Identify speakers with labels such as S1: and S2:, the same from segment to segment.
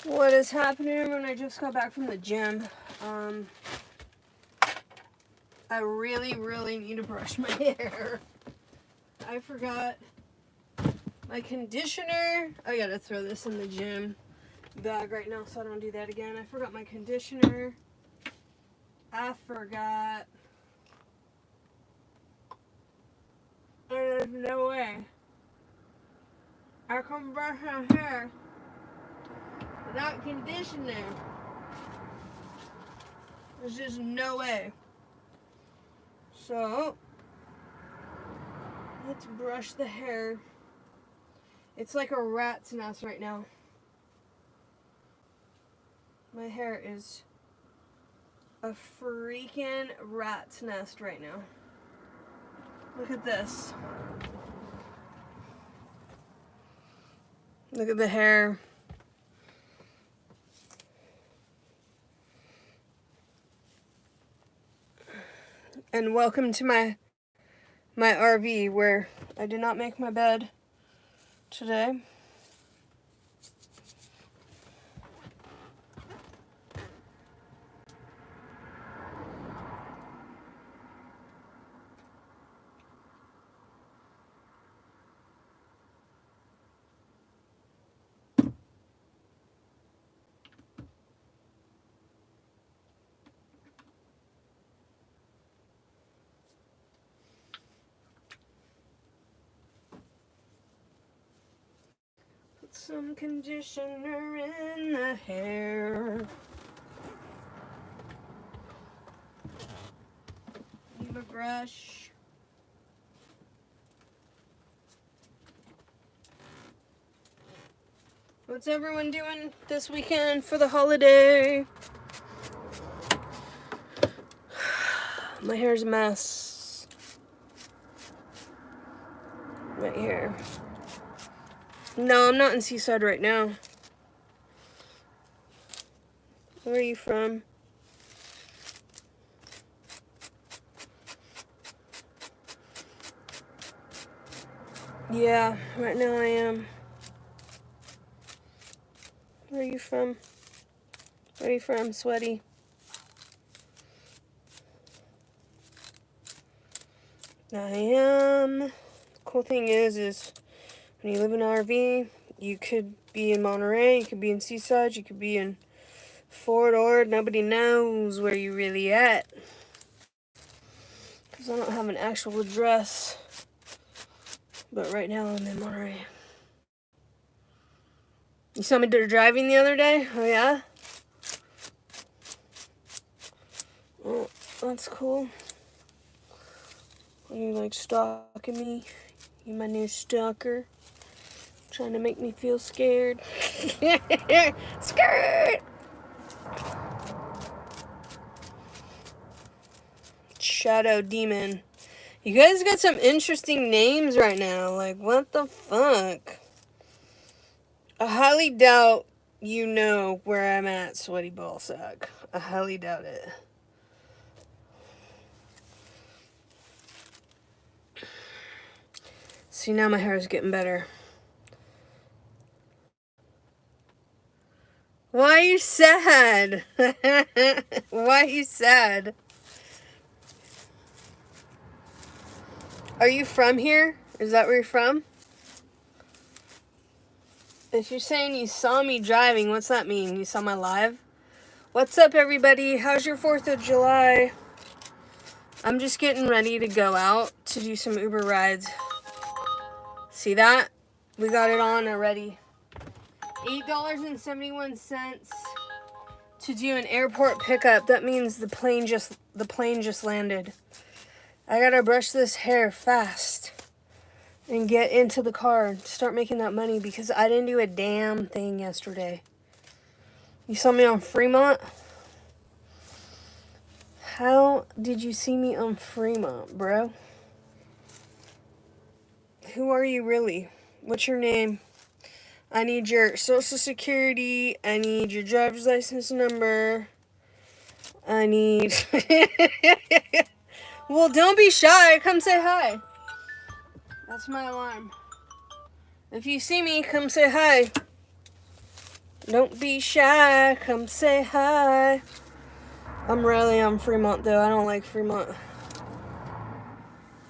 S1: What is happening, everyone? I just got back from the gym. I really need to brush my hair. I forgot my conditioner. I gotta throw this in the gym bag right now so I don't do that again. I forgot my conditioner. I forgot. There's no way I can brush my hair without conditioner. There's just no way. So, let's brush the hair. It's like a rat's nest right now. My hair is a freaking rat's nest right now. Look at this. Look at the hair. And welcome to my RV where I did not make my bed today. Put some conditioner in the hair. Leave a brush. What's everyone doing this weekend for the holiday? My hair's a mess. Right here. No, I'm not in Seaside right now. Where are you from? Yeah, right now I am. Where are you from? Where are you from, sweaty? I am. The cool thing is when you live in an RV, you could be in Monterey, you could be in Seaside, you could be in Fort Ord. Nobody knows where you're really at. Because I don't have an actual address. But right now I'm in Monterey. You saw me driving the other day? Oh, yeah? Oh, that's cool. Are you, like, stalking me? You my new stalker? Trying to make me feel scared? Scared! Shadow Demon. You guys got some interesting names right now. Like, what the fuck? I highly doubt you know where I'm at, sweaty ballsack. I highly doubt it. See, now my hair is getting better. Why are you sad? Why are you sad? Are you from here? Is that where you're from? If you're saying you saw me driving, what's that mean? You saw my live? What's up, everybody? How's your 4th of July? I'm just getting ready to go out to do some Uber rides. See that? We got it on already. $8.71 to do an airport pickup. That means the plane just landed. I gotta brush this hair fast and get into the car and start making that money because I didn't do a damn thing yesterday. You saw me on Fremont? How did you see me on Fremont, bro? Who are you really? What's your name? I need your social security. I need your driver's license number. I need... Well, don't be shy. Come say hi. That's my alarm. If you see me, come say hi. Don't be shy, come say hi. I'm really on Fremont though. I don't like Fremont.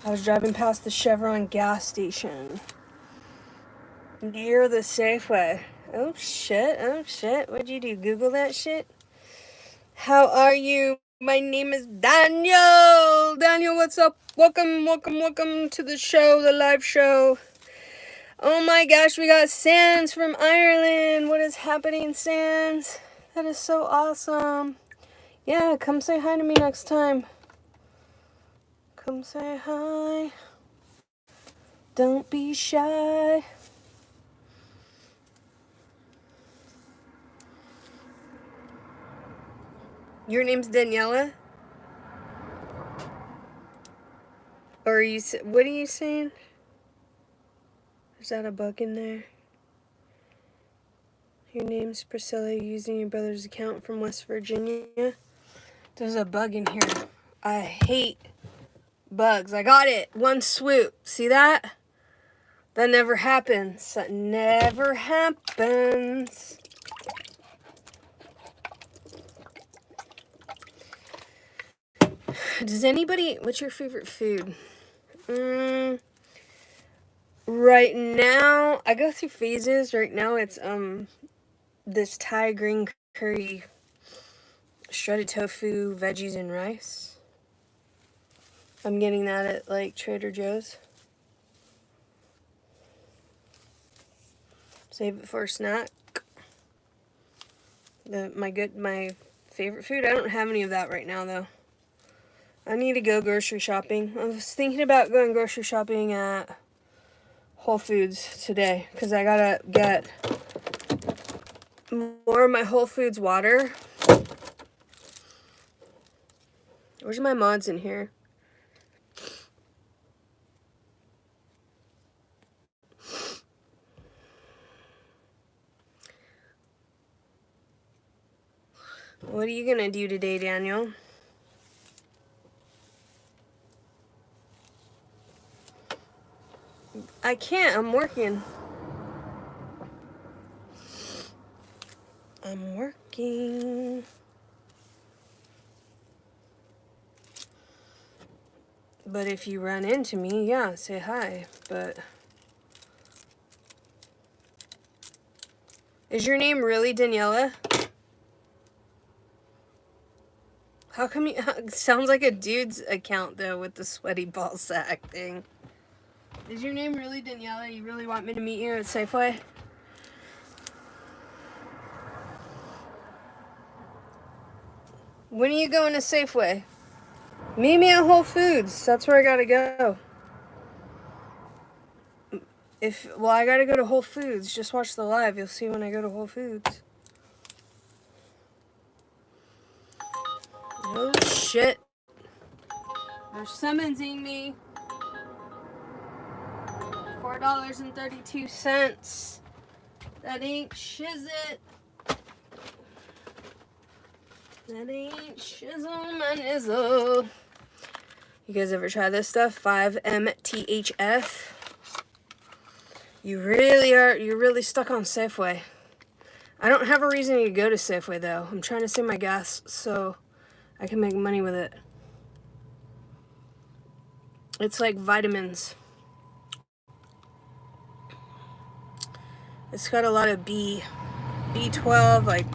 S1: I was driving past the Chevron gas station near the Safeway. Oh shit, oh shit. What'd you do? Google that shit? How are you? My name is Daniel. Daniel, what's up? Welcome, welcome, welcome to the show, the live show. Oh my gosh, we got Sans from Ireland. What is happening, Sans? That is so awesome. Yeah, come say hi to me next time. Come say hi. Don't be shy. Your name's Daniela? Or are you, what are you saying? Is that a bug in there? Your name's Priscilla, using your brother's account from West Virginia. There's a bug in here. I hate bugs. I got it. One swoop. See that? That never happens. That never happens. Does anybody... What's your favorite food? Right now, I go through phases. Right now, it's this Thai green curry, shredded tofu, veggies, and rice. I'm getting that at like Trader Joe's. Save it for a snack. My favorite food. I don't have any of that right now though. I need to go grocery shopping. I was thinking about going grocery shopping at Whole Foods today because I gotta get more of my Whole Foods water. Where's my mods in here? What are you gonna do today, Daniel? I can't. I'm working. I'm working. But if you run into me, yeah, say hi. But is your name really Daniela? How come you... Sounds like a dude's account, though, with the sweaty ball sack thing. Is your name really Daniela? You really want me to meet you at Safeway? When are you going to Safeway? Meet me at Whole Foods. That's where I gotta go. Well, I gotta go to Whole Foods. Just watch the live. You'll see when I go to Whole Foods. Oh, shit. They're summoning me. $4.32. That ain't shizit. That ain't shizzle my nizzle. You guys ever try this stuff? 5-MTHF. You're really stuck on Safeway. I don't have a reason to go to Safeway though. I'm trying to save my gas so I can make money with it. It's like vitamins. It's got a lot of B12, like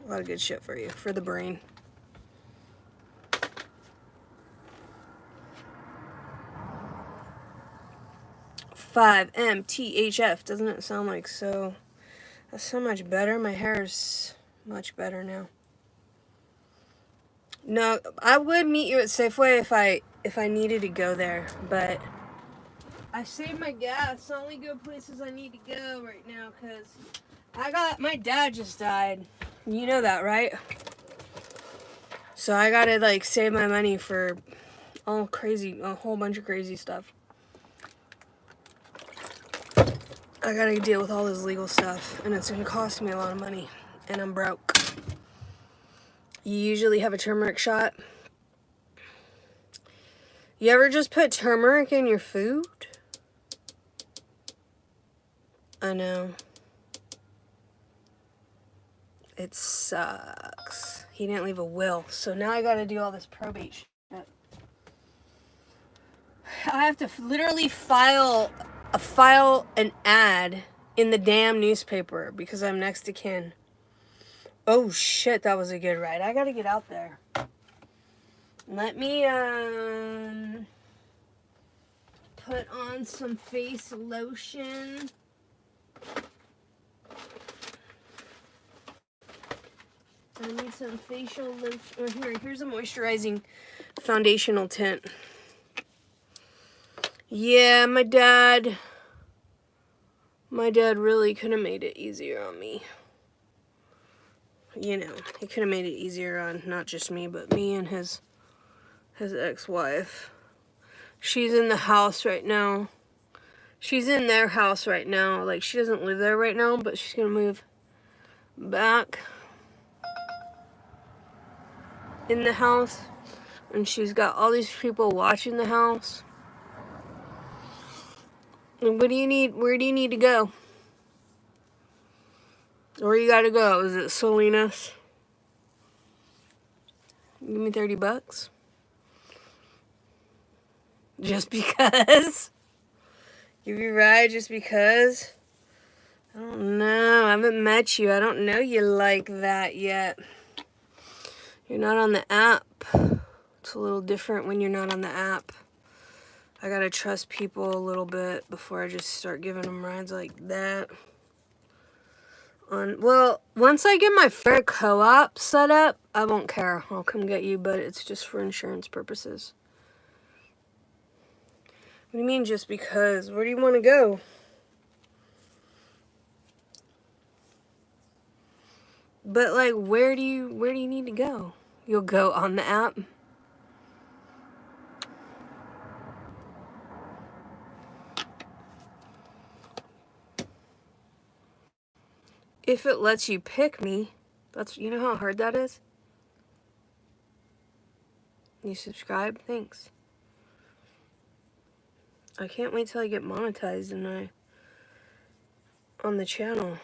S1: a lot of good shit for you, for the brain. $5-MTHF. Doesn't it sound like so? That's so much better. My hair is much better now. No, I would meet you at Safeway if I needed to go there, but I save my gas. I only go places I need to go right now because my dad just died. You know that, right? So I gotta like save my money for a whole bunch of crazy stuff. I gotta deal with all this legal stuff, and it's gonna cost me a lot of money, and I'm broke. You usually have a turmeric shot. You ever just put turmeric in your food? I know. It sucks. He didn't leave a will. So now I gotta do all this probate shit. I have to literally file an ad in the damn newspaper because I'm next to kin. Oh shit, that was a good ride. I gotta get out there. Let me put on some face lotion. I need some facial lotion. Oh, here's a moisturizing foundational tint. Yeah, my dad really could have made it easier on me. You know, he could have made it easier on not just me, but me and his ex-wife. She's in the house right now. She's in their house right now. Like, she doesn't live there right now, but she's gonna move back in the house. And she's got all these people watching the house. And what do you need? Where do you need to go? Where you gotta go? Is it Salinas? Give me $30. Just because? Give you a ride just because? I don't know. I haven't met you. I don't know you like that yet. You're not on the app. It's a little different when you're not on the app. I gotta trust people a little bit before I just start giving them rides like that. Well, once I get my fair co-op set up, I won't care. I'll come get you, but it's just for insurance purposes. What do you mean just because? Where do you want to go? But like, where do you need to go? You'll go on the app. If it lets you pick me, you know how hard that is? You subscribe? Thanks. I can't wait till I get monetized and on the channel.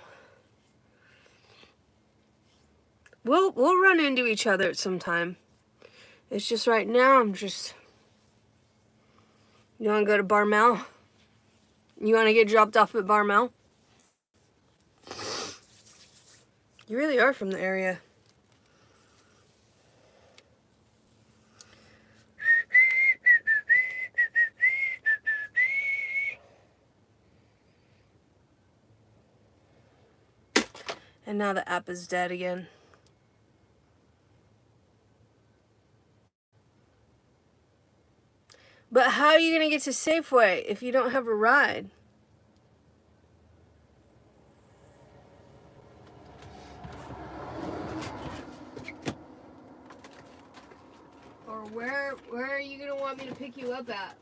S1: We'll run into each other at some time. It's just right now you wanna go to Barmel? You wanna get dropped off at Barmel? You really are from the area. And now the app is dead again. But how are you going to get to Safeway if you don't have a ride? Or where are you going to want me to pick you up at?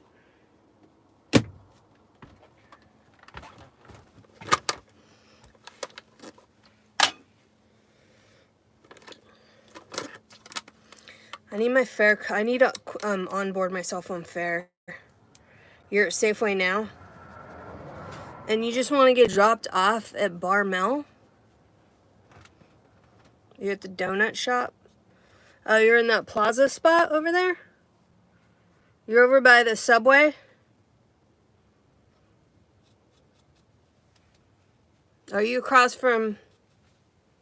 S1: I need my fare. I need to onboard myself on fare. You're at Safeway now? And you just want to get dropped off at Barmel? You're at the donut shop? Oh, you're in that plaza spot over there? You're over by the Subway? Are you across from...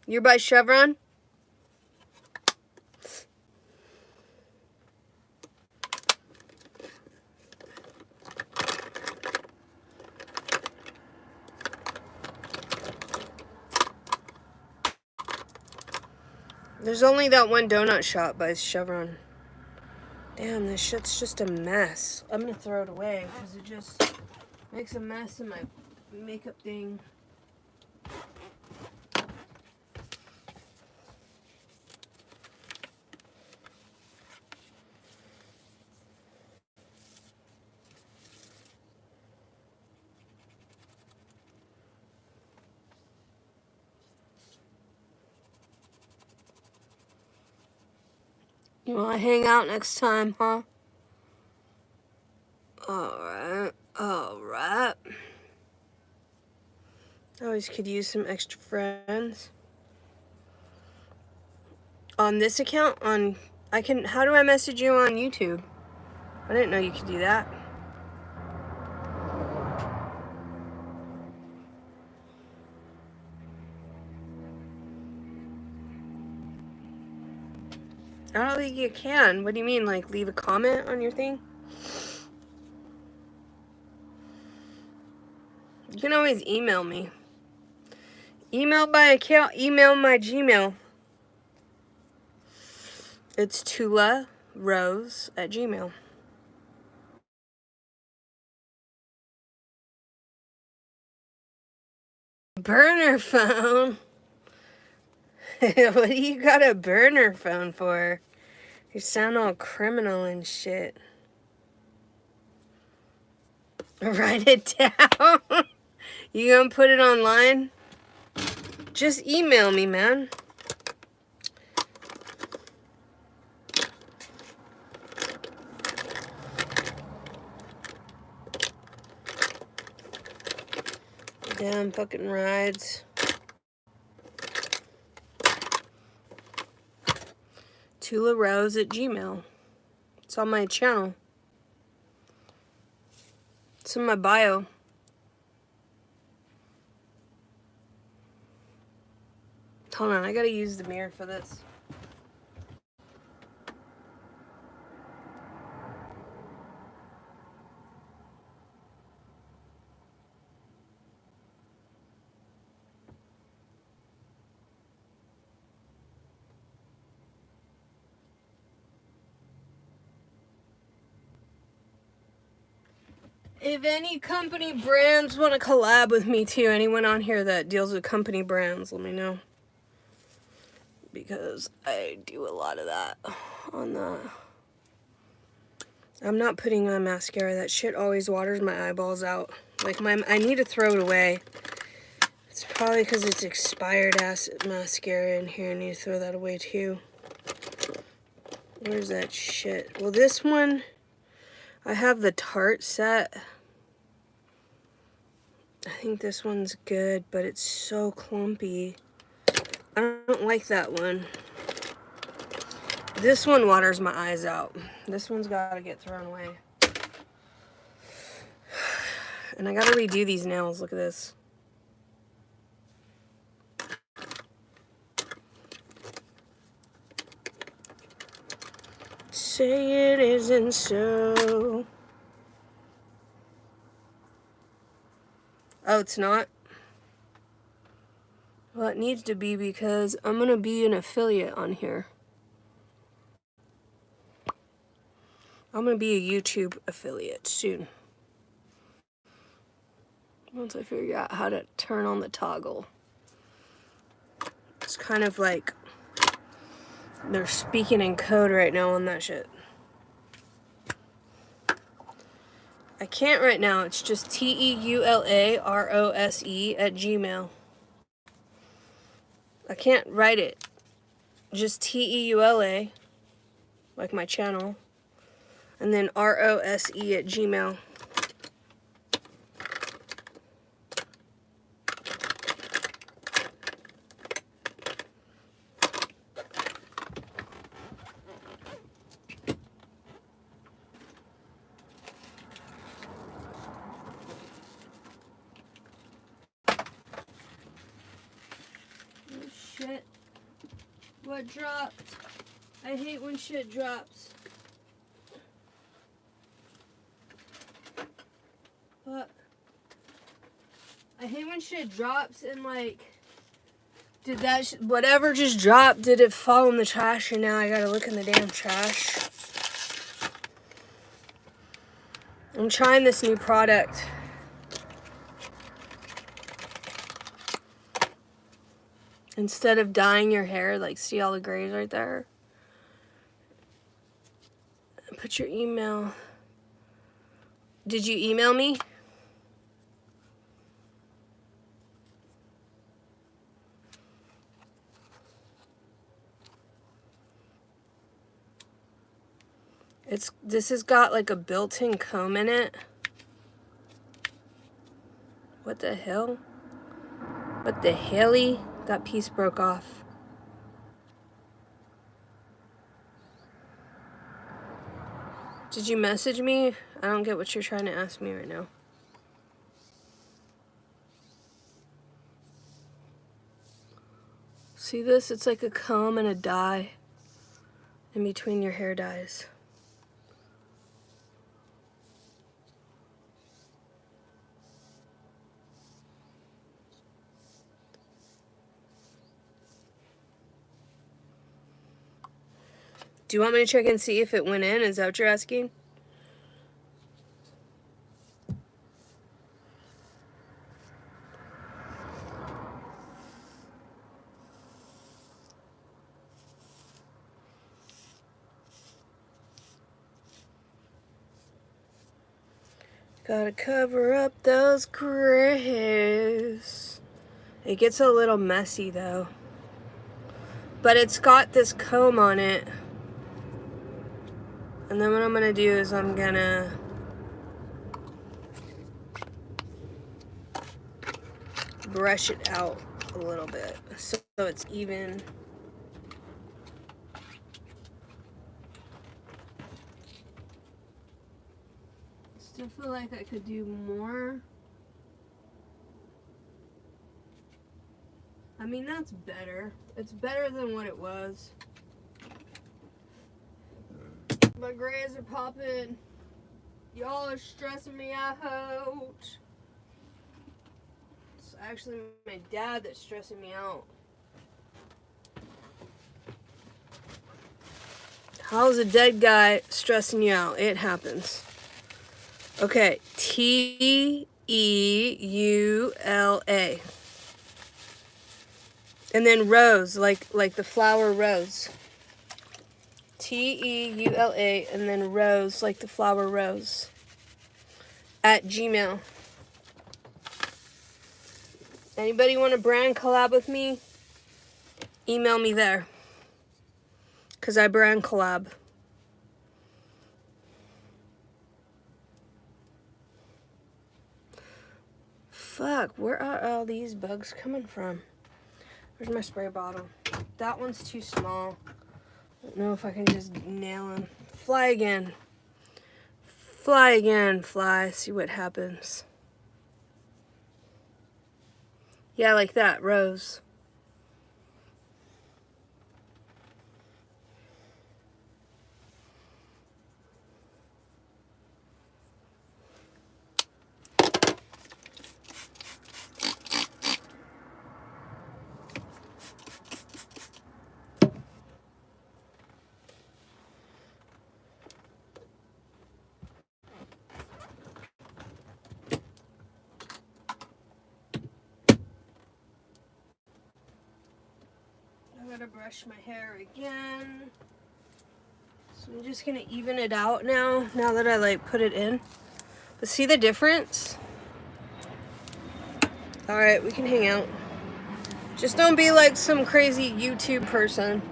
S1: You're by Chevron? There's only that one donut shop by Chevron. Damn, this shit's just a mess. I'm gonna throw it away because it just makes a mess in my makeup thing. You wanna hang out next time, huh? Alright. I always could use some extra friends. On this account? How do I message you on YouTube? I didn't know you could do that. I don't think you can. What do you mean, like leave a comment on your thing? You can always email me. Email by account, email my Gmail. It's TeulaRose@gmail. Burner phone? What do you got a burner phone for? You sound all criminal and shit. Write it down. You gonna put it online? Just email me, man. Damn fucking rides. TeulaRose@gmail. It's on my channel. It's in my bio. Hold on, I gotta use the mirror for this. If any company brands want to collab with me too, anyone on here that deals with company brands, let me know. Because I do a lot of that on the... I'm not putting on mascara. That shit always waters my eyeballs out. Like, I need to throw it away. It's probably because it's expired ass mascara in here. I need to throw that away too. Where's that shit? Well, this one, I have the Tarte set. I think this one's good, but it's so clumpy. I don't like that one. This one waters my eyes out. This one's gotta get thrown away. And I gotta redo these nails. Look at this. Say it isn't so. Oh, it's not? Well, it needs to be because I'm gonna be an affiliate on here. I'm gonna be a YouTube affiliate soon. Once I figure out how to turn on the toggle. It's kind of like they're speaking in code right now on that shit. I can't right now. It's just TeulaRose@gmail. I can't write it. Just TeulaTwolah, like my channel, and then ROSE@gmail. Shit. What dropped? I hate when shit drops. Fuck. I hate when shit drops and like, did that whatever just dropped, did it fall in the trash and now I gotta look in the damn trash? I'm trying this new product. Instead of dyeing your hair, like see all the grays right there? Put your email. Did you email me? This has got like a built-in comb in it. What the hell? What the helly? That piece broke off. Did you message me? I don't get what you're trying to ask me right now. See this? It's like a comb and a dye in between your hair dyes. Do you want me to check and see if it went in? Is that what you're asking? Gotta cover up those grays. It gets a little messy though. But it's got this comb on it. And then what I'm gonna do is I'm gonna brush it out a little bit so it's even. Still feel like I could do more. I mean, that's better. It's better than what it was. My grays are popping. Y'all are stressing me out. It's actually my dad that's stressing me out. How's a dead guy stressing you out? It happens. Okay, T-E-U-L-A. And then rose, like the flower rose. T-E-U-L-A, and then rose, like the flower rose. At Gmail. Anybody want a brand collab with me? Email me there. Because I brand collab. Fuck, where are all these bugs coming from? Where's my spray bottle? That one's too small. I don't know if I can just nail him. Fly again. Fly again, fly. See what happens. Yeah, like that, rose. I'm gonna brush my hair again. So I'm just gonna even it out now that I like put it in. But see the difference? All right, we can hang out. Just don't be like some crazy YouTube person.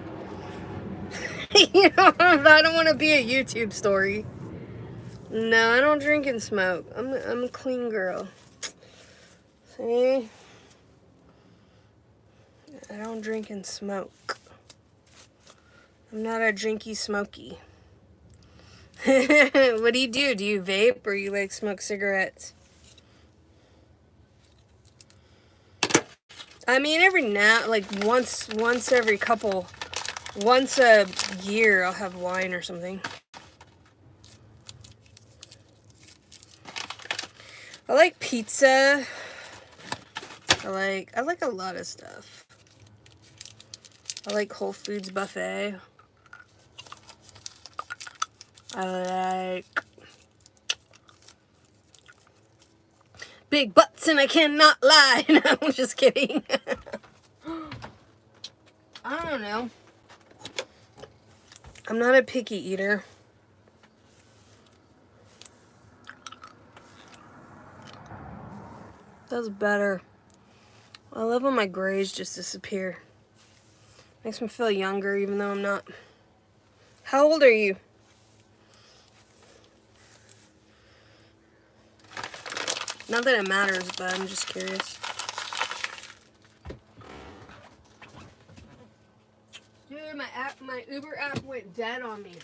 S1: You know, I don't want to be a YouTube story. No, I don't drink and smoke. I'm a clean girl. See? I don't drink and smoke. I'm not a drinky smoky. What do you do? Do you vape or you like smoke cigarettes? I mean, every now, like once a year, I'll have wine or something. I like pizza. I like a lot of stuff. I like Whole Foods buffet. I like big butts and I cannot lie. No, I'm just kidding. I don't know. I'm not a picky eater. That's better. I love when my grays just disappear. Makes me feel younger even though I'm not. How old are you? Not that it matters, but I'm just curious. Dude, my Uber app went dead on me.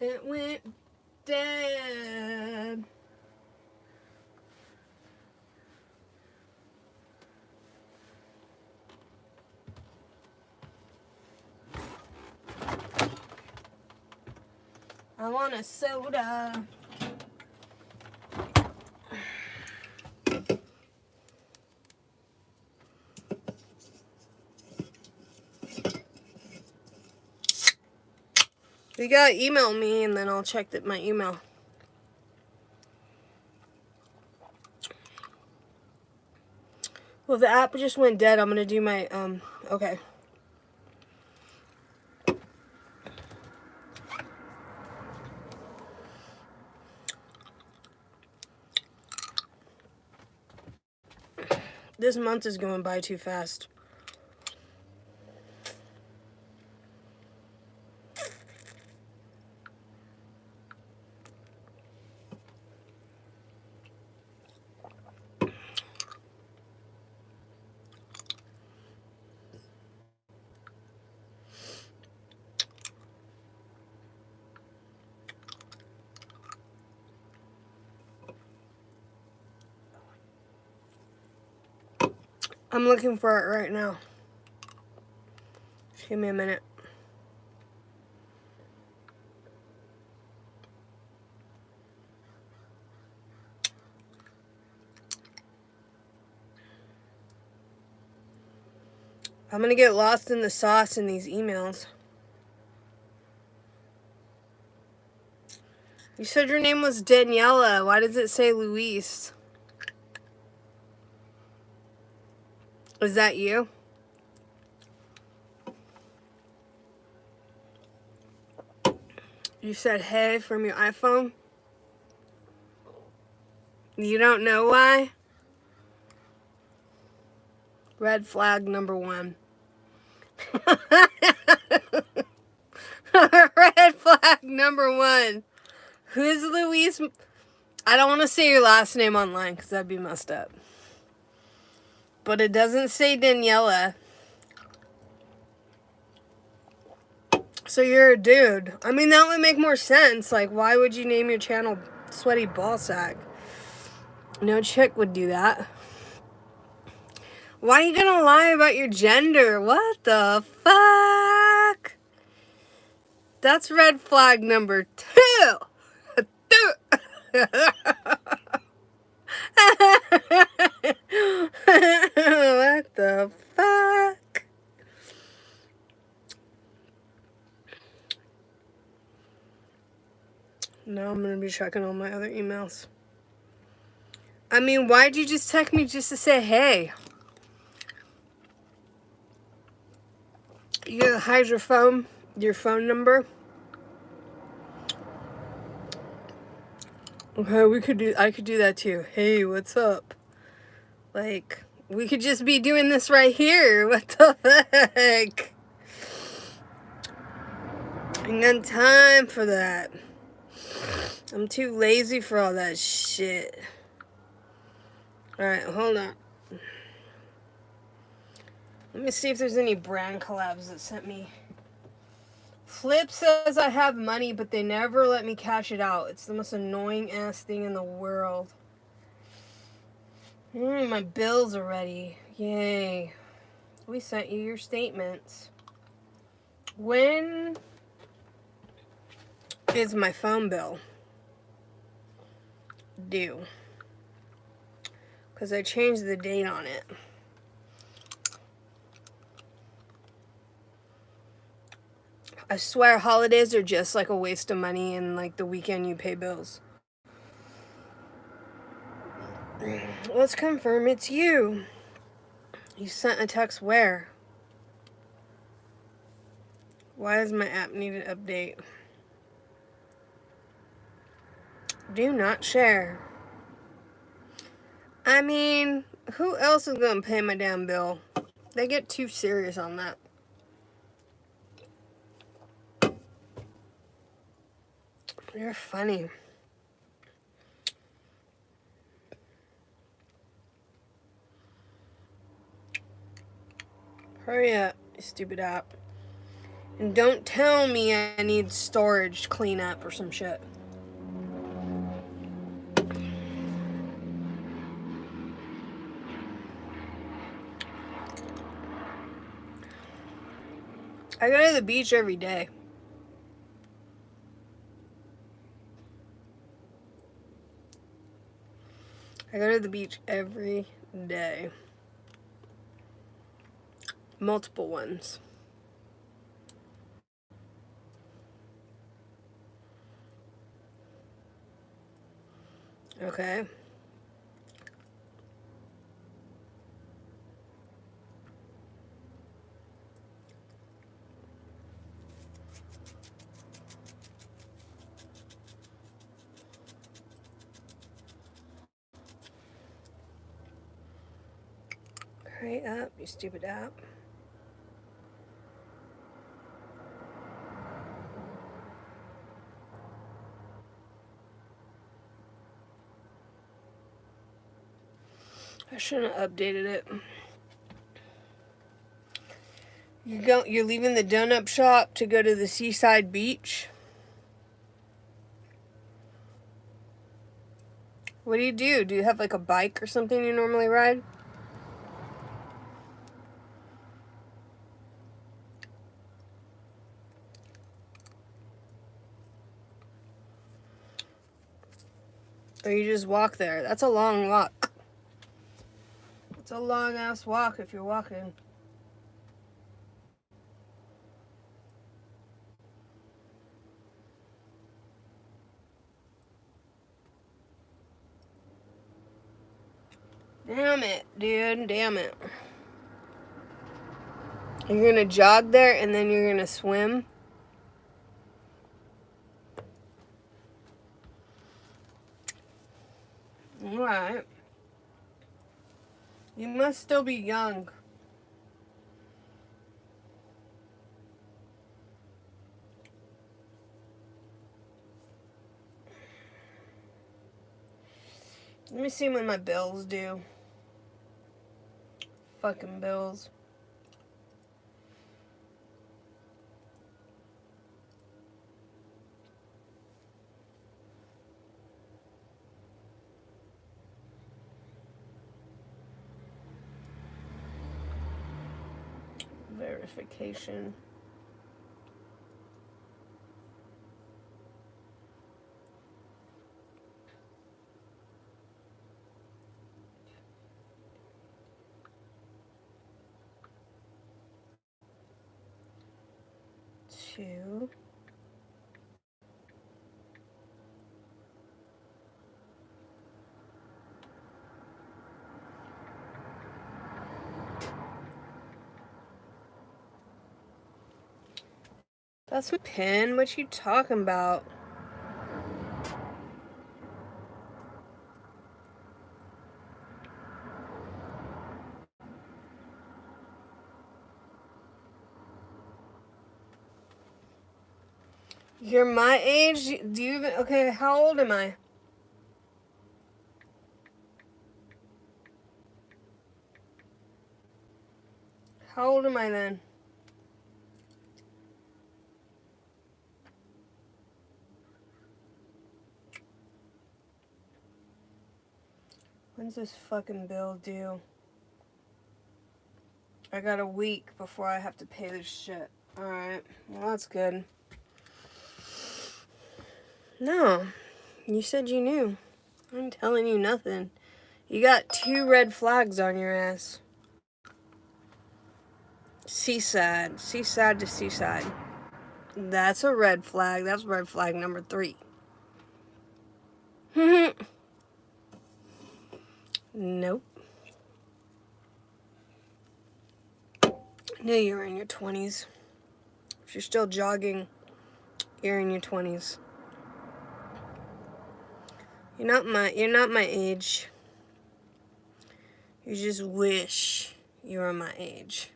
S1: It went dead. I want a soda. You gotta email me and then I'll check my email. Well, the app just went dead. I'm gonna do my, okay. This month is going by too fast. I'm looking for it right now. Just give me a minute. I'm gonna get lost in the sauce in these emails. You said your name was Daniela. Why does it say Luis? Is that you? You said hey from your iPhone? You don't know why? Red flag number 1. Red flag number 1. Who's Luis? I don't want to say your last name online because that'd be messed up. But it doesn't say Daniela. So you're a dude. I mean, that would make more sense. Like, why would you name your channel Sweaty Ballsack? No chick would do that. Why are you gonna lie about your gender? What the fuck? That's red flag number 2. What the fuck? Now I'm gonna be checking all my other emails. I mean, why'd you just text me just to say hey? You gotta hide your phone number. Okay, I could do that too. Hey, what's up? Like, we could just be doing this right here. What the heck? I ain't got time for that. I'm too lazy for all that shit. Alright, hold on. Let me see if there's any brand collabs that sent me. Flip says I have money, but they never let me cash it out. It's the most annoying ass thing in the world. My bills are ready. Yay. We sent you your statements. When is my phone bill due? Because I changed the date on it. I swear holidays are just like a waste of money and like the weekend you pay bills. Let's confirm it's you. You sent a text where? Why does my app need an update? Do not share. I mean, who else is gonna pay my damn bill? They get too serious on that. You're funny. Hurry up, you stupid app. And don't tell me I need storage cleanup or some shit. I go to the beach every day. I go to the beach every day. Multiple ones. Okay. Hurry up, you stupid app. I shouldn't have updated it. You're leaving the donut shop to go to the seaside beach? What do? Do you have like a bike or something you normally ride? Or you just walk there? That's a long walk. It's a long ass walk if you're walking. Damn it, dude. Damn it. You're gonna jog there and then you're gonna swim? Alright. You must still be young. Let me see when my bills due. Fucking bills. Verification. Two. That's my pin. What you talking about? You're my age? Do you even... Okay, how old am I? How old am I then? When's this fucking bill due? I got a week before I have to pay this shit. Alright, well that's good. No, you said you knew. I'm telling you nothing. You got 2 red flags on your ass. Seaside. Seaside to seaside. That's a red flag. That's red flag number 3. Nope. No, you're in your 20s. If you're still jogging, you're in your 20s. You're not my age. You just wish you were my age.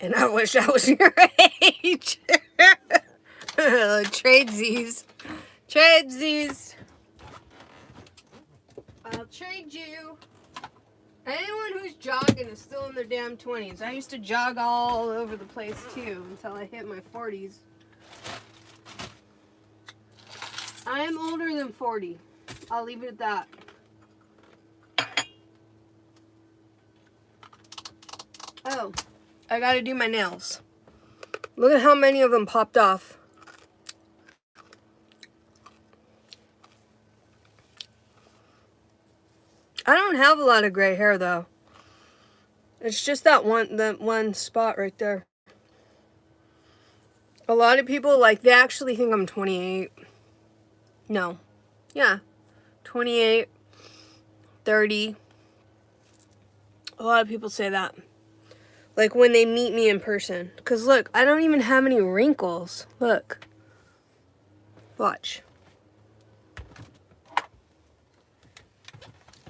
S1: And I wish I was your age. Tradesies. Tradesies. I'll trade you. Anyone who who's jogging is still in their damn 20s. I used to jog all over the place too until I hit my 40s. I am older than 40. I'll leave it at that. Oh, I gotta do my nails. Look at how many of them popped off. I don't have a lot of gray hair though. It's just that one spot right there. A lot of people, like, they actually think I'm 28. No. Yeah. 28, 30. A lot of people say that. Like, when they meet me in person. Because, look, I don't even have any wrinkles. Look. Watch.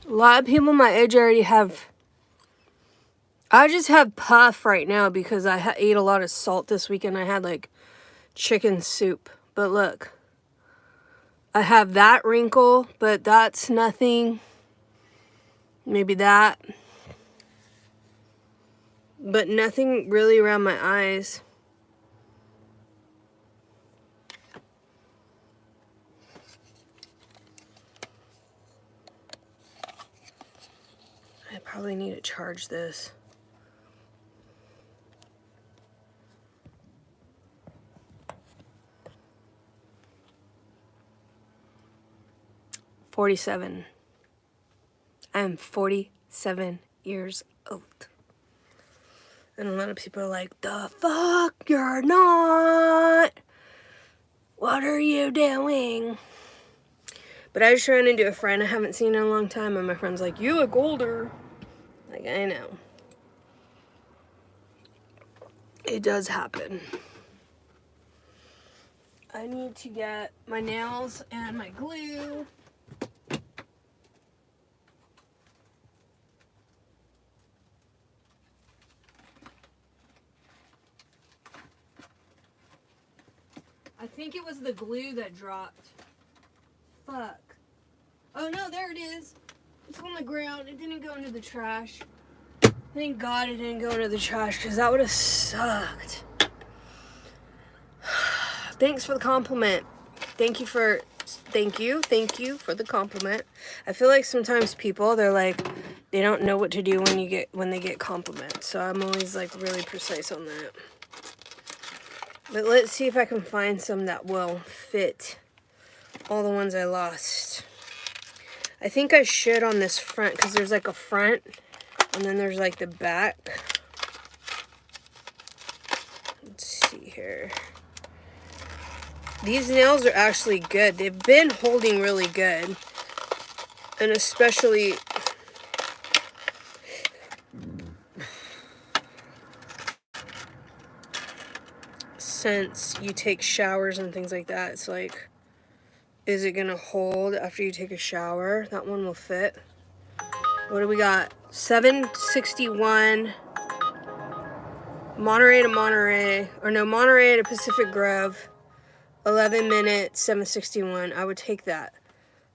S1: A lot of people my age already have... I just have puff right now because I ate a lot of salt this weekend. I had, like, chicken soup. But look. I have that wrinkle, but that's nothing. Maybe that. But nothing really around my eyes. I probably need to charge this. $47. I am 47 years old. And a lot of people are like, the fuck, you're not. What are you doing? But I just ran into a friend I haven't seen in a long time, and my friend's like, you look older. Like, I know. It does happen. I need to get my nails and my glue. I think it was the glue that dropped. Fuck. Oh no, there it is. It's on the ground. It didn't go into the trash. Thank God it didn't go into the trash, because that would have sucked. Thanks for the compliment. Thank you for the compliment. I feel like sometimes people, they're like, they don't know what to do when they get compliments. So I'm always like really precise on that. But let's see if I can find some that will fit all the ones I lost. I think I should on this front, because there's like a front and then there's like the back. Let's see here. These nails are actually good. They've been holding really good. And especially since you take showers and things like that, it's like, is it gonna hold after you take a shower? That one will fit. What do we got? 761 Monterey to Monterey, or no, Monterey to Pacific Grove. 11 minutes, 761. I would take that.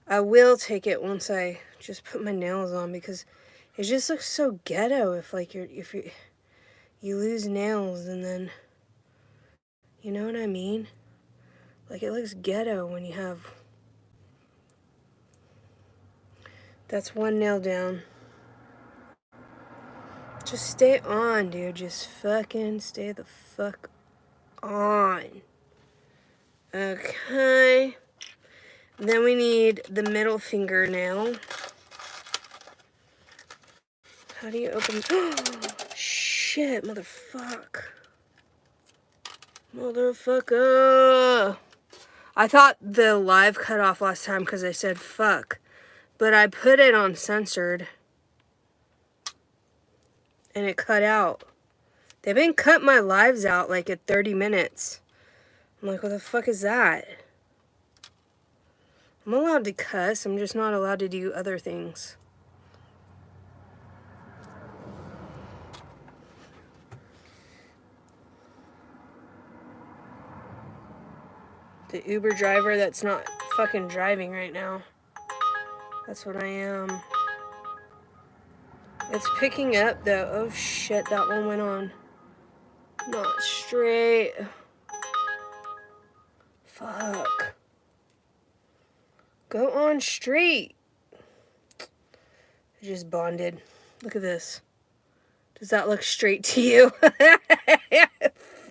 S1: I will take it once I just put my nails on, because it just looks so ghetto if like you lose nails and then, you know what I mean? Like, it looks ghetto when you have. That's one nail down. Just stay on, dude. Just fucking stay the fuck on. Okay. Then we need the middle fingernail. How do you open? Shit, motherfucker. Motherfucker. I thought the live cut off last time because I said fuck. But I put it on censored. And it cut out. They've been cutting my lives out like at 30 minutes. I'm like, what the fuck is that? I'm allowed to cuss. I'm just not allowed to do other things. The Uber driver that's not fucking driving right now. That's what I am. It's picking up though. Oh shit, that one went on. Not straight. Fuck. Go on straight. I just bonded. Look at this. Does that look straight to you?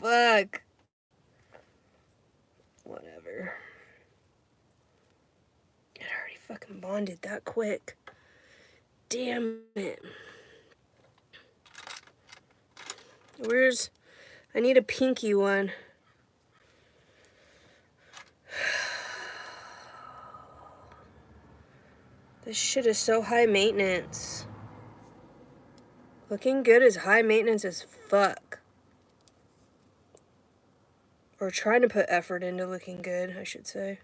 S1: Fuck. Whatever. It already fucking bonded that quick. Damn it. Where's... I need a pinky one. This shit is so high maintenance. Looking good is high maintenance as fuck. Or trying to put effort into looking good, I should say.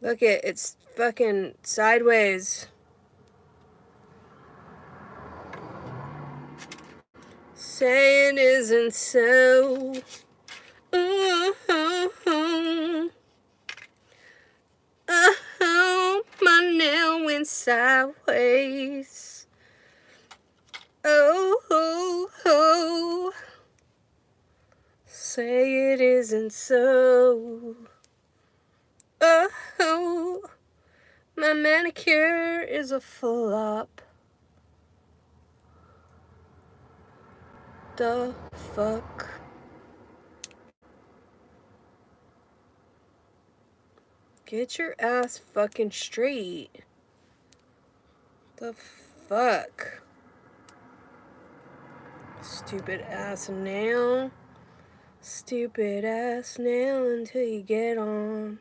S1: Look it, it's fucking sideways. Say it isn't so. My nail went sideways. Oh. Say it isn't so. Oh, my manicure is a flop. The fuck? Get your ass fucking straight. The fuck? Stupid ass nail. Stupid ass nail until you get on.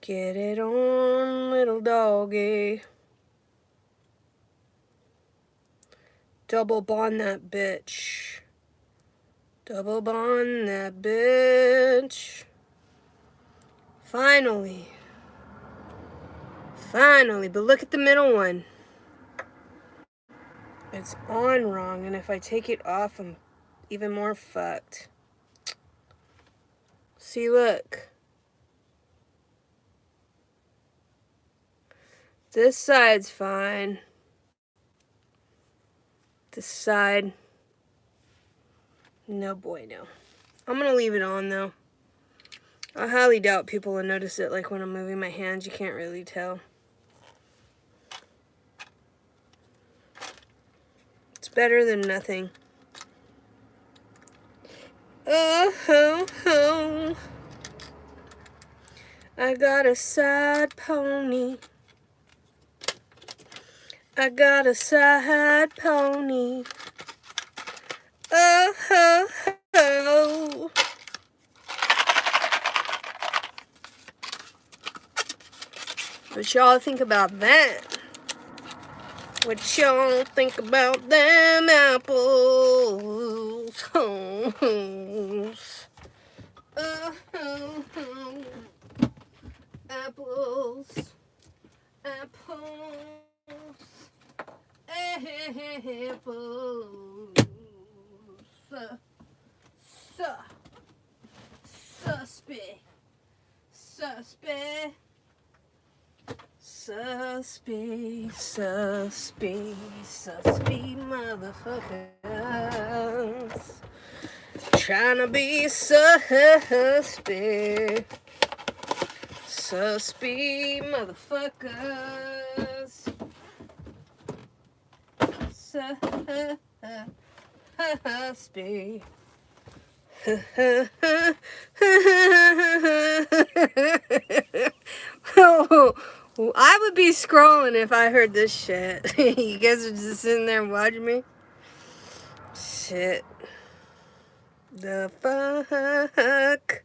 S1: Get it on, little doggy. Double bond that bitch. Double bond that bitch. Finally. Finally, but look at the middle one. It's on wrong, and if I take it off, I'm even more fucked. See, look. This side's fine. This side, no bueno. I'm gonna leave it on though. I highly doubt people will notice it, like when I'm moving my hands, you can't really tell. It's better than nothing. Oh. I got a side pony. I got a side pony. Oh. What y'all think about that? What y'all think about them apples? Oh. Apples. Suspect, motherfuckers. Trying to be suspect. Suspect, motherfuckers. Suspect. Oh, I would be scrolling if I heard this shit. You guys are just sitting there watching me. Shit. The fuck?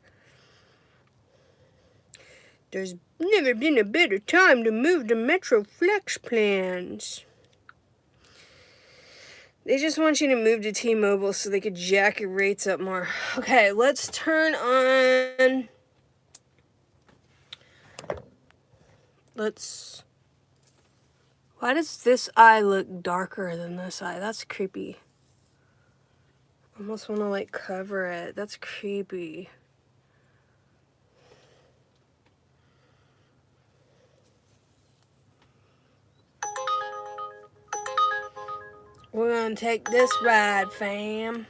S1: There's never been a better time to move to Metro Flex plans. They just want you to move to T-Mobile so they could jack your rates up more. Okay, let's turn on... Why does this eye look darker than this eye? That's creepy. I almost want to, like, cover it. That's creepy. We're gonna take this ride, fam.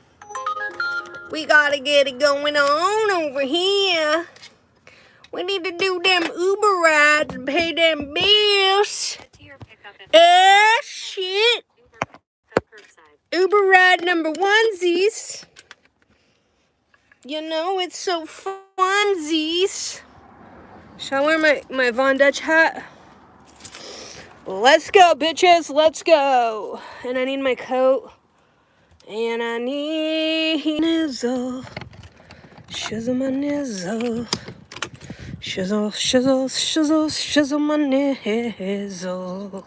S1: We gotta get it going on over here. We need to do them Uber rides and pay them bills. Shit. Uber ride number onesies. You know, it's so funsies. Shall I wear my Von Dutch hat? Let's go, bitches. Let's go. And I need my coat. And I need nizzle. Shizzle my nizzle. Shizzle, shizzle, shizzle, shizzle my nizzle.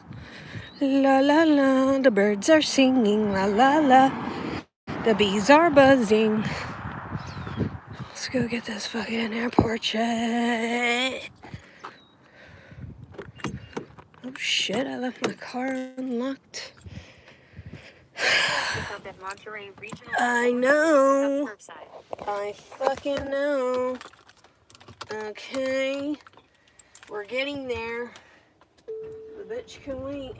S1: La la la, the birds are singing. La la la, the bees are buzzing. Let's go get this fucking airport check. Oh shit, I left my car unlocked. I know. I fucking know. Okay. We're getting there. The bitch can wait.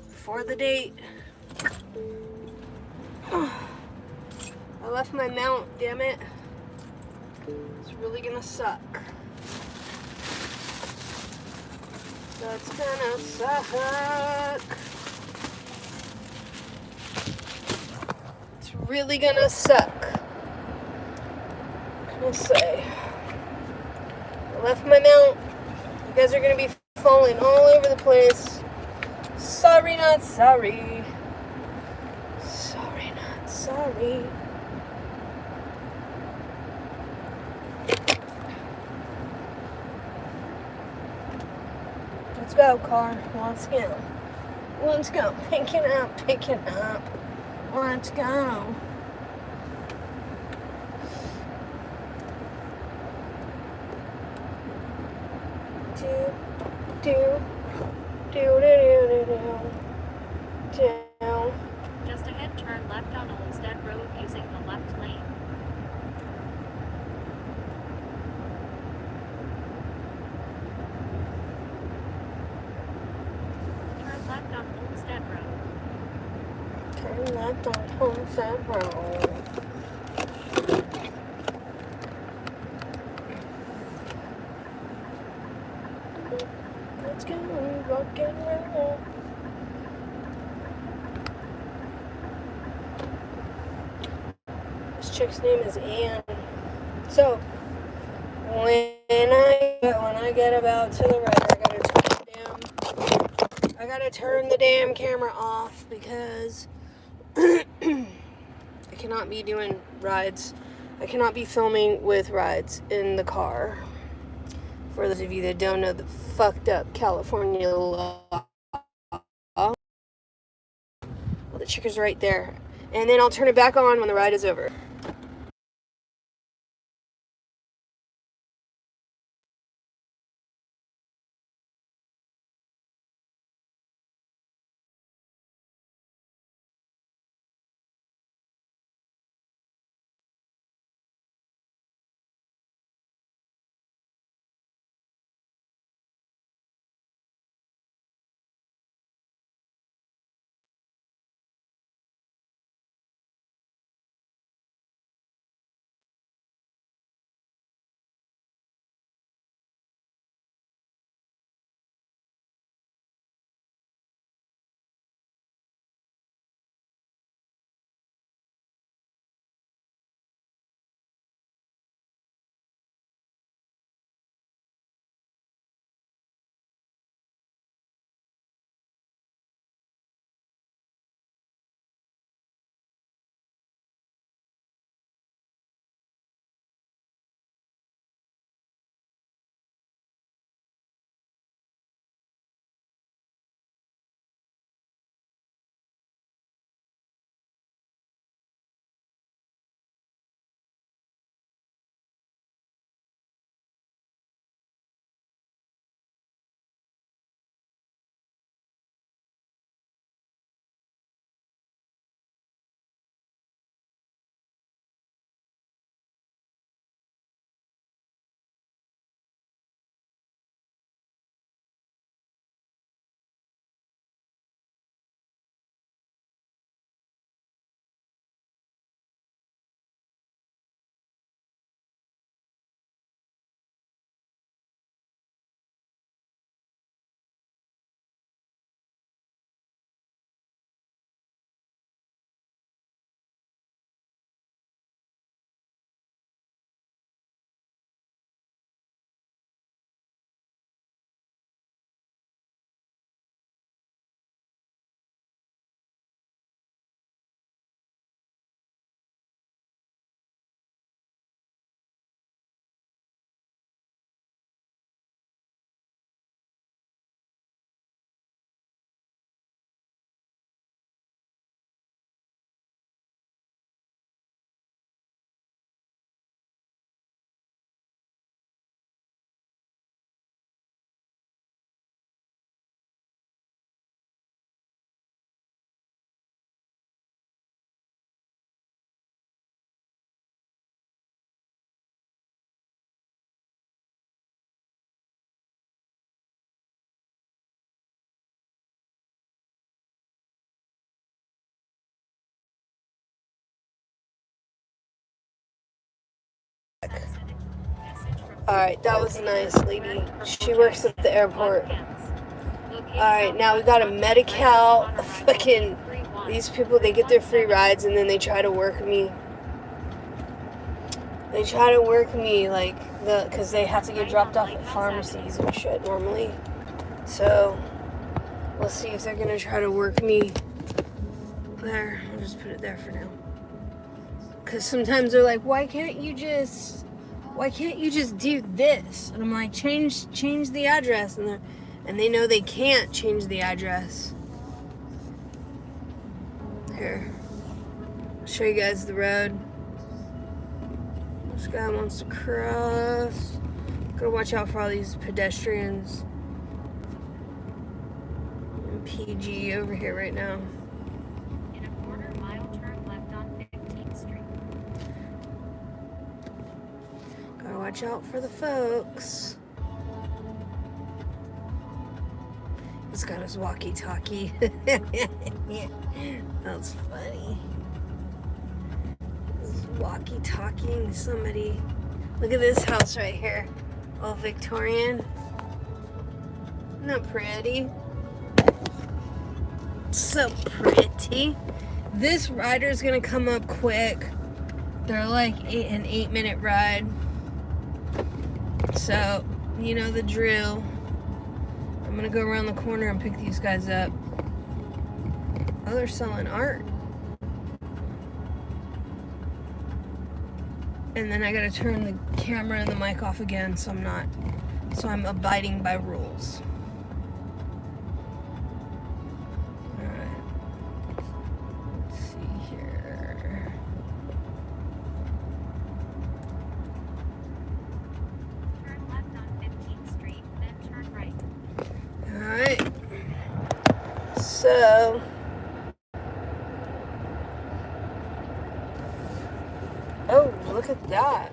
S1: For the date. I left my mount, damn it. It's really gonna suck. That's gonna suck. It's really gonna suck. What can I say? I left my mount. You guys are gonna be falling all over the place. Sorry, not sorry. Sorry, not sorry. Let's go, car. Let's go. Let's go. Pick it up. Pick it up. Let's go. Do.
S2: Just ahead, turn left on Olmsted Road using the left lane. Turn left on Olmsted Road.
S1: Turn left on Homestead Road. Let's go, rock and roll. This chick's name is Anne. So when I get about to the right, I gotta turn the damn camera off because I cannot be doing rides. I cannot be filming with rides in the car. For those of you that don't know the fucked up California law. Well, the chick is right there. And then I'll turn it back on when the ride is over. Alright, that was a nice lady. She works at the airport. Alright, now we got a Medi-Cal. Fucking, these people, they get their free rides and then they try to work me. They try to work me, like, because they have to get dropped off at pharmacies and shit normally. So, we'll see if they're gonna try to work me. There, I'll just put it there for now. Because sometimes they're like, why can't you just do this? And I'm like, change the address. And they know they can't change the address. Here, I'll show you guys the road. This guy wants to cross. Gotta watch out for all these pedestrians. I'm PG over here right now.
S2: In a quarter-mile turn left on 15th Street.
S1: Gotta watch out for the folks. He's got his walkie-talkie. That's funny. He's walkie-talkieing somebody. Look at this house right here. All Victorian. Isn't that pretty? So pretty. This rider's gonna come up quick. They're like an 8-minute ride. So, you know the drill. I'm gonna go around the corner and pick these guys up. Oh, they're selling art. And then I gotta turn the camera and the mic off again, so I'm abiding by rules. Alright. Let's see here.
S2: Turn left on 15th Street, then turn right.
S1: Alright. So oh, look at that.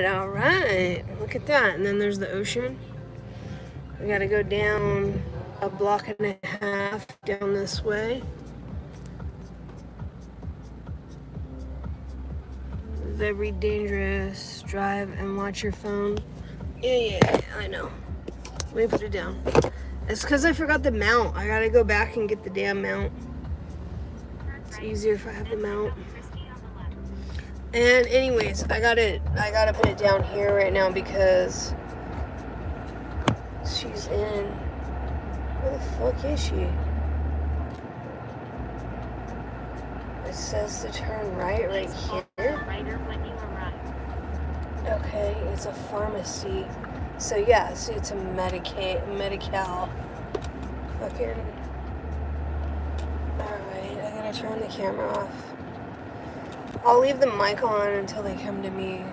S1: All right. Look at that. And then there's the ocean. We gotta go down a block and a half down this way. Very dangerous. Drive and watch your phone. Yeah, I know. Let me put it down. It's because I forgot the mount. I gotta go back and get the damn mount. It's easier if I have the mount. And anyways, I gotta put it down here right now because she's in. Where the fuck is she? It says to turn right here. Okay, it's a pharmacy. So yeah, see, it's a Medi-Cal. Fucking. Alright, I gotta turn the camera off. I'll leave the mic on until they come to me.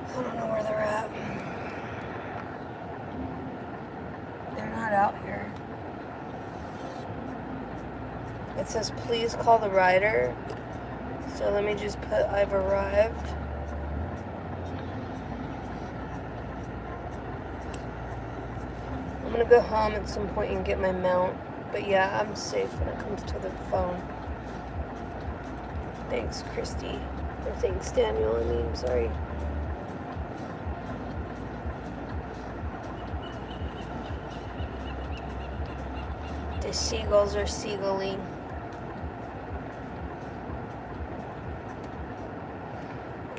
S1: I don't know where they're at. They're not out here. It says, please call the rider. So let me just put, I've arrived. I'm gonna go home at some point and get my mount. But yeah, I'm safe when it comes to the phone. Thanks, Christy. Or thanks, Daniel. I'm sorry. The seagulls are seagulling.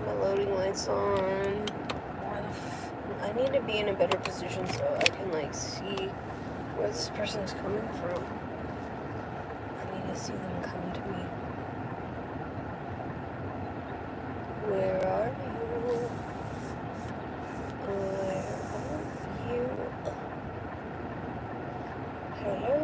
S1: My loading lights on. I need to be in a better position so I can like see where this person's coming from. I need to see them come to me. Where are you? Where are you? Hello?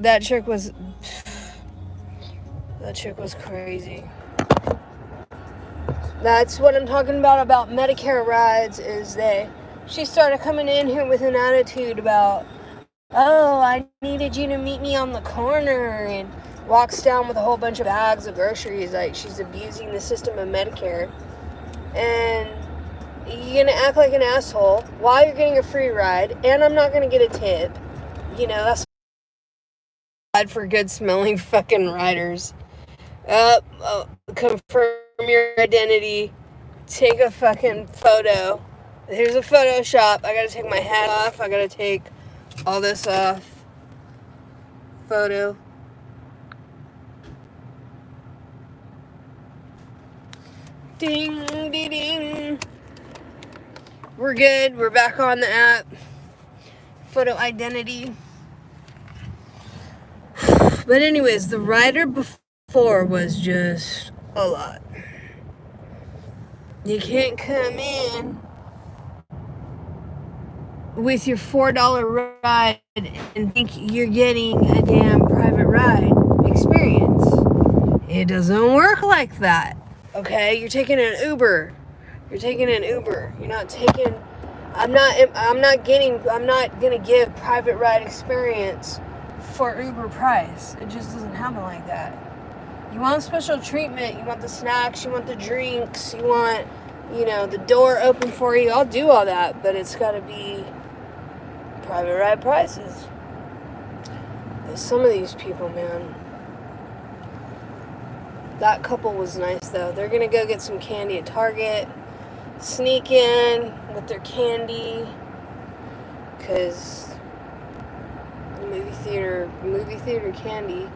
S1: That chick was crazy. That's what I'm talking about Medicare rides, is she started coming in here with an attitude about, oh, I needed you to meet me on the corner, and walks down with a whole bunch of bags of groceries. Like, she's abusing the system of Medicare. And you're gonna act like an asshole while you're getting a free ride, and I'm not gonna get a tip. You know, that's bad for good smelling fucking riders. Confirm your identity. Take a fucking photo. Here's a Photoshop. I gotta take my hat off. I gotta take all this off. Photo. Ding, ding, ding. We're good. We're back on the app. Photo identity. But anyways, the rider before was just a lot. You can't come in with your $4 ride and think you're getting a damn private ride experience. It doesn't work like that. Okay, you're taking an Uber. You're not taking. I'm not gonna give private ride experience for Uber price. It just doesn't happen like that. You want special treatment. You want the snacks. You want the drinks. You want, the door open for you. I'll do all that, but it's got to be private ride prices. Some of these people, man. That couple was nice, though. They're going to go get some candy at Target. Sneak in with their candy. Because movie theater candy.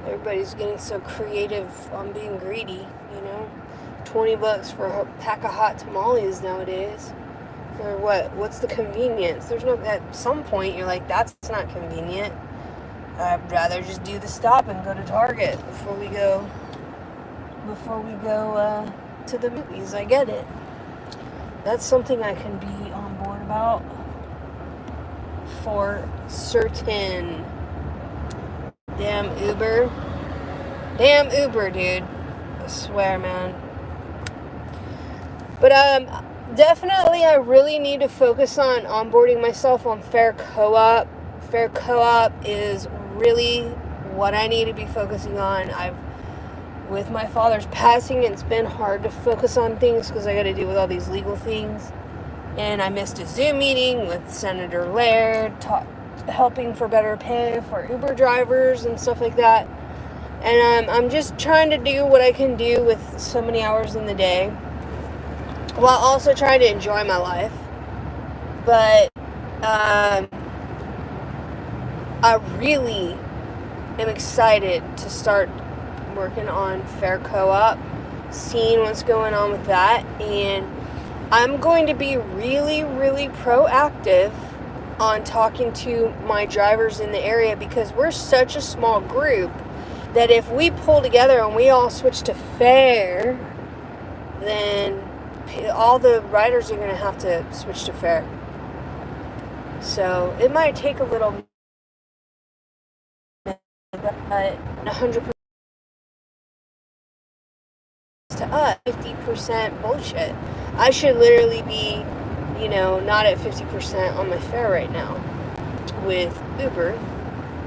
S1: Everybody's getting so creative on being greedy, $20 for a pack of hot tamales nowadays. Or what? What's the convenience? At some point, you're like, that's not convenient. I'd rather just do the stop and go to Target before we go to the movies. I get it. That's something I can be on board about for certain. Damn Uber, dude. I swear, man. But definitely I really need to focus on onboarding myself on Fair Co-op. Fair Co-op is really what I need to be focusing on. With my father's passing, it's been hard to focus on things because I got to deal with all these legal things. And I missed a Zoom meeting with Senator Laird, helping for better pay for Uber drivers and stuff like that. And I'm just trying to do what I can do with so many hours in the day, while also trying to enjoy my life. But I really am excited to start working on Fair Co-op, seeing what's going on with that, and I'm going to be really, really proactive on talking to my drivers in the area, because we're such a small group that if we pull together and we all switch to Fair, then all the riders are going to have to switch to Fair. So it might take a little, but 100% to us, 50% bullshit. I should literally be, not at 50% on my fare right now with Uber.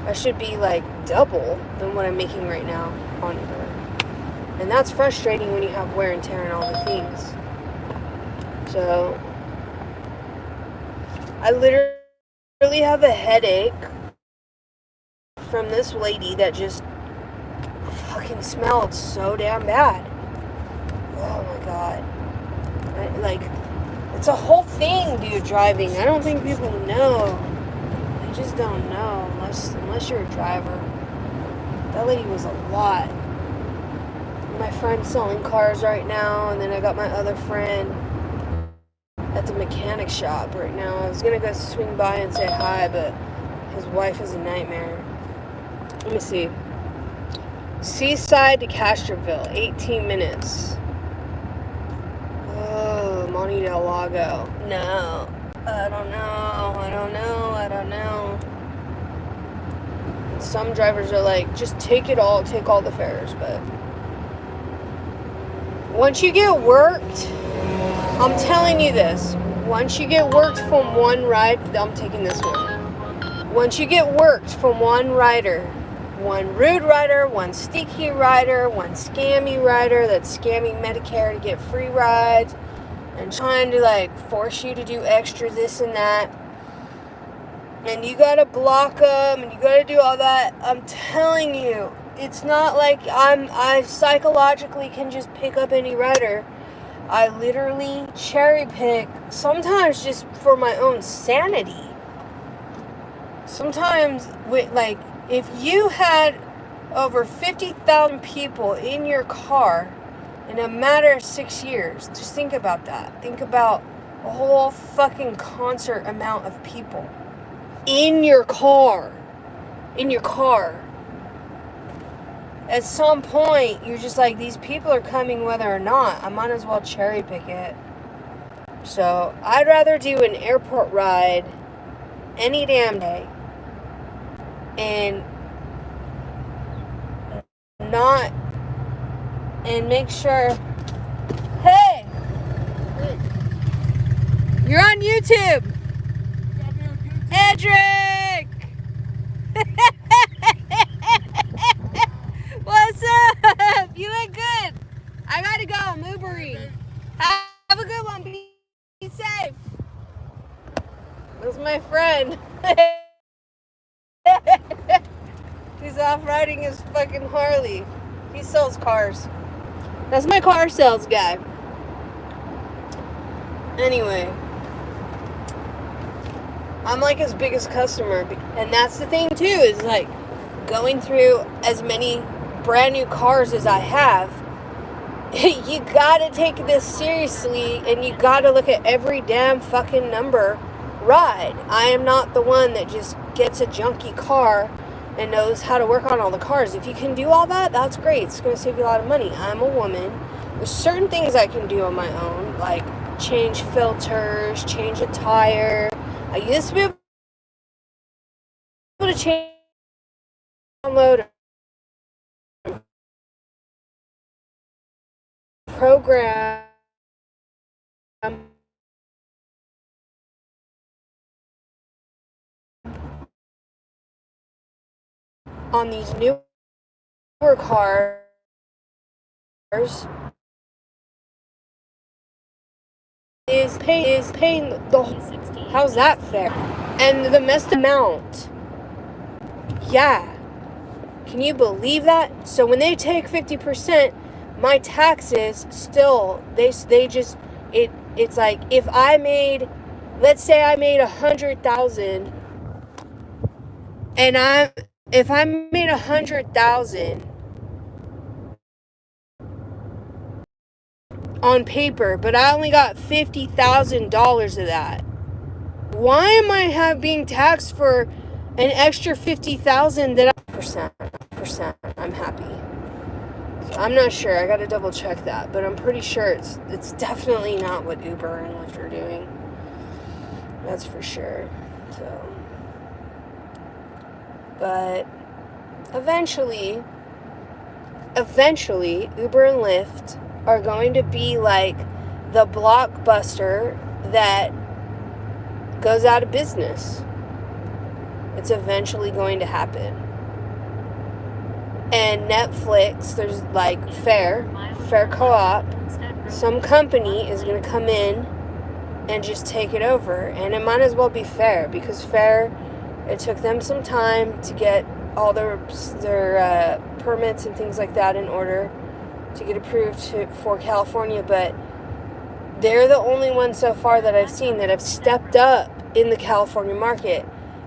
S1: I should be like double than what I'm making right now on Uber. And that's frustrating when you have wear and tear and all the things. So I literally have a headache from this lady that just fucking smelled so damn bad. Oh my god. It's a whole thing, dude, driving. I don't think people know. They just don't know unless you're a driver. That lady was a lot. My friend's selling cars right now, and then I got my other friend at the mechanic shop right now. I was gonna go swing by and say hi, but his wife is a nightmare. Let me see. Seaside to Castroville, 18 minutes. Oh, Monte del Lago. No. I don't know. some drivers are like, just take it all, take all the fares. But once you get worked, I'm telling you this, once you get worked from one ride, I'm taking this one. Once you get worked from one rider, one rude rider, one sticky rider, one scammy rider that's scamming Medicare to get free rides and trying to like force you to do extra this and that, and you gotta block them and you gotta do all that, I'm telling you, it's not like I psychologically can just pick up any rider. I literally cherry pick, sometimes just for my own sanity. Sometimes, like, if you had over 50,000 people in your car in a matter of 6 years, just think about that. Think about a whole fucking concert amount of people in your car. In your car. At some point, you're just like, these people are coming whether or not. I might as well cherry pick it. So, I'd rather do an airport ride any damn day. And not, and make sure, hey, you're on YouTube. Edric! What's up? You look good. I gotta go. I'm Ubering. Have a good one. Be safe. That's my friend. He's off riding his fucking Harley. He sells cars. That's my car sales guy. Anyway, I'm like his biggest customer. And that's the thing too, is like going through as many brand new cars as I have. You gotta take this seriously and you gotta look at every damn fucking number ride. I am not the one that just gets a junky car and knows how to work on all the cars. If you can do all that, that's great. It's going to save you a lot of money. I'm a woman. There's certain things I can do on my own, like change filters, change a tire. I used to be able to change, download a program on these newer cars is paying the whole, how's that fair? And the missed amount. Yeah. Can you believe that? So when they take 50%, my taxes still, they just, it's like, if I made, let's say I made 100,000 and if I made 100,000 on paper, but I only got $50,000 of that, why am I being taxed for an extra 50,000 that percent? I'm happy. So I'm not sure. I got to double check that, but I'm pretty sure it's definitely not what Uber and Lyft are doing. That's for sure. So, but eventually, Uber and Lyft are going to be like the Blockbuster that goes out of business. It's eventually going to happen. And Netflix, there's like Fair Co-op, some company is going to come in and just take it over. And it might as well be Fair, because Fair, it took them some time to get all their permits and things like that in order to get approved for California. But they're the only ones so far that I've seen that have stepped up in the California market.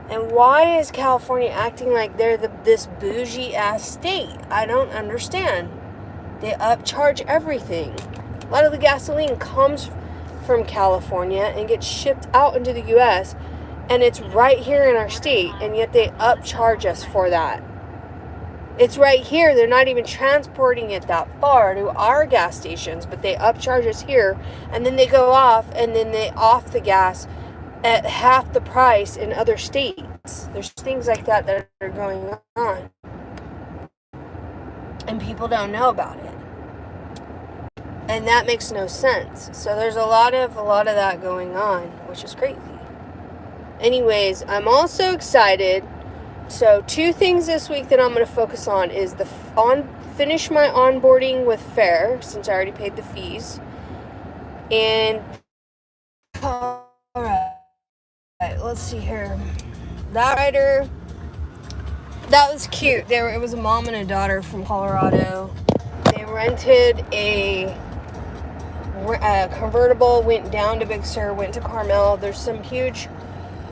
S1: And why is California acting like they're this bougie-ass state? I don't understand. They upcharge everything. A lot of the gasoline comes from California and gets shipped out into the U.S., and it's right here in our state, and yet they upcharge us for that. It's right here. They're not even transporting it that far to our gas stations, but they upcharge us here, and then they go off, and then they off the gas at half the price in other states. There's things like that that are going on, and people don't know about it, and that makes no sense. So there's a lot of that going on, which is crazy. Anyways, I'm also excited. So 2 things this week that I'm going to focus on is finish my onboarding with FAIR, since I already paid the fees, and all right, let's see here. That rider, that was cute. It was a mom and a daughter from Colorado. They rented a convertible, went down to Big Sur, went to Carmel. There's some huge,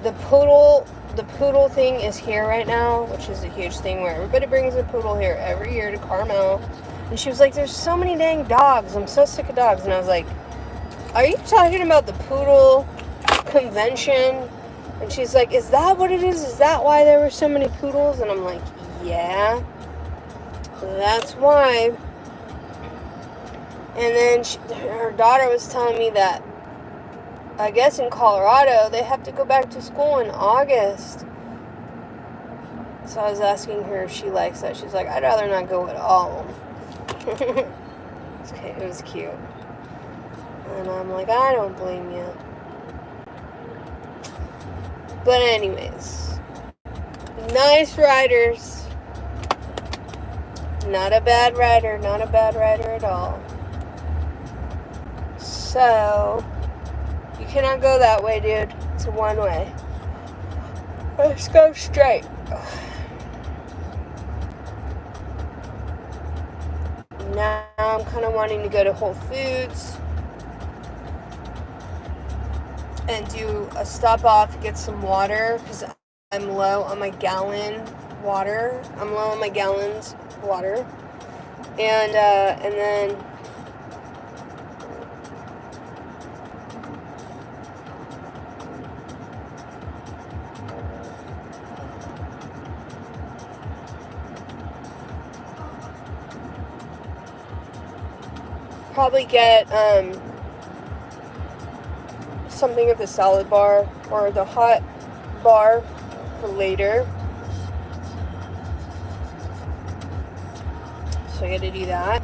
S1: the poodle thing is here right now, which is a huge thing where everybody brings a poodle here every year to Carmel. And she was like, there's so many dang dogs. I'm so sick of dogs. And I was like, are you talking about the poodle convention? And she's like, is that what it is? Is that why there were so many poodles? And I'm like, yeah, that's why. And then her daughter was telling me that, I guess in Colorado, they have to go back to school in August. So I was asking her if she likes that. She's like, I'd rather not go at all. It was cute. And I'm like, I don't blame you. But anyways, nice riders. Not a bad rider at all. So, you cannot go that way, dude. It's a one way. Let's go straight. Now I'm kind of wanting to go to Whole Foods and do a stop off, get some water, because I'm low on my gallons water. And then probably get something at the salad bar or the hot bar for later. So I gotta do that.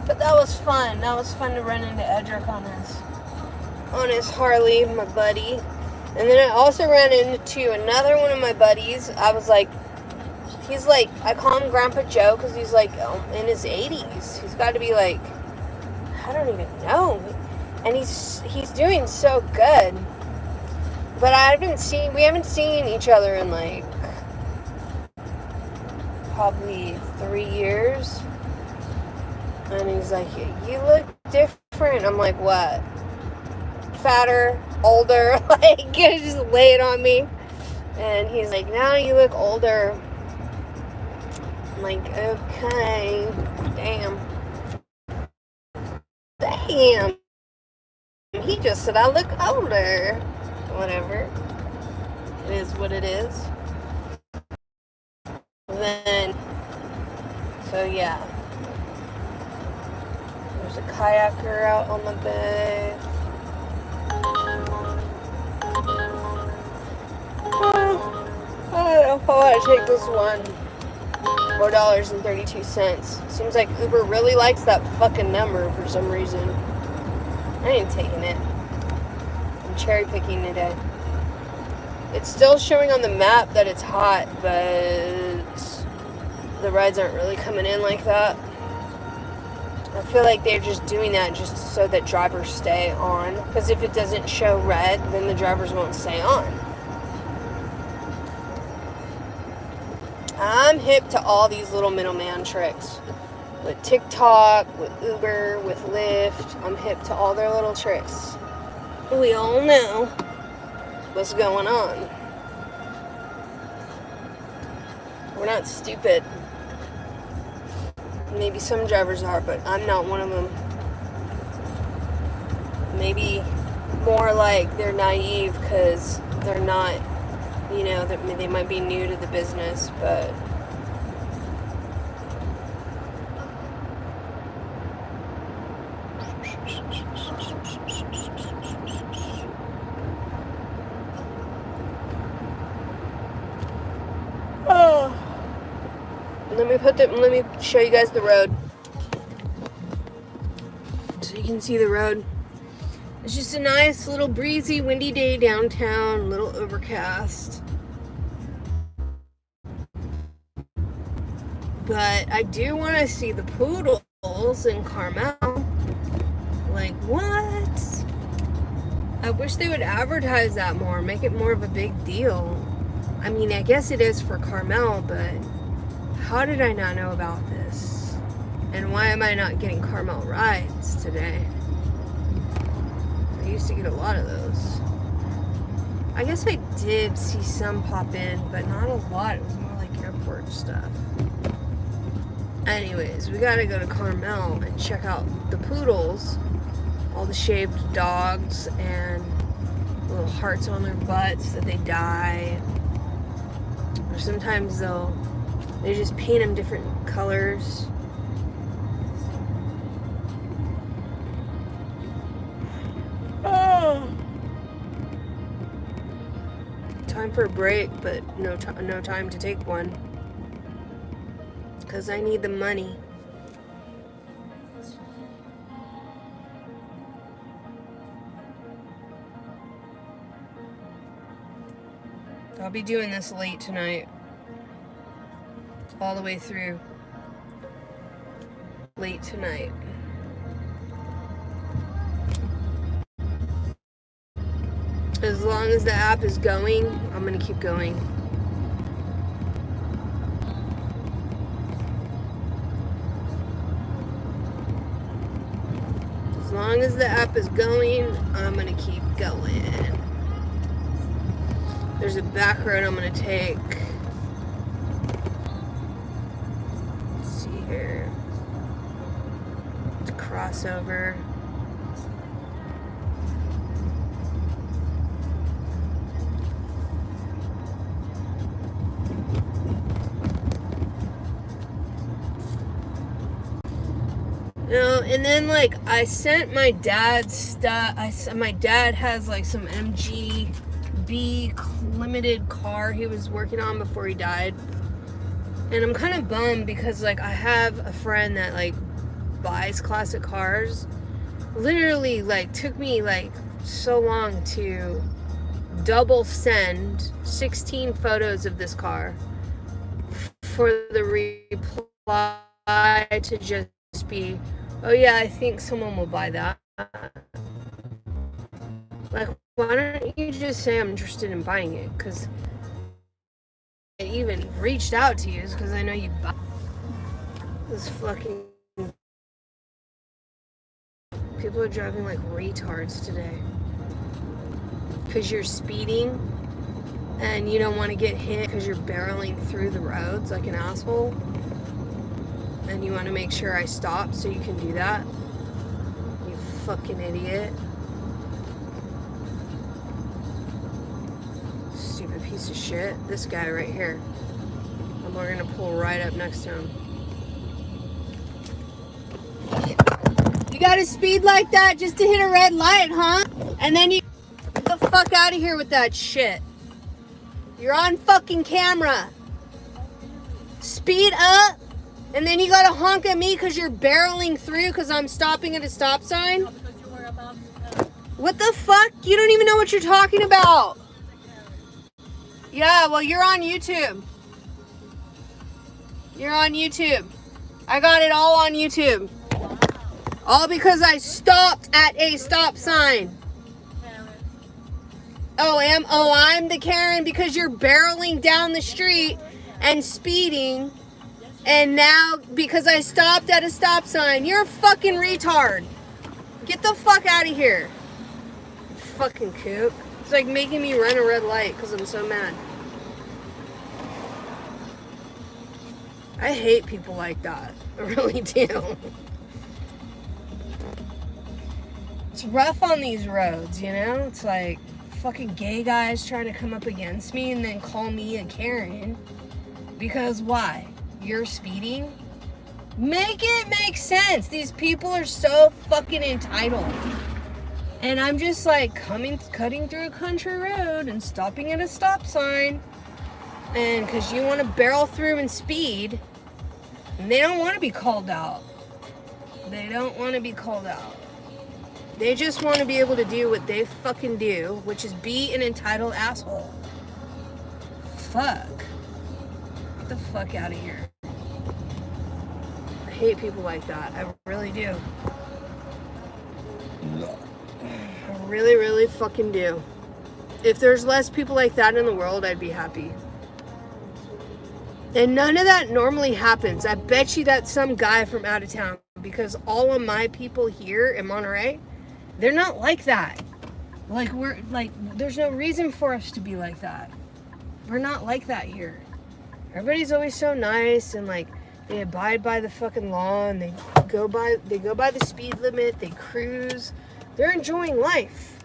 S1: But that was fun. That was fun to run into Edric on his Harley, my buddy. And then I also ran into another one of my buddies. He's like, I call him Grandpa Joe because he's like in his 80s. He's got to be like, I don't even know. And he's doing so good. But we haven't seen each other in like probably 3 years. And he's like, you look different. I'm like, what? Fatter, older, like, you just lay it on me. And he's like, no, you look older. I'm like, okay, damn. He just said I look older. Whatever. It is what it is. Then, so yeah. There's a kayaker out on the bay. I don't know if I want to take this one. $4.32. Seems like Uber really likes that fucking number for some reason. I ain't taking it. I'm cherry picking today. It's still showing on the map that it's hot, but the rides aren't really coming in like that. I feel like they're just doing that just so that drivers stay on. Because if it doesn't show red, then the drivers won't stay on. I'm hip to all these little middleman tricks. With TikTok, with Uber, with Lyft. I'm hip to all their little tricks. We all know what's going on. We're not stupid. Maybe some drivers are, but I'm not one of them. Maybe more like they're naive because they're not, you know, they might be new to the business, but let me show you guys the road. So you can see the road. It's just a nice little breezy, windy day downtown, a little overcast. But I do want to see the poodles in Carmel. Like, what? I wish they would advertise that more, make it more of a big deal. I mean, I guess it is for Carmel, but how did I not know about this? And why am I not getting Carmel rides today? I used to get a lot of those. I guess I did see some pop in, but not a lot. It was more like airport stuff. Anyways, we gotta go to Carmel and check out the poodles. All the shaved dogs and little hearts on their butts that they dye. Or sometimes they just paint them different colors. Oh. Time for a break, but no time to take one. Because I need the money. I'll be doing this late tonight. All the way through. Late tonight. As long as the app is going, I'm gonna keep going. As long as the app is going, I'm gonna keep going. There's a back road I'm gonna take. Let's see here. To cross over. You know, and then like I sent my dad's stuff. My dad has like some MGB limited car he was working on before he died, and I'm kind of bummed because like I have a friend that like buys classic cars. Literally like took me like so long to double send 16 photos of this car for the reply to just be, oh yeah, I think someone will buy that. Like, why don't you just say I'm interested in buying it? Because I even reached out to you because I know you buy this fucking. People are driving like retards today because you're speeding and you don't want to get hit because you're barreling through the roads like an asshole. And you want to make sure I stop so you can do that. You fucking idiot. Stupid piece of shit. This guy right here. And we're gonna pull right up next to him. You gotta speed like that just to hit a red light, huh? And then you get the fuck out of here with that shit. You're on fucking camera. Speed up. And then you gotta honk at me because you're barreling through because I'm stopping at a stop sign? No, because you were about what the fuck? You don't even know what you're talking about. Yeah, well, you're on YouTube. You're on YouTube. I got it all on YouTube. All because I stopped at a stop sign. I'm the Karen because you're barreling down the street and speeding, and now because I stopped at a stop sign, you're a fucking retard. Get the fuck out of here. Fucking kook. It's like making me run a red light because I'm so mad. I hate people like that. I really do. It's rough on these roads, you know? It's like fucking gay guys trying to come up against me and then call me a Karen. Because why? You're speeding? Make it make sense. These people are so fucking entitled. And I'm just like cutting through a country road and stopping at a stop sign. And because you want to barrel through and speed, and they don't want to be called out. They don't want to be called out. They just want to be able to do what they fucking do, which is be an entitled asshole. Fuck. Get the fuck out of here. I hate people like that. I really do. I really, really fucking do. If there's less people like that in the world, I'd be happy. And none of that normally happens. I bet you that's some guy from out of town, because all of my people here in Monterey, they're not like that. Like, there's no reason for us to be like that. We're not like that here. Everybody's always so nice and like they abide by the fucking law and they go by the speed limit, they cruise. They're enjoying life.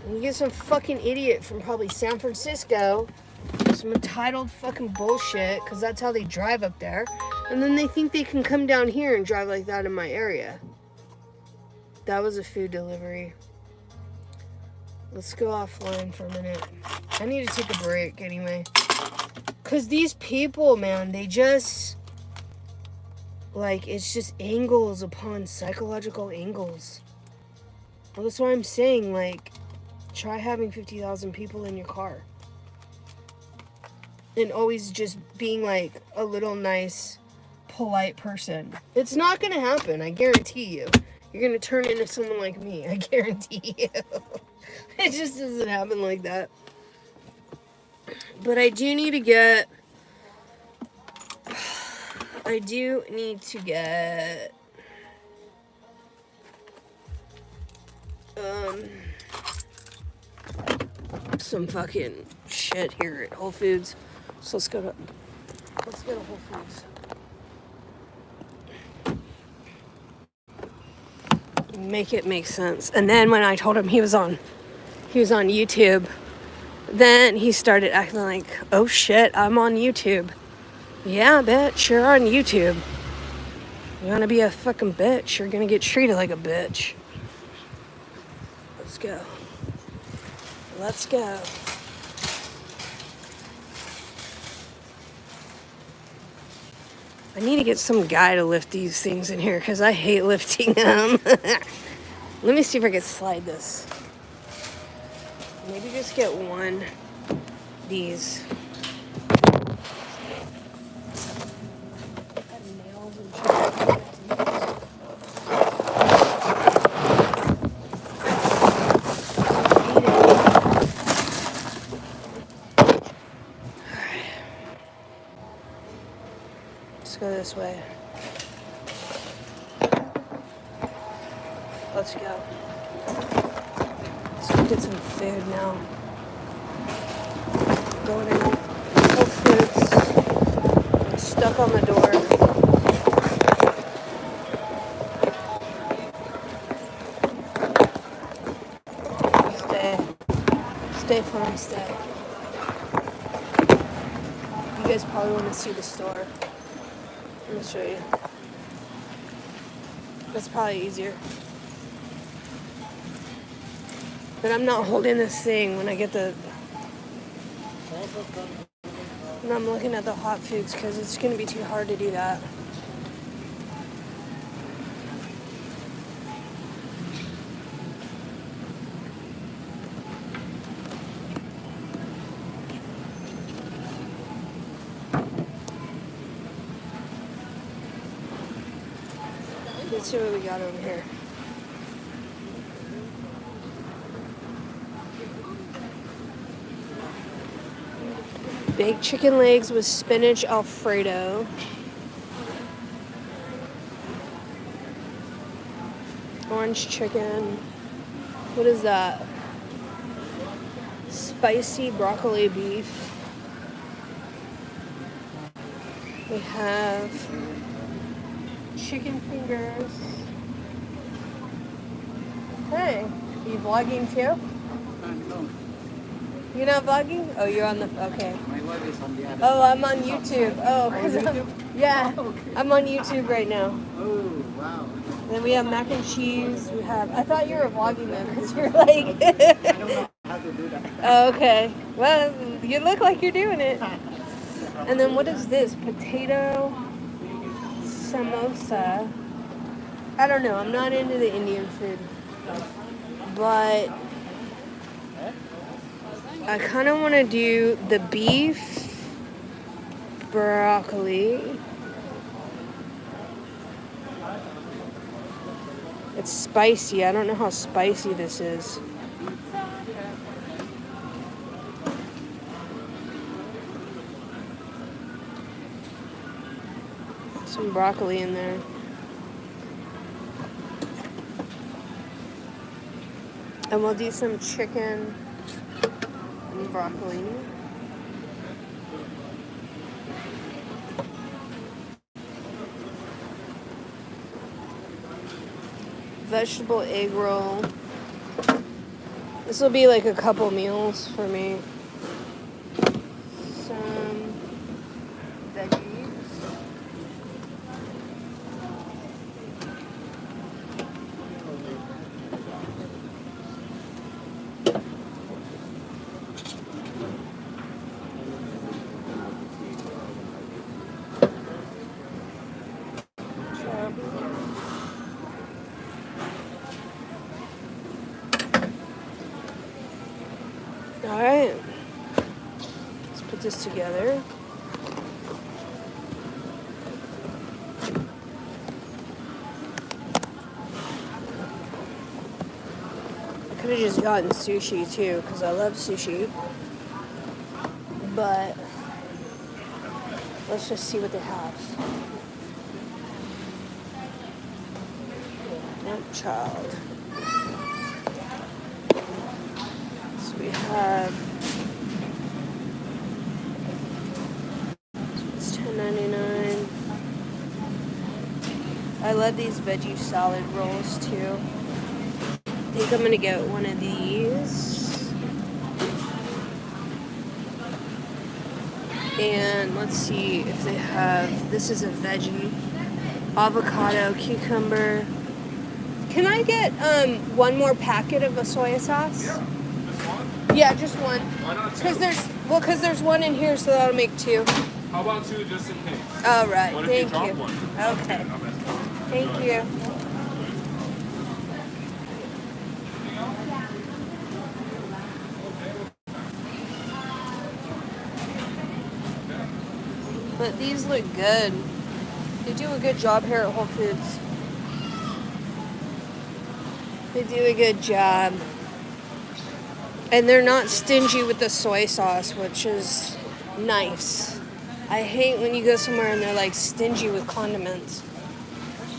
S1: And you get some fucking idiot from probably San Francisco, some entitled fucking bullshit, because that's how they drive up there. And then they think they can come down here and drive like that in my area. That was a food delivery. Let's go offline for a minute. I need to take a break anyway. Because these people, man, they just... like, it's just angles upon psychological angles. Well, that's why I'm saying, like, try having 50,000 people in your car. And always just being, like, a little nice, polite person. It's not going to happen, I guarantee you. You're going to turn into someone like me, I guarantee you. It just doesn't happen like that. But I do need to get... some fucking shit here at Whole Foods. So let's go to Whole Foods. Make it make sense. And then when I told him he was on YouTube, then he started acting like, oh shit, I'm on YouTube. Yeah, bitch, you're on YouTube. You wanna be a fucking bitch, you're gonna get treated like a bitch. Let's go. Let's go. I need to get some guy to lift these things in here because I hate lifting them. Let me see if I can slide this. Maybe just get one of these. Go this way. Let's go. Let's go get some food now. Going in Whole Foods. I'm stuck on the door. Stay firm, stay. You guys probably want to see the store. Let me show you. That's probably easier. But I'm not holding this thing when I get the... And I'm looking at the hot foods because it's going to be too hard to do that. Let's see what we got over here. Baked chicken legs with spinach Alfredo. Orange chicken. What is that? Spicy broccoli beef. We have chicken fingers. Hey, are you vlogging too?
S3: No,
S1: You're not vlogging? Oh, you're on the, okay.
S3: my wife is on the other
S1: Oh,
S3: side.
S1: I'm on YouTube. Oh, cause yeah, I'm on YouTube right now.
S3: Oh, wow.
S1: Then we have mac and cheese. We have, I thought you were vlogging though, because you're like,
S3: I don't know how to do that.
S1: oh, okay. Well, you look like you're doing it. And then what is this? Potato samosa. I don't know. I'm not into the Indian food. But I kind of want to do the beef broccoli. It's spicy. I don't know how spicy this is. Some broccoli in there. And we'll do some chicken and broccoli. Vegetable egg roll. This will be like a couple meals for me. Some veggies. All right, let's put this together. I could have just gotten sushi too, because I love sushi. But let's just see what they have. Yep, child. So we have. It's $10.99. I love these veggie salad rolls too. I think I'm gonna get one of these. And let's see if they have, this is a veggie. Avocado, cucumber. Can I get one more packet of a soy sauce?
S4: Yeah, just one?
S1: Yeah, just one.
S4: Why not two?
S1: Because there's one in here, so that'll make two.
S4: How about two just in case?
S1: All right,
S4: What if
S1: thank
S4: you drop
S1: you.
S4: one?
S1: Okay,
S4: I'm in.
S1: thank you. But these look good. They do a good job here at Whole Foods. They do a good job. And they're not stingy with the soy sauce, which is nice. I hate when you go somewhere and they're like stingy with condiments.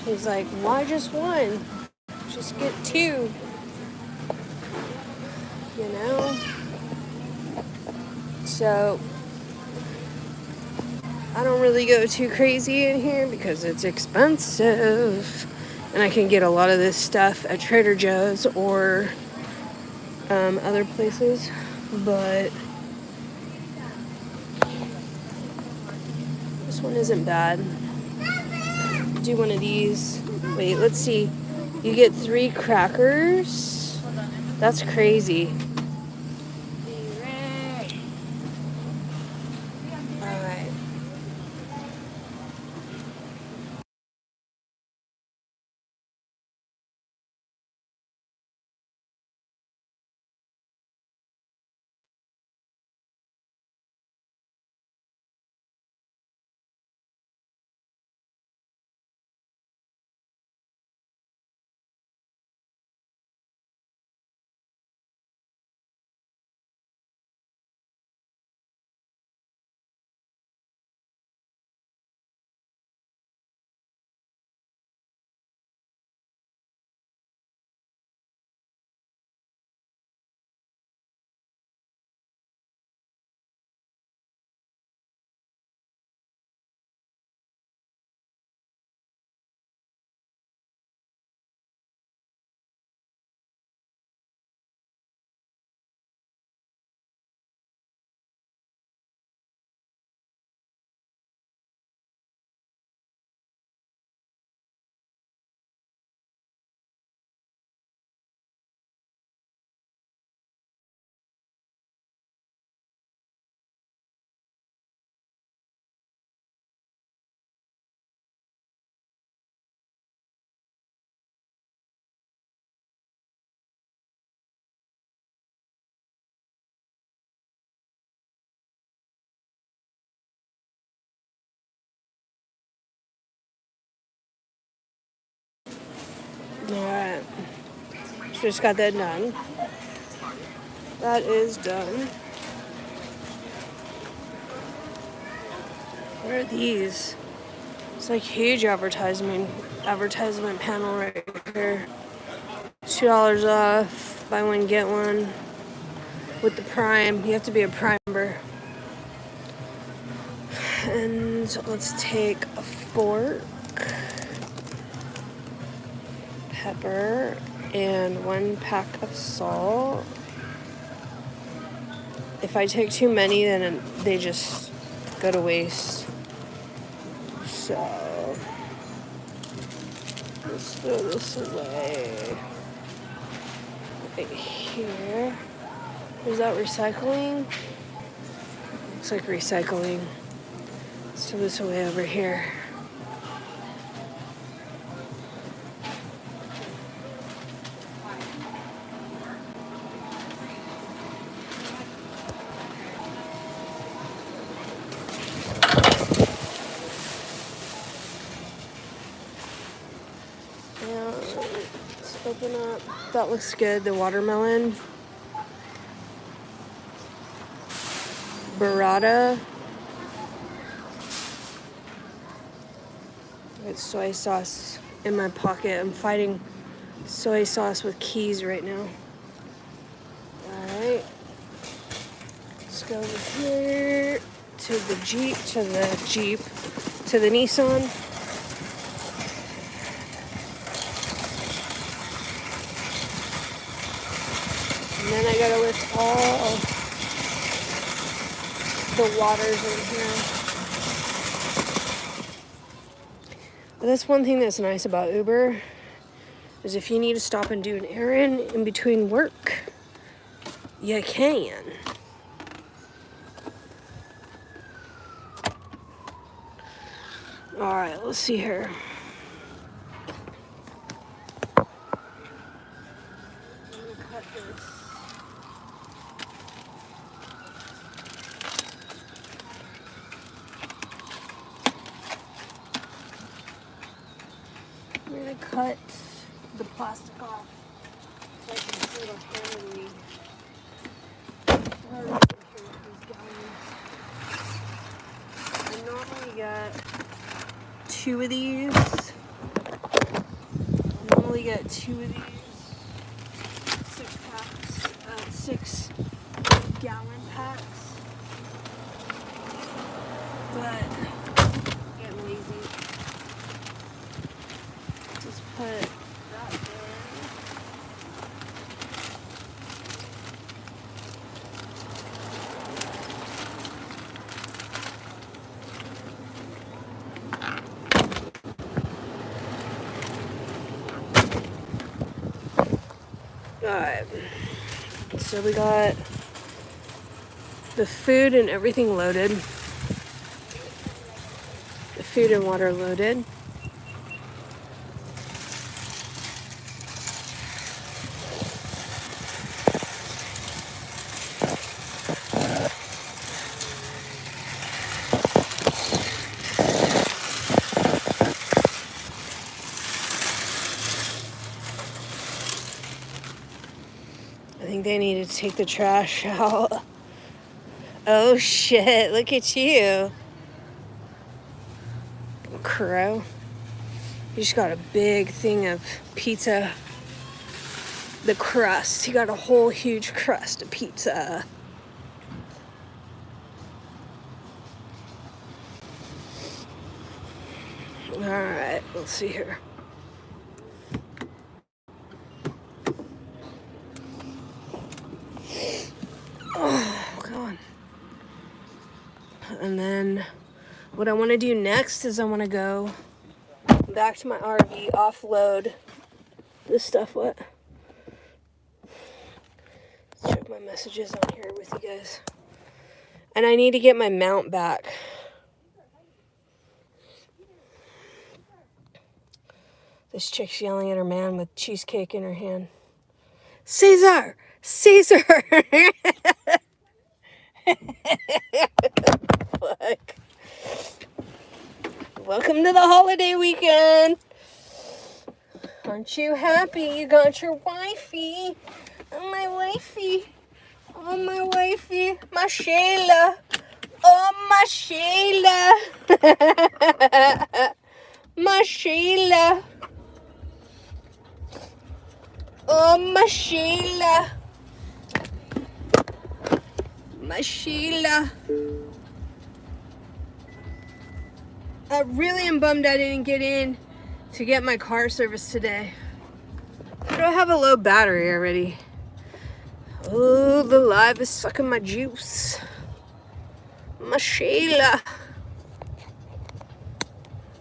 S1: He's like, why just one? Just get two. You know? So I don't really go too crazy in here because it's expensive. And I can get a lot of this stuff at Trader Joe's or other places. But this one isn't bad. Do one of these. Wait, let's see. You get 3 crackers. That's crazy. Alright. Just got that done. That is done. What are these? It's like huge advertisement panel right here. $2 off, buy one get one. With the Prime, you have to be a Prime member. And let's take a fork, pepper, and 1 pack of salt. If I take too many, then they just go to waste. So let's throw this away. Right here. Is that recycling? Looks like recycling. Let's throw this away over here. Now, let's open up. That looks good. The watermelon. Burrata. It's soy sauce in my pocket. I'm fighting soy sauce with keys right now. Alright. Let's go over here to the Nissan. And then I gotta lift all the waters in here. But that's one thing that's nice about Uber, is if you need to stop and do an errand in between work, you can. Alright, let's see here. I'm gonna cut this. I'm gonna cut the plastic off so I can single-handedly I normally get 2 of these. I normally get 2 of these. 6 gallon packs. But I'm getting lazy. Just put that in. Alright, so we got the food and everything loaded. The food and water loaded. I think they need to take the trash out. Oh shit, look at you. Crow. You just got a big thing of pizza. The crust. You got a whole huge crust of pizza. Alright, let's see here. Oh, God. And then what I want to do next is I want to go back to my RV, offload this stuff. What? Let's check my messages on here with you guys. And I need to get my mount back. This chick's yelling at her man with cheesecake in her hand. Caesar! Caesar! Fuck. Welcome to the holiday weekend. Aren't you happy you got your wifey? Oh, my wifey. Oh, my wifey. My Shayla. Oh, my Shayla. My Shayla. Oh, my Sheila. My Sheila. I really am bummed I didn't get in to get my car serviced today. I don't have a low battery already. Oh, the live is sucking my juice. My Sheila.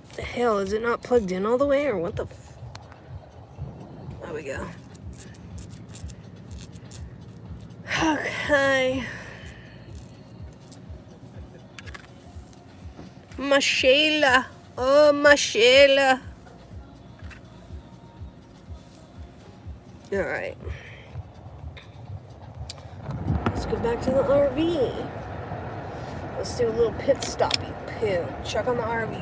S1: What the hell? Is it not plugged in all the way or what the There we go. Okay. My Sheila. Oh, my Sheila. All right. Let's go back to the RV. Let's do a little pit stoppy poo. Check on the RV.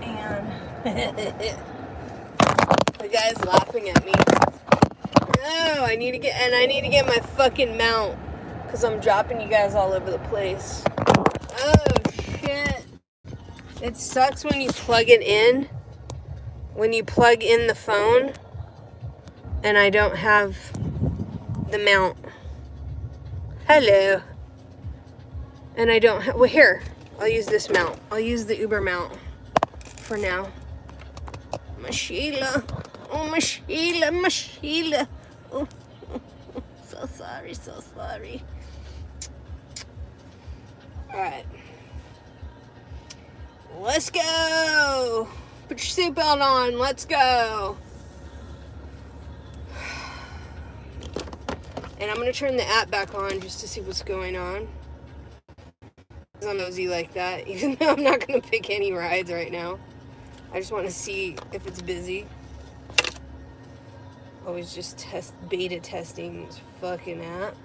S1: And the guy's laughing at me. Oh, I need to get my fucking mount because I'm dropping you guys all over the place. Oh shit. It sucks when you plug it in. When you plug in the phone and I don't have the mount. Hello. And I don't have, well here, I'll use this mount. I'll use the Uber mount for now. My Sheila. Oh, my Sheila, my Sheila. Oh, so sorry, so sorry. All right. Let's go. Put your seatbelt on. Let's go. And I'm going to turn the app back on just to see what's going on. I'm nosy like that, even though I'm not going to pick any rides right now. I just want to see if it's busy. Always just beta testing this fucking app.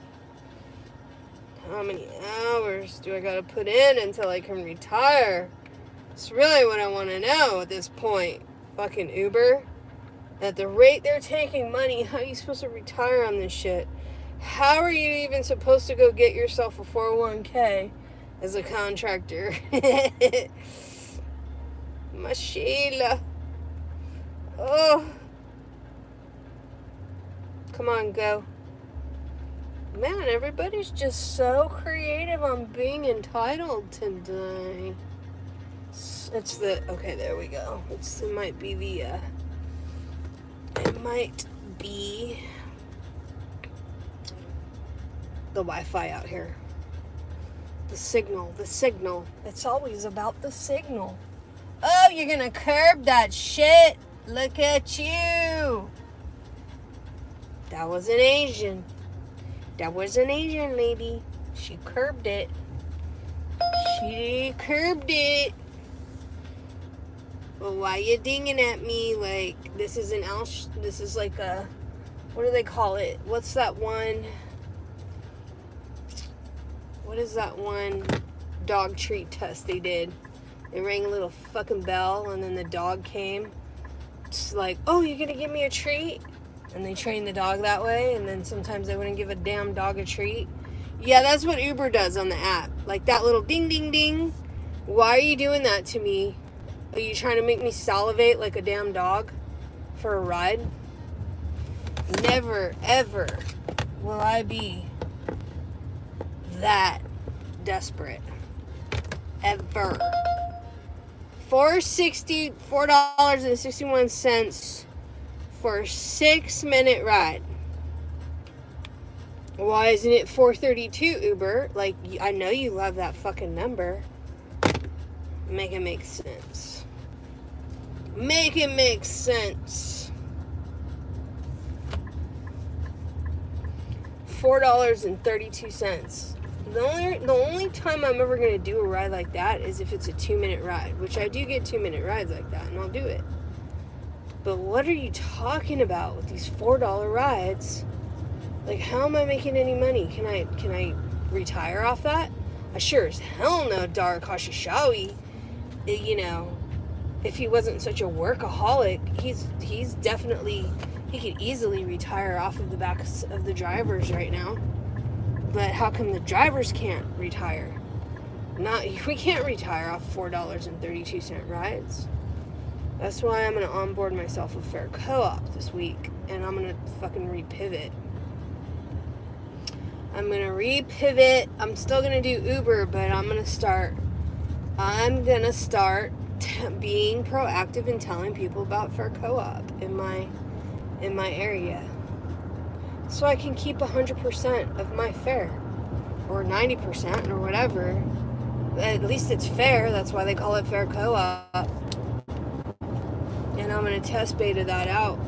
S1: How many hours do I gotta put in until I can retire? It's really what I want to know at this point. Fucking Uber. At the rate they're taking money, how are you supposed to retire on this shit? How are you even supposed to go get yourself a 401k as a contractor? My Sheila. Oh. Come on, go. Man, everybody's just so creative on being entitled today. It's the, okay, there we go. It might be the, the Wi-Fi out here. The signal. It's always about the signal. Oh, you're gonna curb that shit. Look at you. That was an Asian. That was an Asian lady. She curbed it. She curbed it. Well, why you dinging at me? Like, this is this is like a, what do they call it? What's that one? What is that one dog treat test they did? They rang a little fucking bell and then the dog came. It's like, oh, you're gonna give me a treat? And they train the dog that way, and then sometimes they wouldn't give a damn dog a treat. Yeah, that's what Uber does on the app. Like that little ding, ding, ding. Why are you doing that to me? Are you trying to make me salivate like a damn dog for a ride? Never, ever will I be that desperate. Ever. $4.61 for a 6-minute ride. Why isn't it $4.32, Uber? Like, I know you love that fucking number. Make it make sense. Make it make sense. $4.32. The only time I'm ever going to do a ride like that is if it's a 2-minute ride, which I do get 2-minute rides like that, and I'll do it. But what are you talking about with these $4 rides? Like, how am I making any money? Can I retire off that? I sure as hell know Dara Kashishawi, you know, if he wasn't such a workaholic, he's definitely, he could easily retire off of the backs of the drivers right now. But how come the drivers can't retire? We can't retire off $4.32 rides. That's why I'm gonna onboard myself with Fair Co-op this week, and I'm gonna fucking repivot. I'm I'm still gonna do Uber, but I'm gonna start being proactive and telling people about Fair Co-op in my area, so I can keep 100% of my fare, or 90%, or whatever. At least it's fair. That's why they call it Fair Co-op. And I'm gonna test beta that out.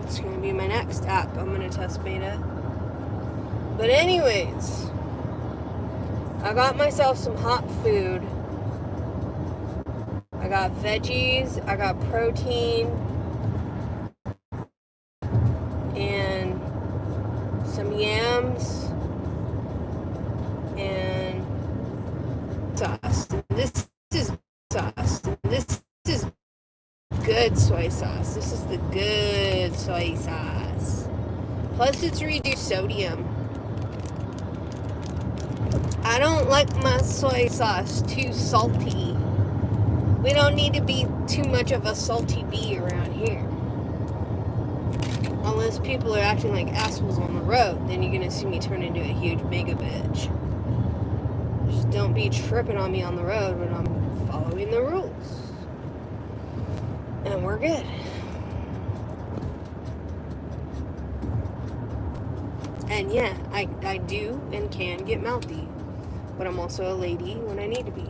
S1: It's gonna be my next app I'm gonna test beta. But anyways, I got myself some hot food. I got veggies, I got protein, and some yams, and sauce. This is sauce. This is good soy sauce. This is the good soy sauce. Plus it's reduced sodium. I don't like my soy sauce too salty. We don't need to be too much of a salty bee around here. Unless people are acting like assholes on the road, then you're gonna see me turn into a huge mega bitch. Just don't be tripping on me on the road when I'm following the rules. And we're good. And yeah, I do and can get mouthy. But I'm also a lady when I need to be.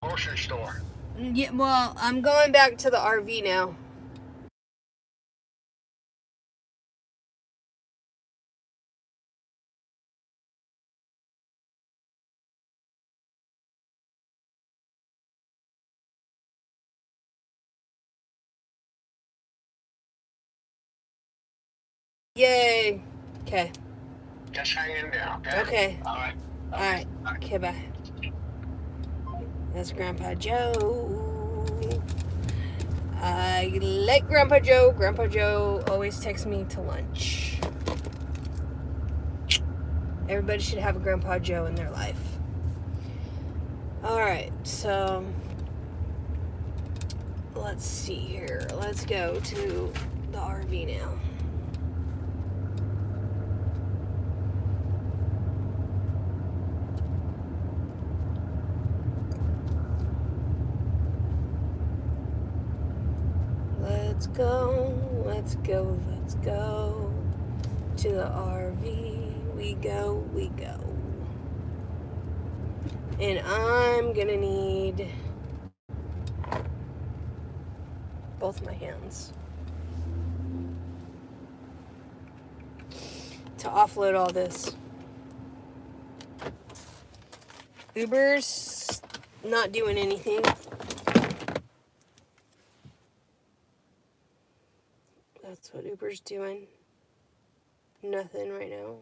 S5: Grocery store.
S1: Yeah, well, I'm going back to the RV now. Yay. Okay.
S5: Just hang in there, okay?
S1: Okay.
S5: All right.
S1: Alright. Okay, bye. That's Grandpa Joe. I like Grandpa Joe. Grandpa Joe always takes me to lunch. Everybody should have a Grandpa Joe in their life. Alright, so let's see here. Let's go to the RV now. Let's go to the RV. We go. And I'm gonna need both my hands to offload all this. Uber's not doing anything. That's what Uber's doing. Nothing right now.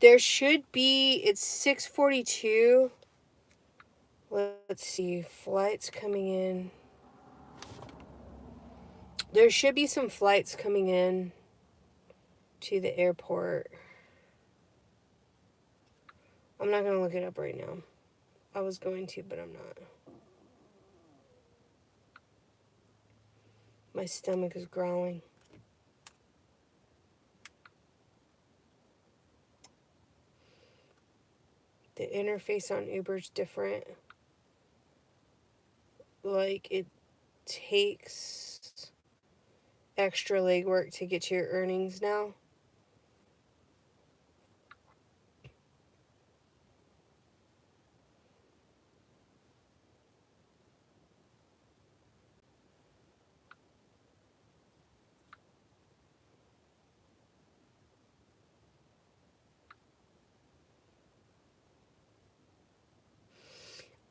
S1: There should be, it's 6:42. Let's see, flights coming in. There should be some flights coming in to the airport. I'm not going to look it up right now. I was going to, but I'm not. My stomach is growling. The interface on Uber's different. Like, it takes extra legwork to get to your earnings now.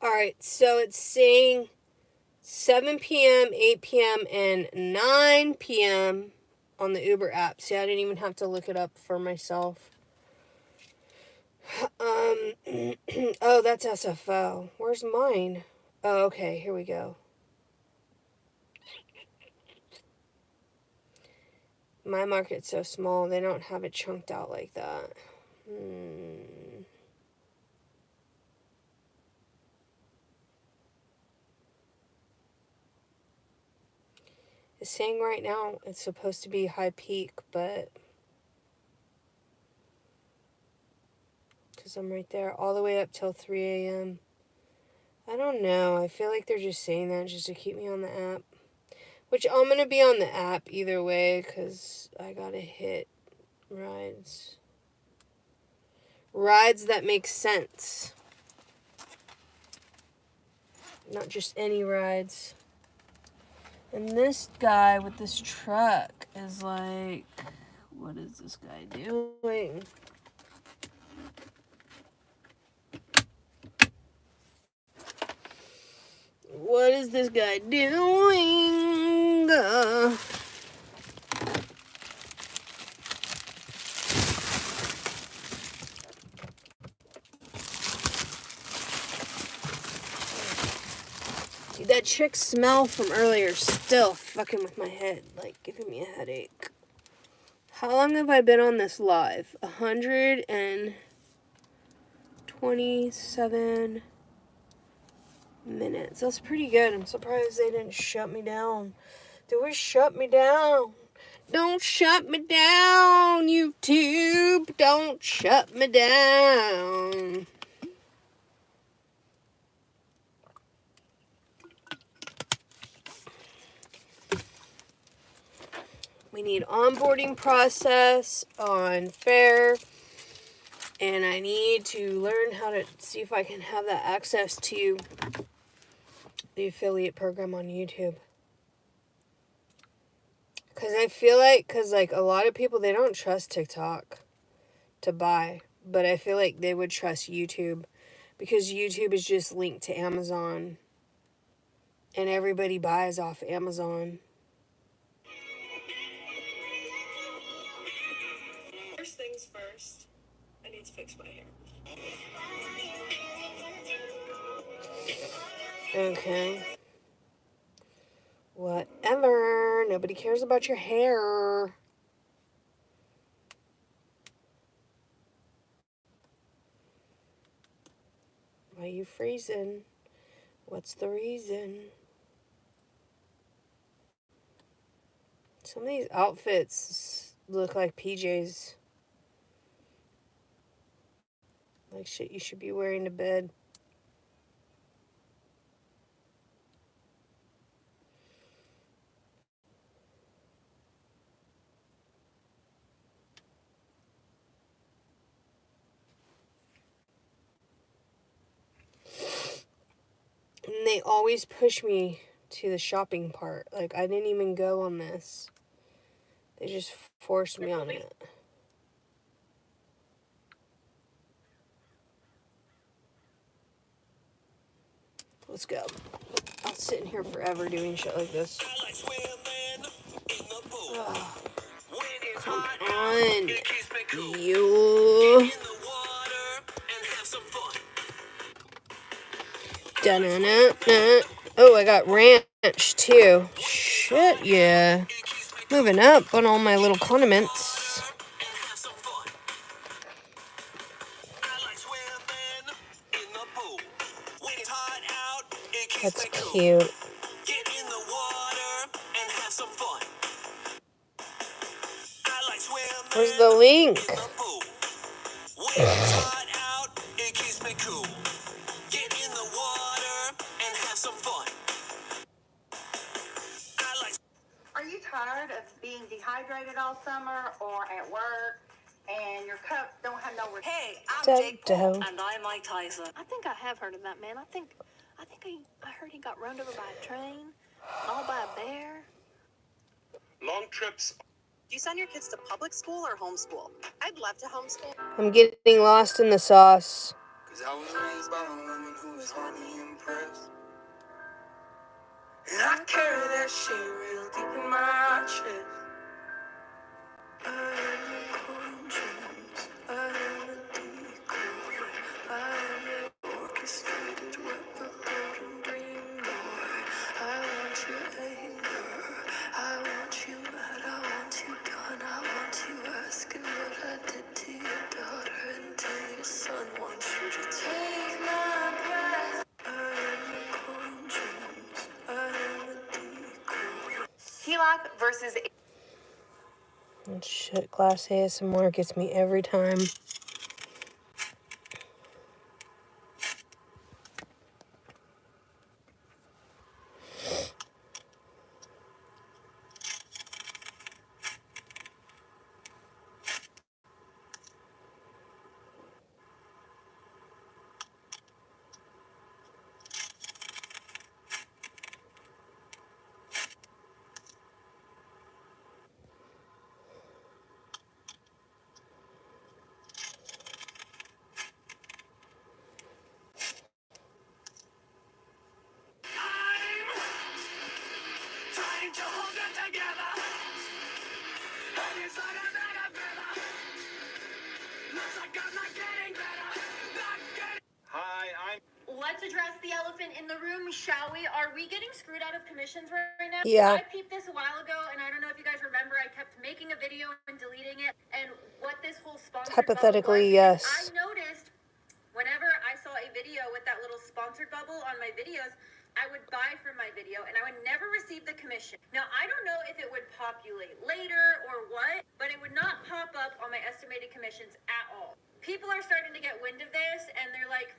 S1: Alright, so it's saying 7 p.m., 8 p.m., and 9 p.m. on the Uber app. See, I didn't even have to look it up for myself. Oh, that's SFO. Where's mine? Oh, okay, here we go. My market's so small, they don't have it chunked out like that. It's saying right now it's supposed to be high peak, but because I'm right there all the way up till 3 a.m. I don't know. I feel like they're just saying that just to keep me on the app. Which I'm going to be on the app either way because I got to hit rides. Rides that make sense. Not just any rides. And this guy with this truck is like, what is this guy doing? What is this guy doing? Dude, that chick smell from earlier still fucking with my head, like giving me a headache. How long have I been on this live? 127 minutes. That's pretty good. I'm surprised they didn't shut me down. They would shut me down. Don't shut me down, YouTube. Don't shut me down. We need onboarding process on Fair. And I need to learn how to see if I can have that access to the affiliate program on YouTube. Because I feel like, a lot of people, they don't trust TikTok to buy. But I feel like they would trust YouTube. Because YouTube is just linked to Amazon. And everybody buys off Amazon. First things first, I need to fix my hair. Okay. Whatever. Nobody cares about your hair. Why are you freezing? What's the reason? Some of these outfits look like PJs. Like shit you should be wearing to bed. And they always push me to the shopping part. Like, I didn't even go on this. They just forced me on it. Let's go. I'll sit in here forever doing shit like this. Oh, come on. You. Da-na-na-na. Oh, I got ranch too. Shit, yeah. Moving up on all my little condiments. That's cute. Where's the link?
S6: some fun.
S7: Are you tired of being dehydrated all summer or at work and your cups don't have nowhere?
S8: Hey, I'm
S1: Dope,
S8: Jake Paul,
S1: dope.
S8: and I'm Mike Tyson.
S2: I think I have heard of that man. I heard he got run over by a train, mauled by a bear.
S5: Long trips.
S8: Do you send your kids to public school or homeschool? I'd love to homeschool.
S1: I'm getting lost in the sauce.
S6: Cause I was raised by a woman who was hardly impressed. And I carry that shit real deep in my chest. I am your conscience, I am a decoy, I am your orchestrated weapon, golden dream boy. I want your anger, I want you mad, I want you done, I want you asking what I did to your daughter and to your son. Want you to take my breath. I am your conscience, I am a decoy.
S8: HELOC versus
S1: That shit, Glass ASMR gets me every time.
S6: Trying to hold it together. And it's like I'm not a better. Looks like I'm not getting better. Not getting.
S5: Hi, I'm.
S2: Let's address the elephant in the room, shall we? Are we getting screwed out of commissions right now?
S1: Yeah.
S2: I peeped this a while ago, and I don't know if you guys remember, I kept making a video and deleting it, and what this whole sponsored
S1: Hypothetically,
S2: bubble was,
S1: yes.
S2: I noticed whenever I saw a video with that little sponsored bubble on my videos, I would buy from my video, and I would never receive the commission. Now, I don't know if it would populate later or what, but it would not pop up on my estimated commissions at all. People are starting to get wind of this, and they're like,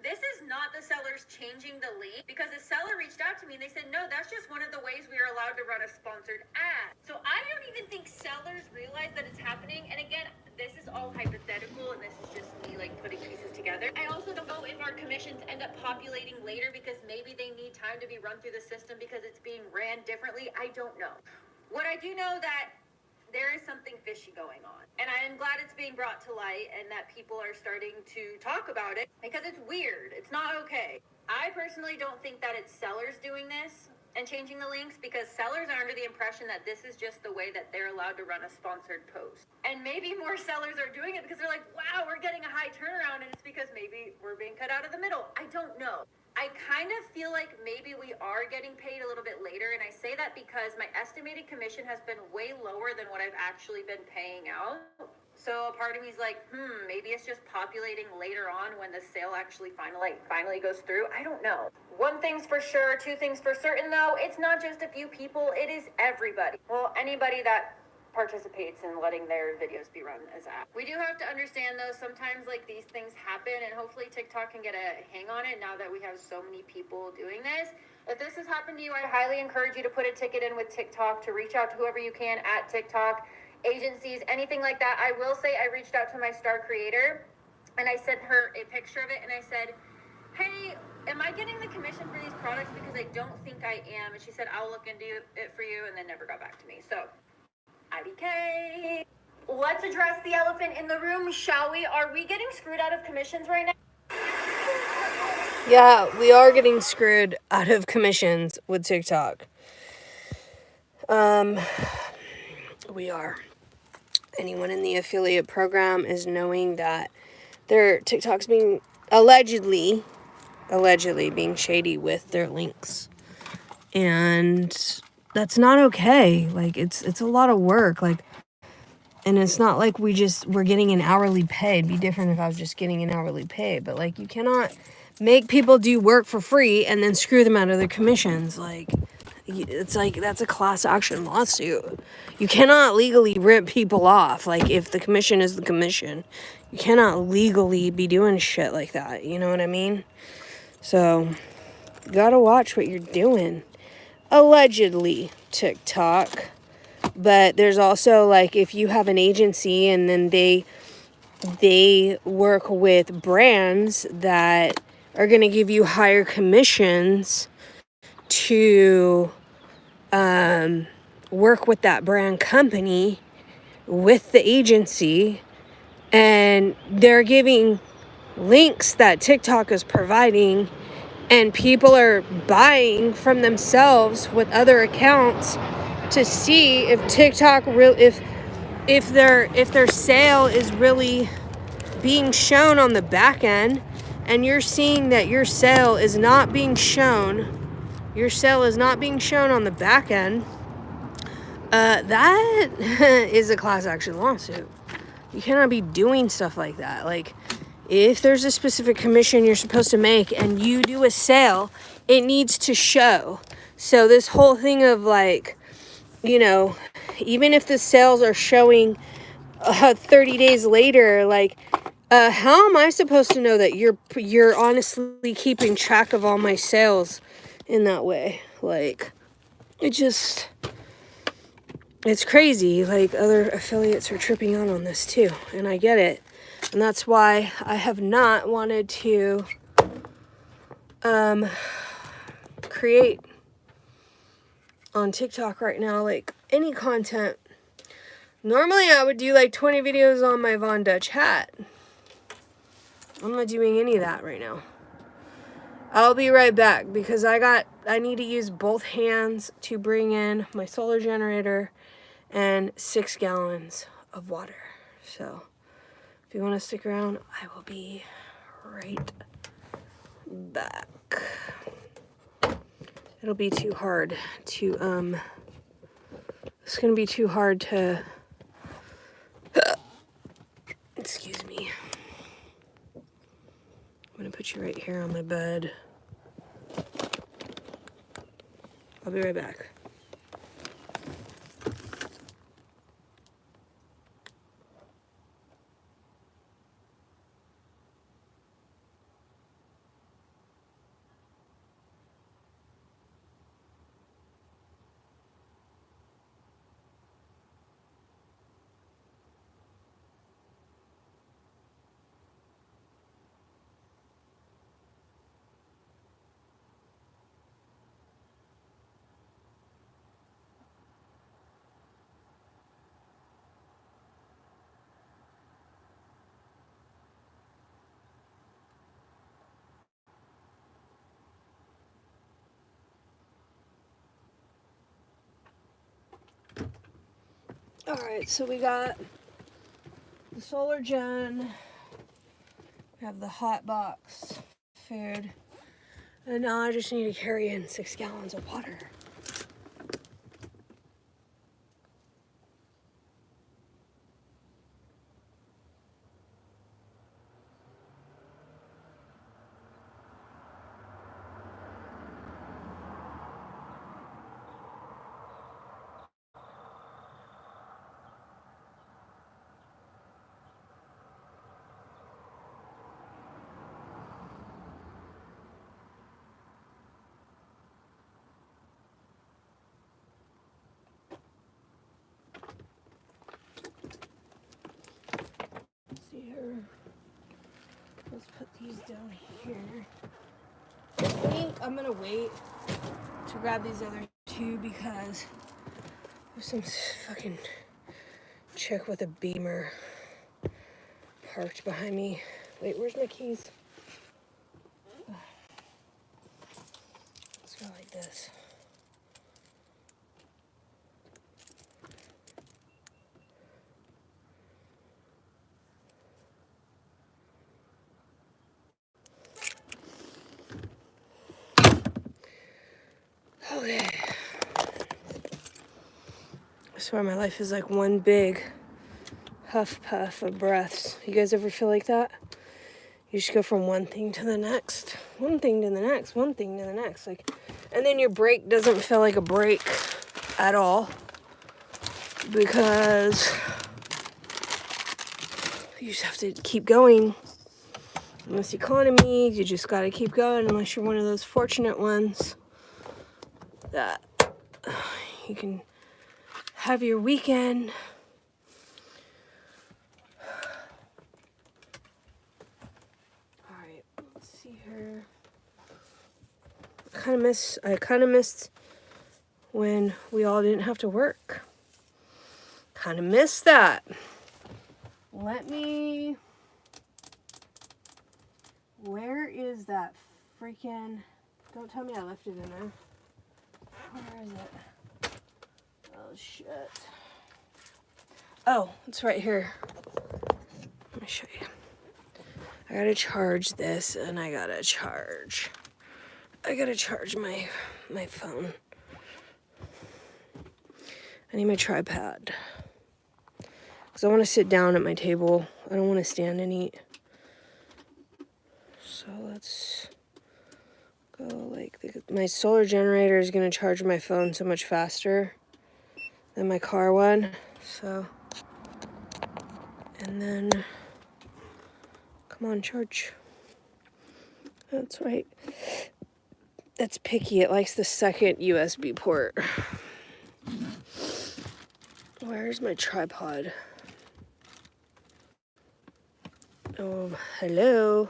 S2: this is not the sellers changing the link, because the seller reached out to me and they said, no, that's just one of the ways we are allowed to run a sponsored ad. So I don't even think sellers realize that it's happening. And again, this is all hypothetical, and this is just me like putting pieces together. I also don't know if our commissions end up populating later because maybe they need time to be run through the system because it's being ran differently. I don't know. What I do know that there is something fishy going on, and I am glad it's being brought to light and that people are starting to talk about it because it's weird. It's not okay. I personally don't think that it's sellers doing this and changing the links, because sellers are under the impression that this is just the way that they're allowed to run a sponsored post. And maybe more sellers are doing it because they're like, wow, we're getting a high turnaround, and it's because maybe we're being cut out of the middle. I don't know. I kind of feel like maybe we are getting paid a little bit later, and I say that because my estimated commission has been way lower than what I've actually been paying out. So a part of me is like, maybe it's just populating later on when the sale actually finally goes through. I don't know. One thing's for sure, two things for certain though, it's not just a few people, it is everybody. Well, anybody that participates in letting their videos be run as ads. We do have to understand though, sometimes like these things happen, and hopefully TikTok can get a hang on it now that we have so many people doing this. If this has happened to you, I highly encourage you to put a ticket in with TikTok, to reach out to whoever you can at TikTok, agencies, anything like that. I will say I reached out to my star creator and I sent her a picture of it and I said, hey, am I getting the commission for these products? Because I don't think I am. And she said, I'll look into it for you, and then never got back to me. So IDK. Let's address the elephant in the room, shall we? Are we getting screwed out of commissions right now?
S1: Yeah, we are getting screwed out of commissions with TikTok. We are. Anyone in the affiliate program is knowing that their TikTok's being allegedly being shady with their links. And that's not okay. Like, it's a lot of work. Like, and it's not like we're getting an hourly pay. It'd be different if I was just getting an hourly pay. But, like, you cannot make people do work for free and then screw them out of their commissions. Like, it's like, that's a class action lawsuit. You cannot legally rip people off. Like, if the commission is the commission, you cannot legally be doing shit like that. You know what I mean? So, gotta watch what you're doing. Allegedly, TikTok. But there's also, like, if you have an agency and then they work with brands that are going to give you higher commissions to work with that brand company with the agency, and they're giving links that TikTok is providing, and people are buying from themselves with other accounts to see if TikTok if their sale is really being shown on the back end, and you're seeing that your sale is not being shown on the back end, that is a class action lawsuit. You cannot be doing stuff like that. Like, if there's a specific commission you're supposed to make and you do a sale, it needs to show. So this whole thing of, like, you know, even if the sales are showing 30 days later, like, how am I supposed to know that you're honestly keeping track of all my sales in that way? Like, it's crazy. Like, other affiliates are tripping out on this too, and I get it. And that's why I have not wanted to create on TikTok right now, like, any content. Normally I would do like 20 videos on my Von Dutch hat. I'm not doing any of that right now. I'll be right back because I need to use both hands to bring in my solar generator and 6 gallons of water. So if you want to stick around, I will be right back. It'll be too hard to, it's going to be too hard to, excuse me. I'm going to put you right here on my bed. I'll be right back. Alright, so we got the solar gen, we have the hot box food, and now I just need to carry in 6 gallons of water. Let's put these down here. I think I'm gonna wait to grab these other 2 because there's some fucking chick with a Beamer parked behind me. Wait, where's my keys? Let's go like this. Okay. I swear my life is like one big huff puff of breaths. You guys ever feel like that? You just go from one thing to the next, one thing to the next, one thing to the next. Like, and then your break doesn't feel like a break at all because you just have to keep going In this economy, you just gotta keep going unless you're one of those fortunate ones that you can have your weekend. Alright, let's see here. I kind of missed when we all didn't have to work. Kind of missed that. Where is that freaking... Don't tell me I left it in there. Where is it? Oh, shit. Oh, it's right here. Let me show you. I gotta charge this, and I gotta charge my phone. I need my tripod. Because I want to sit down at my table. I don't want to stand and eat. So let's go like... My solar generator is going to charge my phone so much faster than my car one. So... And then... Come on, charge. That's right. That's picky. It likes the second USB port. Where's my tripod? Oh, hello.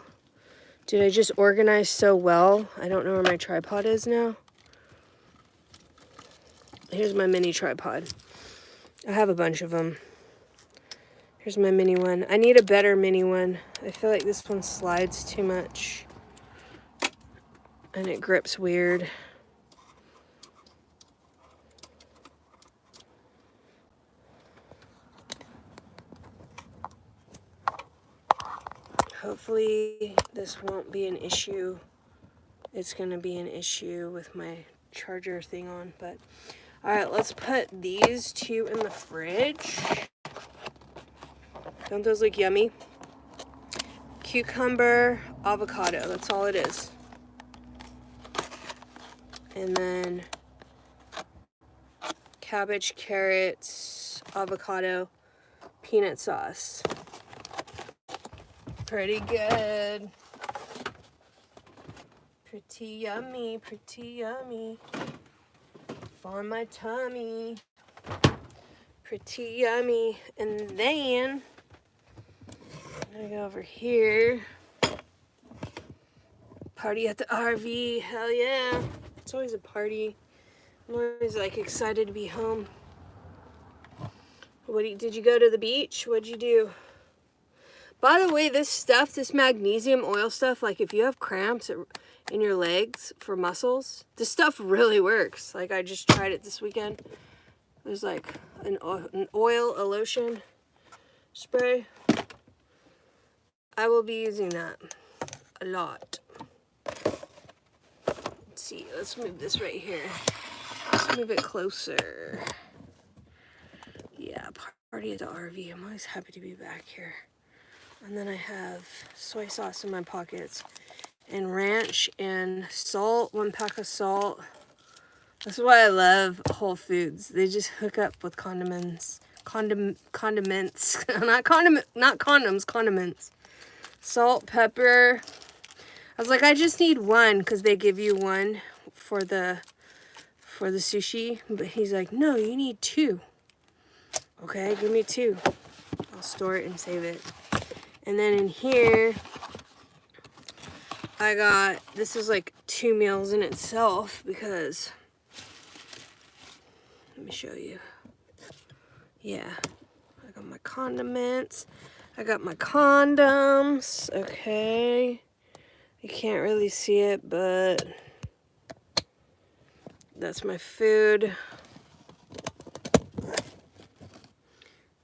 S1: Did I just organize so well? I don't know where my tripod is now. Here's my mini tripod. I have a bunch of them. Here's my mini one. I need a better mini one. I feel like this one slides too much. And it grips weird. Hopefully this won't be an issue. It's gonna be an issue with my charger thing on, but all right, let's put these two in the fridge. Don't those look yummy? Cucumber, avocado, that's all it is. And then cabbage, carrots, avocado, peanut sauce. Pretty good. Pretty yummy, pretty yummy. For my tummy. Pretty yummy. And then I'm gonna go over here. Party at the RV. Hell yeah. It's always a party. I'm always like excited to be home. Did you go to the beach? What'd you do? By the way, this stuff, this magnesium oil stuff, like if you have cramps in your legs for muscles, this stuff really works. Like I just tried it this weekend. There's like an oil, a lotion spray. I will be using that a lot. Let's see, let's move this right here. Let's move it closer. Yeah, party at the RV. I'm always happy to be back here. And then I have soy sauce in my pockets and ranch and salt, 1 pack of salt. That's why I love Whole Foods. They just hook up with condiments. Condiments. not condoms, condiments. Salt, pepper. I was like, I just need one because they give you one for the sushi. But he's like, no, you need 2. Okay, give me 2. I'll store it and save it. And then in here, I got, this is like 2 meals in itself because, let me show you. Yeah, I got my condiments. I got my condoms, okay. You can't really see it, but that's my food.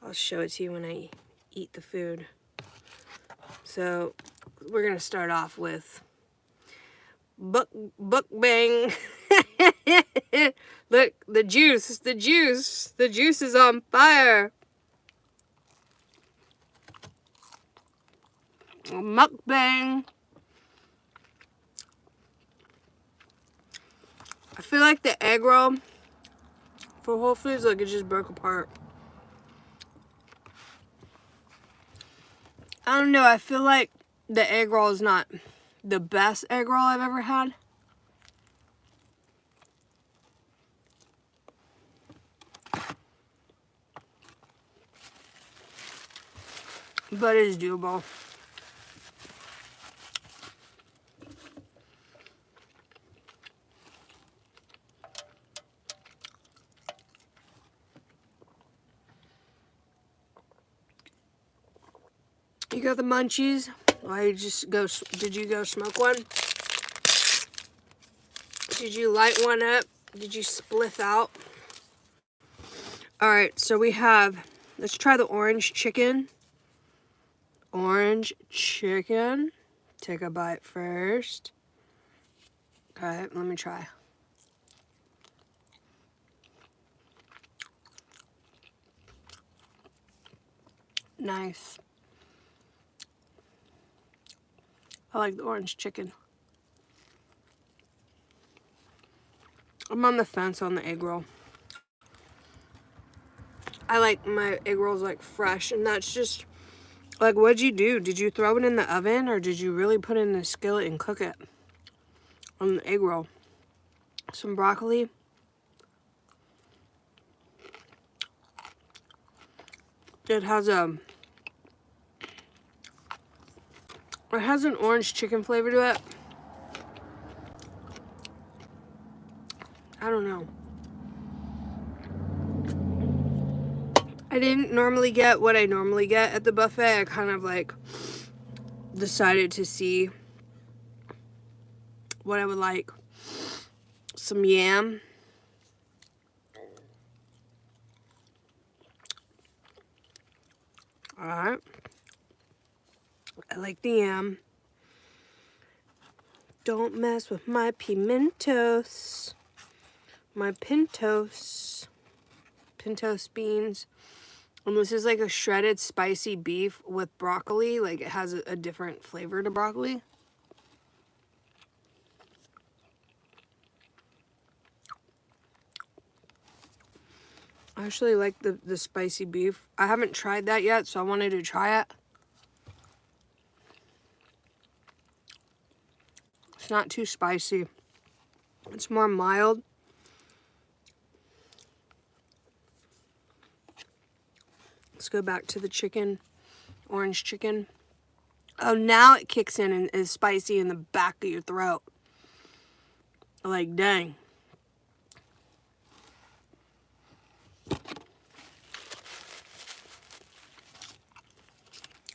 S1: I'll show it to you when I eat the food. So we're gonna start off with mukbang. Look, the juice is on fire. Mukbang. I feel like the egg roll for Whole Foods, like it just broke apart. I don't know, I feel like the egg roll is not the best egg roll I've ever had. But it's doable. You got the munchies? Why you just go? Did you go smoke one? Did you light one up? Did you spliff out? All right, so we have. Let's try the orange chicken. Orange chicken. Take a bite first. Okay, let me try. Nice. I like the orange chicken. I'm on the fence on the egg roll. I like my egg rolls like fresh, and that's just like, what'd you do? Did you throw it in the oven, or did you really put it in the skillet and cook it on the egg roll? Some broccoli. It has an orange chicken flavor to it. I don't know. I didn't normally get what I normally get at the buffet. I kind of like decided to see what I would like. Some yam. Alright. I like the yam. Don't mess with my pimentos. My pintos. Pintos beans. And this is like a shredded spicy beef with broccoli. Like it has a different flavor to broccoli. I actually like the spicy beef. I haven't tried that yet, so I wanted to try it. It's not too spicy. It's more mild. Let's go back to the chicken, orange chicken. Oh, now it kicks in and is spicy in the back of your throat. Like, dang.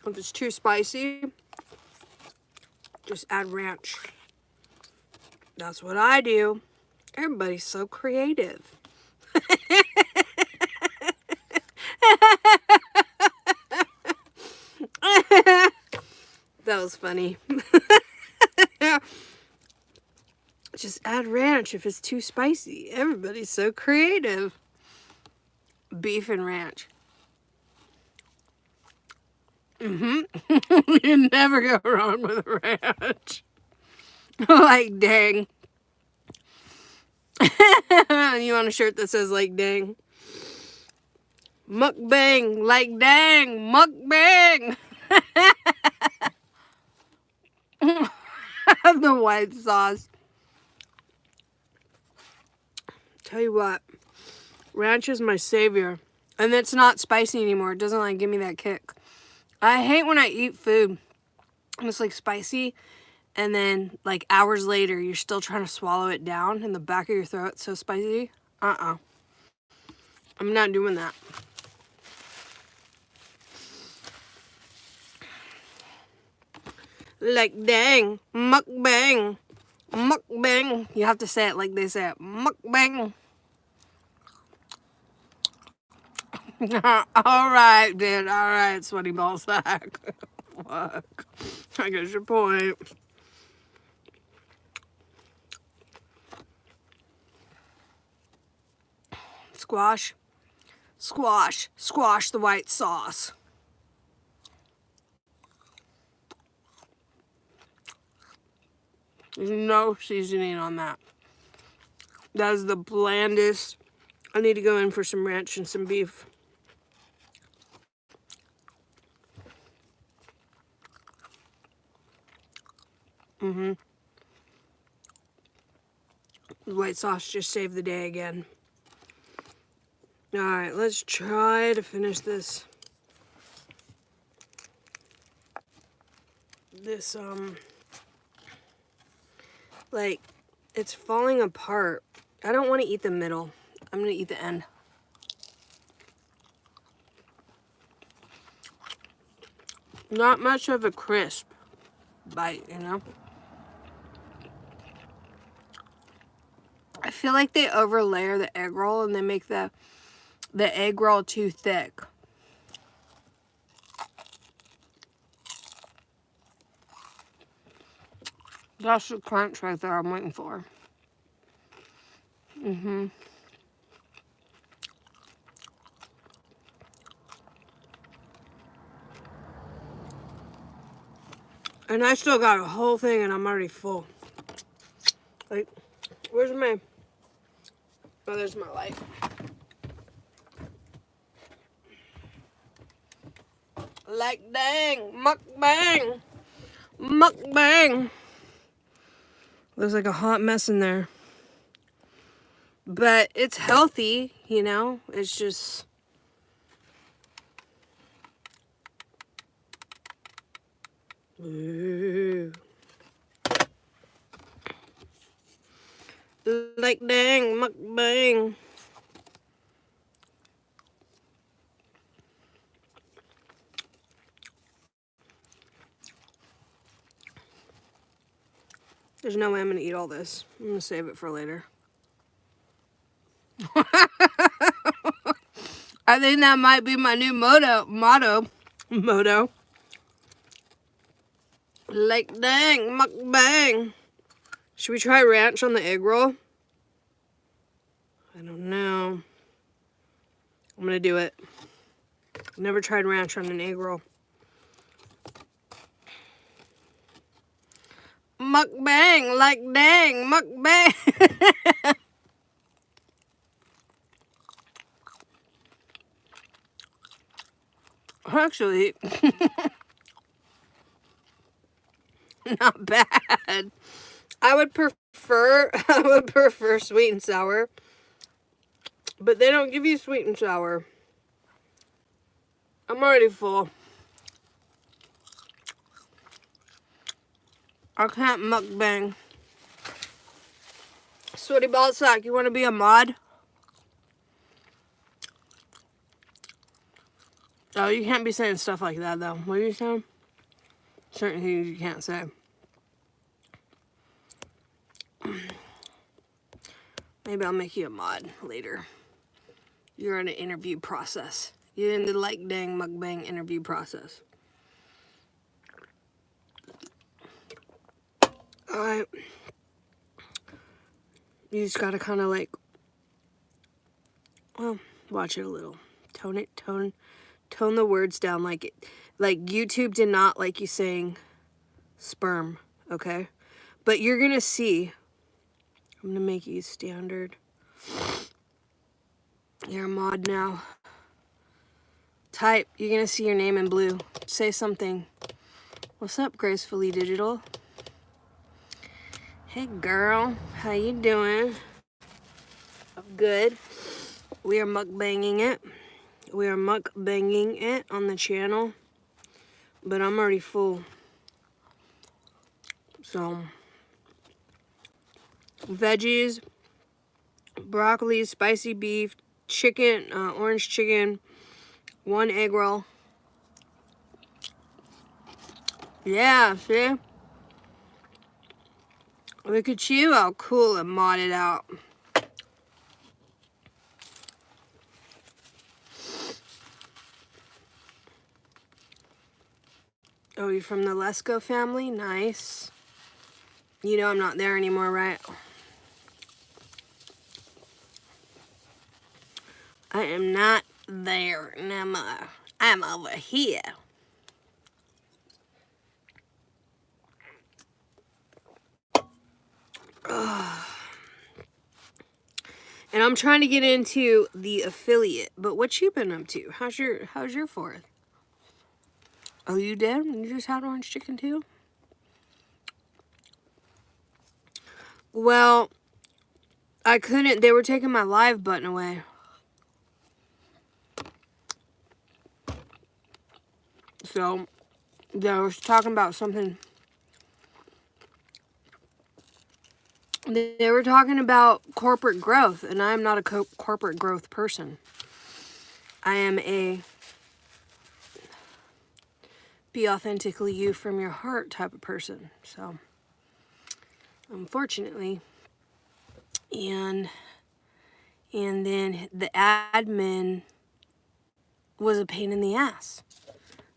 S1: If it's too spicy, just add ranch. That's what I do. Everybody's so creative. That was funny. Just add ranch if it's too spicy. Everybody's so creative. Beef and ranch. You never go wrong with ranch. Like, dang. You want a shirt that says, like, dang? Mukbang, like, dang, mukbang. The white sauce. Tell you what, ranch is my savior. And it's not spicy anymore. It doesn't, like, give me that kick. I hate when I eat food and it's, like, spicy. And then, like, hours later, you're still trying to swallow it down in the back of your throat. It's so spicy. I'm not doing that. Like, dang, mukbang, mukbang. You have to say it like they say it, mukbang. All right, dude. All right, sweaty ball sack. Fuck. I guess your point. Squash, squash, squash the white sauce. There's no seasoning on that. That is the blandest. I need to go in for some ranch and some beef. Mm-hmm. The white sauce just saved the day again. Alright, let's try to finish this. Like, it's falling apart. I don't want to eat the middle. I'm going to eat the end. Not much of a crisp bite, you know? I feel like they overlayer the egg roll and they make the egg roll too thick. That's the crunch right there I'm waiting for. Mm-hmm. And I still got a whole thing and I'm already full. Like, where's my... Oh, there's my light. Like, dang, mukbang. Mukbang. There's like a hot mess in there. But it's healthy, you know? It's just... Ooh. Like, dang, mukbang. There's no way I'm gonna eat all this. I'm gonna save it for later. I think that might be my new motto. Like, dang, mukbang. Should we try ranch on the egg roll? I don't know. I'm gonna do it. Never tried ranch on an egg roll. Mukbang, like dang, mukbang. Actually, not bad. I would prefer sweet and sour. But they don't give you sweet and sour. I'm already full. I can't mukbang. Sweaty Ballsack, you want to be a mod? Oh, you can't be saying stuff like that, though. What are you saying? Certain things you can't say. Maybe I'll make you a mod later. You're in an interview process. You're in the like dang mukbang interview process. Alright. You just gotta kind of like, well, watch it a little. Tone the words down like it. Like YouTube did not like you saying sperm, okay? But you're gonna see. I'm gonna make you standard. You're a mod now. Type. You're gonna see your name in blue. Say something. What's up, Gracefully Digital? Hey, girl. How you doing? I'm good. We are mukbanging it. We are mukbanging it on the channel. But I'm already full. So, veggies, broccoli, spicy beef, chicken, orange chicken, 1 egg roll. Yeah, see? Look at you, all cool and modded out. Oh, you're from the Lesko family? Nice. You know I'm not there anymore, right? I am not there anymore. I'm over here. Ugh. And I'm trying to get into the affiliate. But what you been up to? How's your 4th? Oh, you did? You just had orange chicken too? Well, I couldn't. They were taking my live button away. So, they were talking about something. They were talking about corporate growth, and I'm not a corporate growth person. I am a be authentically you from your heart type of person. So, unfortunately, and then the admin was a pain in the ass.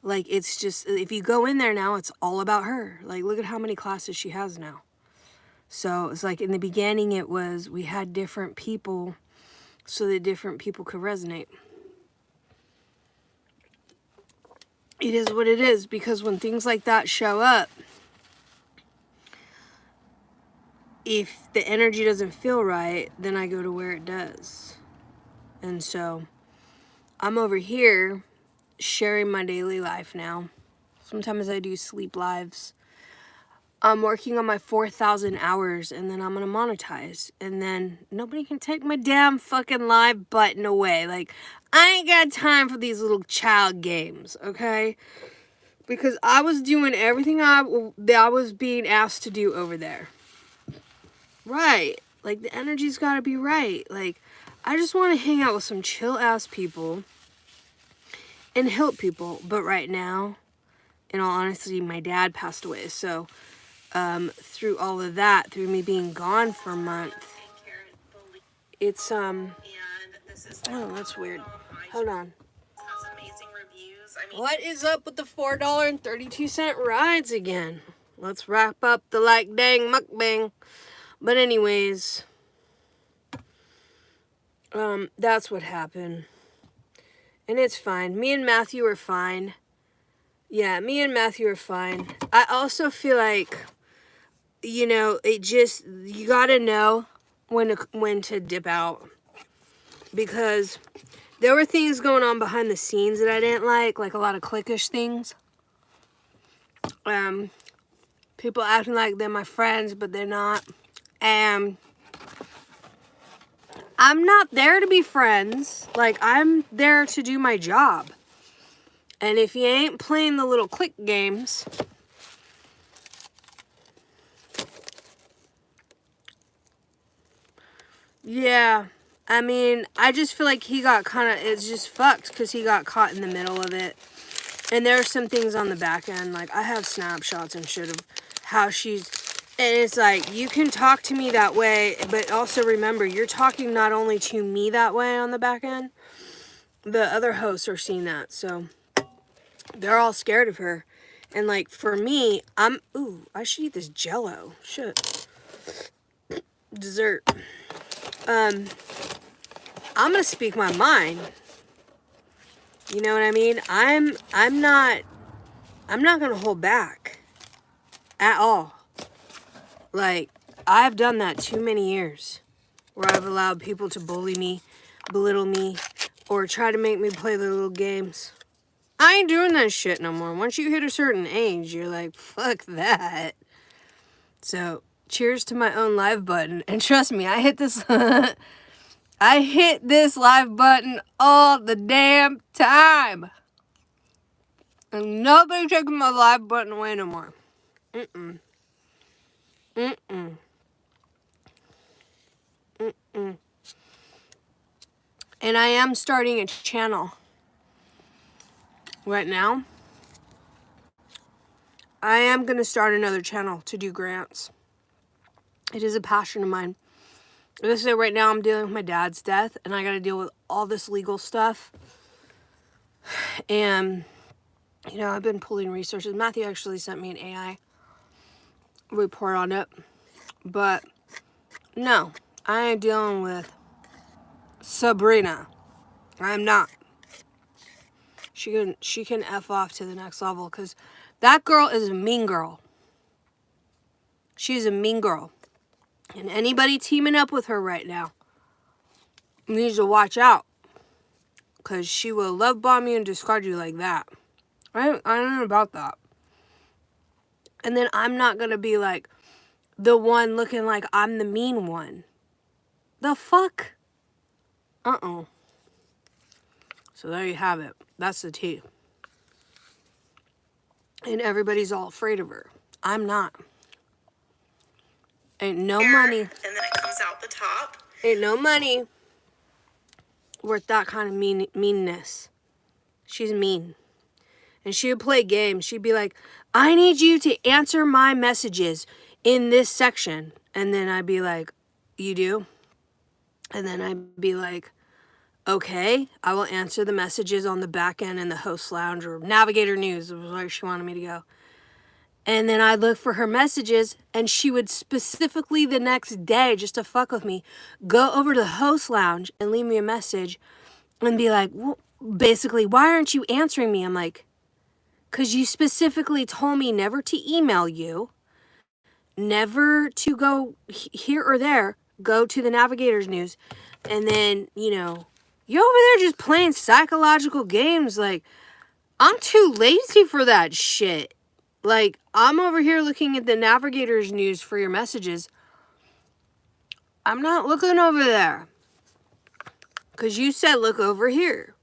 S1: Like, it's just, if you go in there now, it's all about her. Like, look at how many classes she has now. So it's like in the beginning, it was, we had different people so that different people could resonate. It is what it is, because when things like that show up, if the energy doesn't feel right, then I go to where it does. And so I'm over here sharing my daily life now. Sometimes I do sleep lives. I'm working on my 4,000 hours, and then I'm gonna monetize, and then nobody can take my damn fucking live button away. Like, I ain't got time for these little child games, okay? Because I was doing everything that I was being asked to do over there. Right. Like, the energy's gotta be right. Like, I just want to hang out with some chill ass people and help people. But right now, in all honesty, my dad passed away, so through all of that, through me being gone for a month, it's oh, that's weird. Hold on. What is up with the $4.32 rides again? Let's wrap up the like dang mukbang. But anyways, that's what happened, and it's fine. Me and Matthew are fine. Yeah, me and Matthew are fine. I also feel like, you know, you gotta know when to dip out, because there were things going on behind the scenes that I didn't like a lot of cliquish things. People acting like they're my friends, but they're not. And I'm not there to be friends. Like, I'm there to do my job. And if you ain't playing the little click games, yeah, I mean, I just feel like he got it's just fucked because he got caught in the middle of it. And there are some things on the back end, like, I have snapshots and shit of how and it's like, you can talk to me that way, but also remember, you're talking not only to me that way on the back end, the other hosts are seeing that, so they're all scared of her. And, like, for me, I should eat this Jell-O. Shit. Dessert. I'm gonna speak my mind. You know what I mean? I'm not gonna hold back. At all. Like, I've done that too many years. Where I've allowed people to bully me, belittle me, or try to make me play the little games. I ain't doing that shit no more. Once you hit a certain age, you're like, fuck that. So, cheers to my own live button. And trust me, I hit this live button all the damn time. And nobody taking my live button away no more. Mm-mm. And I am starting a channel right now. I am going to start another channel to do grants. It is a passion of mine. So right now I'm dealing with my dad's death, and I got to deal with all this legal stuff. And, you know, I've been pulling resources. Matthew actually sent me an AI report on it. But, no, I ain't dealing with Sabrina. I'm not. She can F off to the next level, because that girl is a mean girl. She's a mean girl. And anybody teaming up with her right now needs to watch out, because she will love bomb you and discard you like that. I don't know about that. And then I'm not going to be like, the one looking like I'm the mean one. The fuck? Uh-oh. So there you have it. That's the tea. And everybody's all afraid of her. I'm not. Ain't no money.
S8: And then it comes out the top.
S1: Ain't no money worth that kind of meanness. She's mean. And she would play games. She'd be like, I need you to answer my messages in this section. And then I'd be like, you do? And then I'd be like, okay, I will answer the messages on the back end in the host lounge or navigator news, was where she wanted me to go. And then I'd look for her messages, and she would specifically the next day, just to fuck with me, go over to the host lounge and leave me a message and be like, well, basically, why aren't you answering me? I'm like, because you specifically told me never to email you, never to go here or there, go to the navigator's news, and then, you know, you're over there just playing psychological games. Like, I'm too lazy for that shit. Like, I'm over here looking at the navigator's news for your messages. I'm not looking over there. Because you said look over here.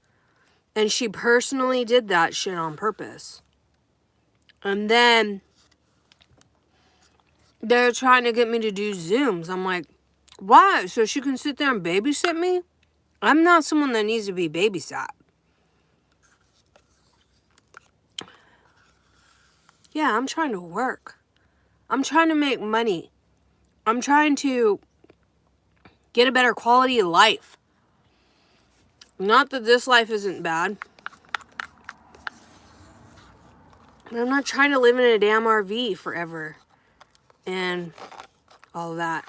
S1: And she personally did that shit on purpose. And then they're trying to get me to do Zooms. I'm like, why? So she can sit there and babysit me? I'm not someone that needs to be babysat. Yeah, I'm trying to work. I'm trying to make money. I'm trying to get a better quality of life. Not that this life isn't bad. But I'm not trying to live in a damn RV forever. And all that.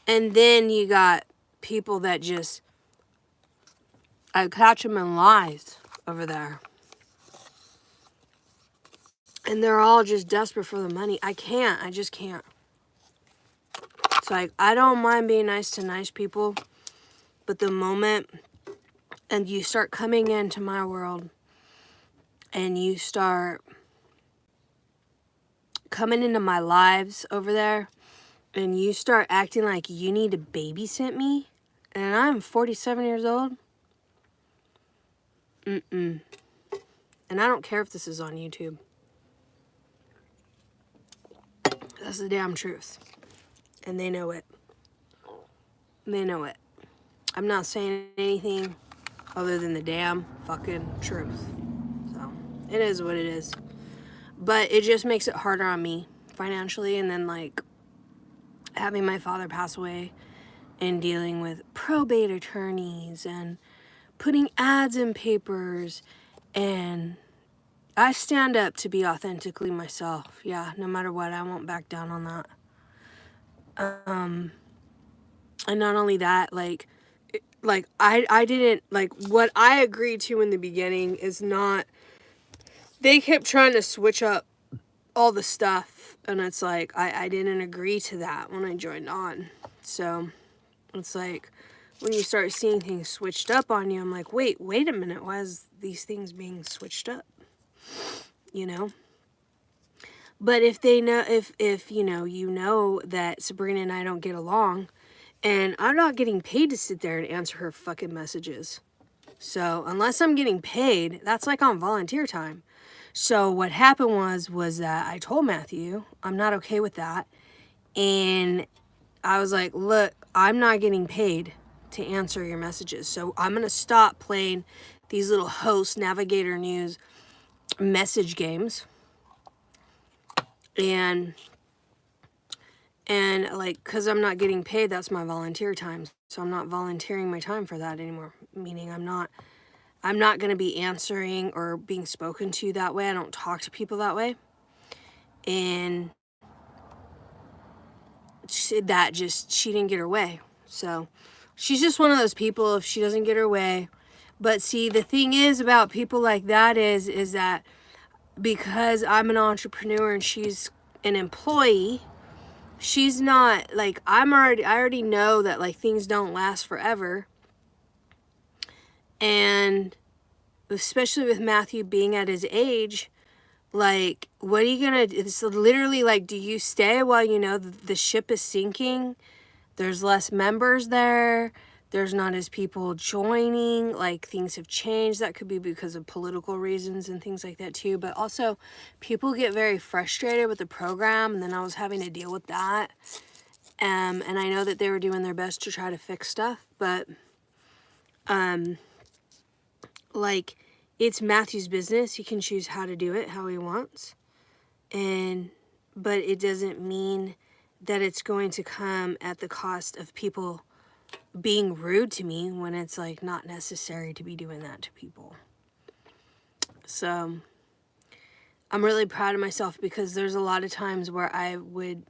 S1: And then you got people that just, I catch them in lies over there. And they're all just desperate for the money. I just can't. It's like, I don't mind being nice to nice people. But the moment, and you start coming into my world, and you start coming into my lives over there, and you start acting like you need to babysit me, and I'm 47 years old. And I don't care if this is on YouTube. That's the damn truth. And they know it. They know it. I'm not saying anything other than the damn fucking truth. So, it is what it is. But it just makes it harder on me financially. And then, like, having my father pass away and dealing with probate attorneys and putting ads in papers. And I stand up to be authentically myself. Yeah, no matter what, I won't back down on that. And not only that, like I didn't, like, what I agreed to in the beginning is not, they kept trying to switch up all the stuff, and it's like, I didn't agree to that when I joined on. So, it's like, when you start seeing things switched up on you, I'm like, wait a minute, why is these things being switched up? You know? But if they know, if you know that Sabrina and I don't get along, and I'm not getting paid to sit there and answer her fucking messages. So unless I'm getting paid, that's like on volunteer time. So what happened was that I told Matthew, I'm not okay with that. And I was like, look, I'm not getting paid to answer your messages. So I'm going to stop playing these little host navigator news message games. And like, because I'm not getting paid, that's my volunteer time. So I'm not volunteering my time for that anymore. Meaning I'm not going to be answering or being spoken to that way. I don't talk to people that way. And she didn't get her way. So she's just one of those people, if she doesn't get her way. But see, the thing is about people like that is that because I'm an entrepreneur and she's an employee, she's not, like, I already know that, like, things don't last forever. And especially with Matthew being at his age, Like, what are you gonna, it's literally like, do you stay while you know the ship is sinking? There's less members there. There's not as people joining. Like, things have changed. That could be because of political reasons and things like that too. But also, people get very frustrated with the program, and then I was having to deal with that. And I know that they were doing their best to try to fix stuff, but like, it's Matthew's business. He can choose how to do it, how he wants. But it doesn't mean that it's going to come at the cost of people being rude to me when it's like not necessary to be doing that to people. So I'm really proud of myself because there's a lot of times where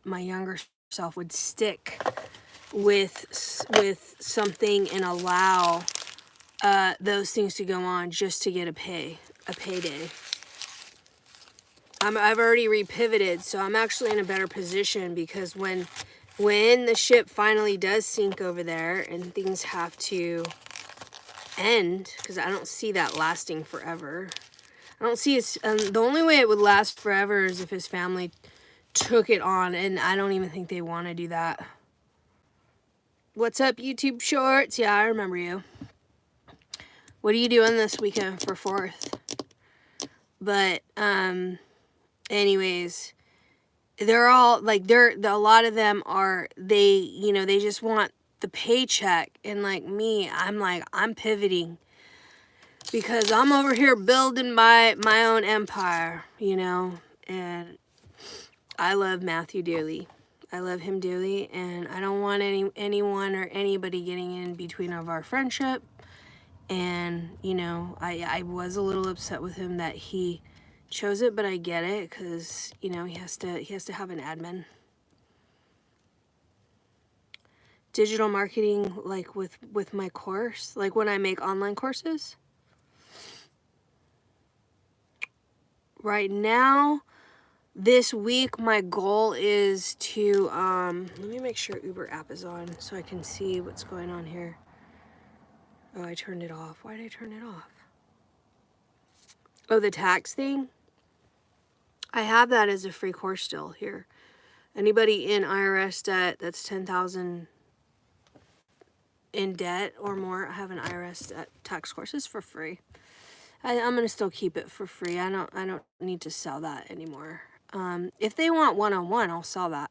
S1: my younger self would stick with something and allow those things to go on just to get a payday. I've already repivoted, so I'm actually in a better position because when the ship finally does sink over there and things have to end, because I don't see that lasting forever. I don't see the only way it would last forever is if his family took it on, and I don't even think they want to do that. What's up, YouTube Shorts? Yeah, I remember you. What are you doing this weekend for 4th? But, anyways, they're all, like, a lot of them are, they just want the paycheck. And like me, I'm pivoting. Because I'm over here building my own empire, and I love Matthew dearly. I love him dearly, and I don't want anyone or anybody getting in between of our friendship. And, I was a little upset with him that he chose it, but I get it because, he has to have an admin. Digital marketing, like with my course, like when I make online courses. Right now, this week, my goal is to, let me make sure Uber app is on so I can see what's going on here. Oh, I turned it off. Why did I turn it off? Oh, the tax thing? I have that as a free course still here. Anybody in IRS debt that's $10,000 in debt or more, I have an IRS debt tax course. It's for free. I'm gonna still keep it for free. I don't need to sell that anymore. If they want one-on-one, I'll sell that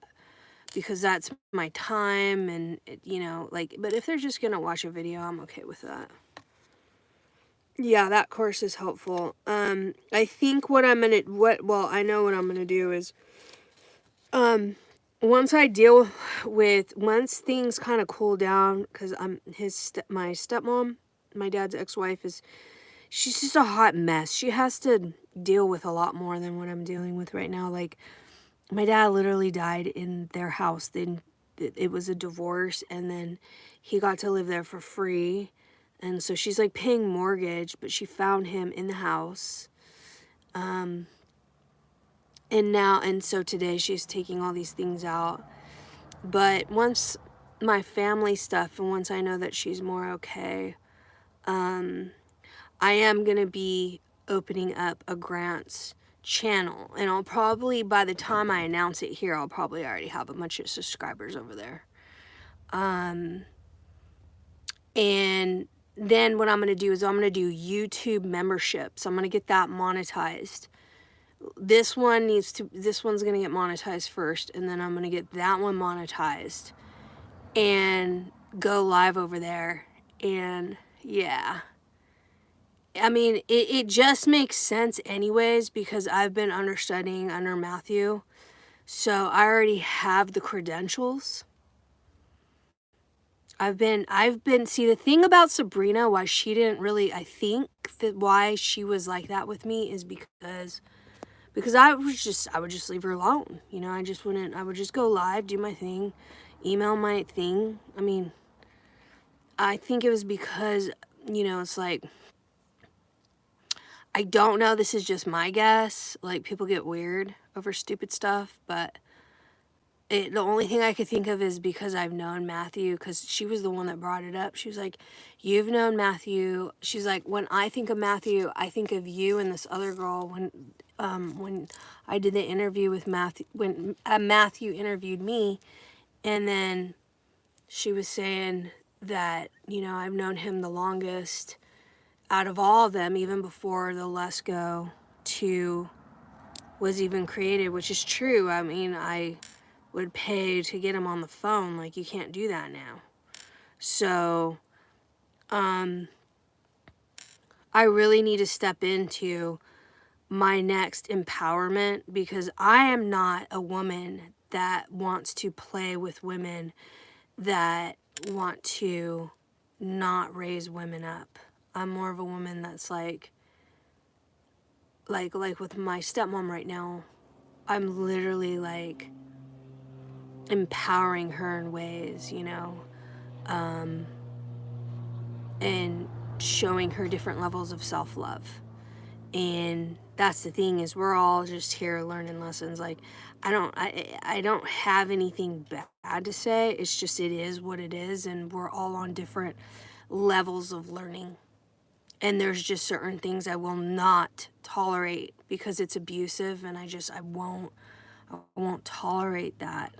S1: because that's my time and but if they're just gonna watch a video, I'm okay with that. Yeah, that course is helpful. I think I know what I'm gonna do is once things kind of cool down, because my stepmom, my dad's ex-wife, she's just a hot mess. She has to deal with a lot more than what I'm dealing with right now. Like, my dad literally died in their house. Then it was a divorce, and then he got to live there for free. And so she's like paying mortgage, but she found him in the house. And so today she's taking all these things out. But once my family stuff, and once I know that she's more okay, I am going to be opening up a grants channel. And I'll probably, by the time I announce it here, I'll probably already have a bunch of subscribers over there. And then what I'm going to do is I'm going to do YouTube memberships. I'm going to get that monetized. This one's going to get monetized first, and then I'm going to get that one monetized and go live over there. And yeah. I mean, it just makes sense anyways because I've been understudying under Matthew. So I already have the credentials. See, the thing about Sabrina, why she didn't really, I think that why she was like that with me is because I would just leave her alone. I would just go live, do my thing, email my thing. I mean, I think it was because, it's like, I don't know, this is just my guess. Like, people get weird over stupid stuff, but the only thing I could think of is because I've known Matthew, because she was the one that brought it up. She was like, you've known Matthew. She's like, when I think of Matthew, I think of you and this other girl when I did the interview with Matthew, when Matthew interviewed me, and then she was saying that, you know, I've known him the longest out of all of them, even before the Let's Go 2 was even created, which is true. I mean, I would pay to get him on the phone. Like, you can't do that now. So, I really need to step into my next empowerment, because I am not a woman that wants to play with women that want to not raise women up. I'm more of a woman that's like with my stepmom right now, I'm literally like empowering her in ways, you know, and showing her different levels of self-love. And that's the thing, is we're all just here learning lessons. Like, I don't have anything bad to say. It's just, it is what it is, and we're all on different levels of learning. And there's just certain things I will not tolerate because it's abusive, and I won't tolerate that.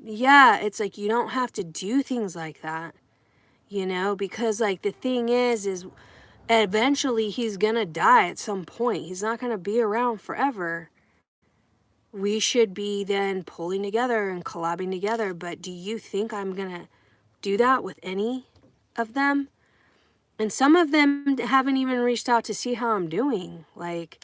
S1: Yeah, it's like, you don't have to do things like that, you know, because like the thing is eventually he's gonna die at some point. He's not gonna be around forever. We should be then pulling together and collabing together. But do you think I'm gonna do that with any of them? And some of them haven't even reached out to see how I'm doing. Like,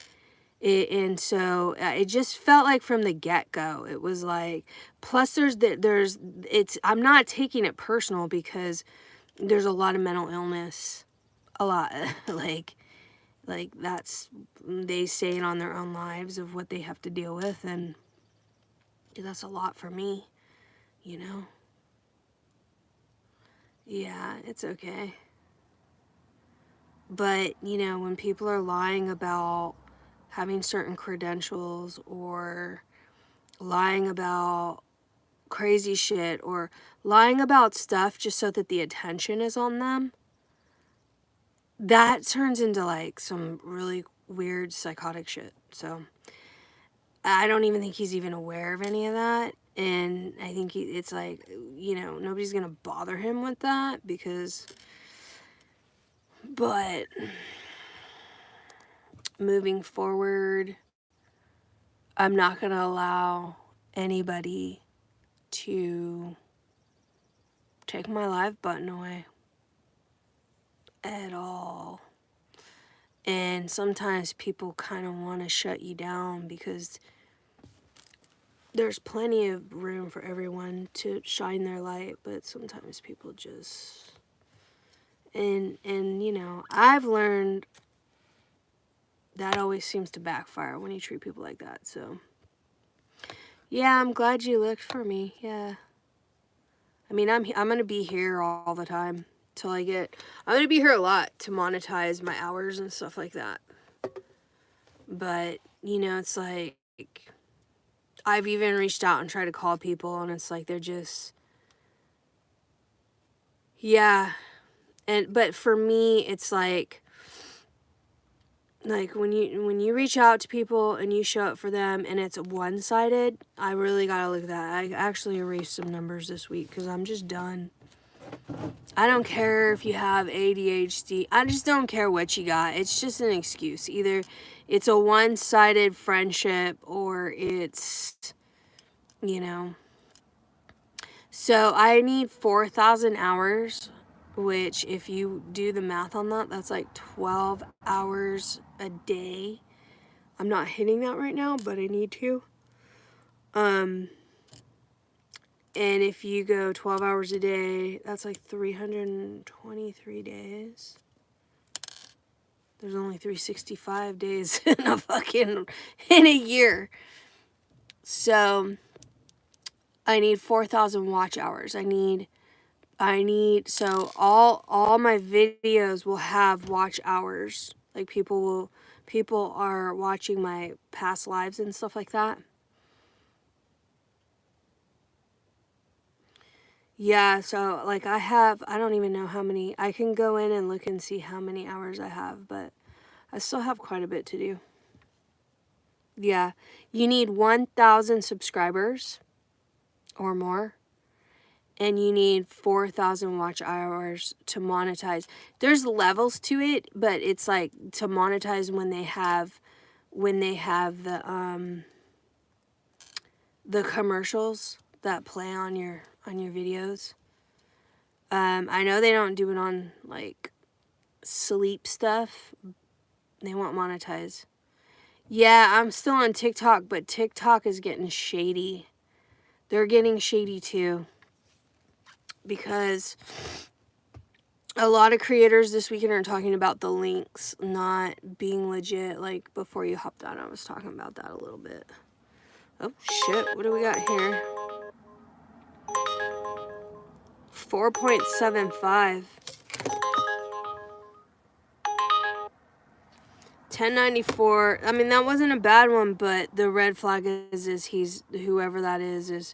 S1: and so it just felt like from the get-go, it was like, plus I'm not taking it personal, because there's a lot of mental illness, a lot, like that's, they say it on their own lives of what they have to deal with, and that's a lot for me, you know. Yeah, it's okay. But, you know, when people are lying about having certain credentials, or lying about crazy shit, or lying about stuff just so that the attention is on them, that turns into like some really weird psychotic shit. So I don't even think he's even aware of any of that. And I think it's like, you know, nobody's gonna bother him with that, because, but moving forward, I'm not gonna allow anybody to take my live button away at all. And sometimes people kind of want to shut you down, because there's plenty of room for everyone to shine their light, but sometimes people just, and you know, I've learned that always seems to backfire when you treat people like that. So yeah, I'm glad you looked for me. Yeah, I mean, I'm gonna be here all the time till I'm gonna be here a lot to monetize my hours and stuff like that. But you know, it's like, I've even reached out and tried to call people, and it's like, they're just, yeah. But for me, it's like when you reach out to people and you show up for them and it's one-sided, I really gotta look at that. I actually erased some numbers this week because I'm just done. I don't care if you have ADHD. I just don't care what you got. It's just an excuse. Either it's a one-sided friendship, or it's, you know. So I need 4,000 hours, which if you do the math on that, that's like 12 hours a day. I'm not hitting that right now, but I need to. And if you go 12 hours a day, that's like 323 days. There's only 365 days in a year. So I need 4,000 watch hours. I need so all my videos will have watch hours. Like people are watching my past lives and stuff like that. Yeah, so like I don't even know how many. I can go in and look and see how many hours I have, but I still have quite a bit to do. Yeah, you need 1,000 subscribers or more, and you need 4,000 watch hours to monetize. There's levels to it, but it's like to monetize when they have the commercials that play on your videos. I know they don't do it on like sleep stuff. They won't monetize. Yeah, I'm still on TikTok, but TikTok is getting shady. They're getting shady too. Because a lot of creators this weekend are talking about the links not being legit. Like before you hopped on, I was talking about that a little bit. Oh shit, what do we got here? 4.75. 1094. I mean, that wasn't a bad one, but the red flag is he's, whoever that is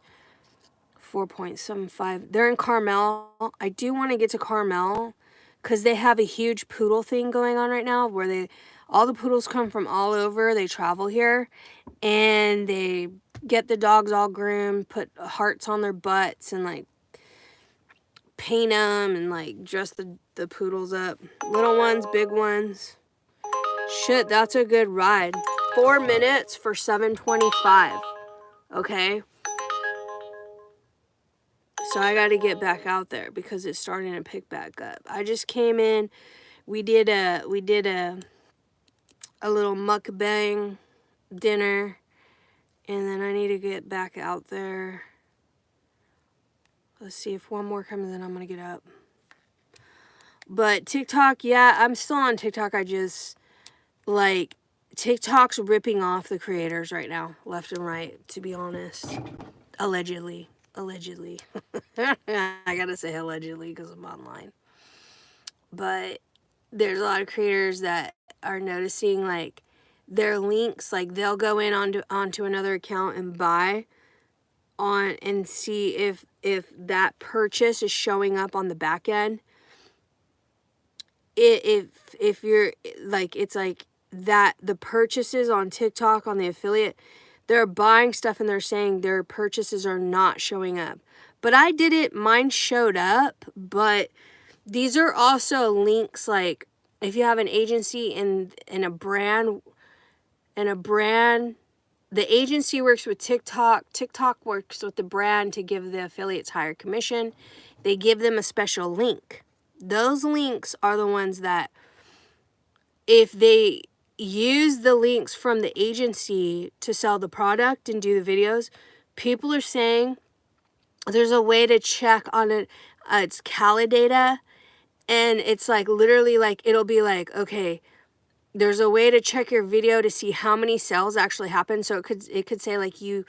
S1: 4.75. They're in Carmel. I do want to get to Carmel because they have a huge poodle thing going on right now where all the poodles come from all over. They travel here and they get the dogs all groomed, put hearts on their butts and like paint them and like dress the poodles up. Little ones, big ones. Shit, that's a good ride. 4 minutes for $7.25. Okay. So I got to get back out there because it's starting to pick back up. I just came in. We did a little mukbang dinner, and then I need to get back out there. Let's see if one more comes in. I'm gonna get up. But TikTok, yeah, I'm still on TikTok. I just like TikTok's ripping off the creators right now, left and right. To be honest, allegedly. I gotta say allegedly because I'm online. But there's a lot of creators that are noticing like their links, like they'll go in onto another account and buy on and see if that purchase is showing up on the back end. If you're like, it's like that the purchases on TikTok on the affiliate, they're buying stuff and they're saying their purchases are not showing up. But I did it, mine showed up, but these are also links like if you have an agency and a brand, the agency works with TikTok. TikTok works with the brand to give the affiliates higher commission. They give them a special link. Those links are the ones that if they use the links from the agency to sell the product and do the videos, people are saying there's a way to check on it. It's Calidata, and it's like literally like it'll be like, okay, there's a way to check your video to see how many sales actually happen. So it could say like you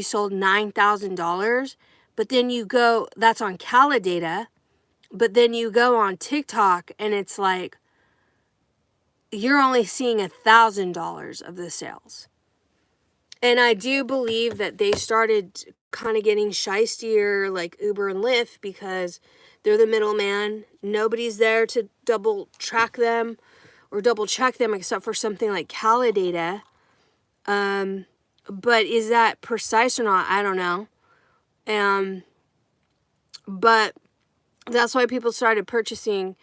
S1: sold $9,000, but then you go, that's on Calidata, but then you go on TikTok and it's like you're only seeing $1,000 of the sales. And I do believe that they started kind of getting shystier like Uber and Lyft because they're the middleman. Nobody's there to double track them or double check them except for something like Calidata. But is that precise or not? I don't know. But that's why people started purchasing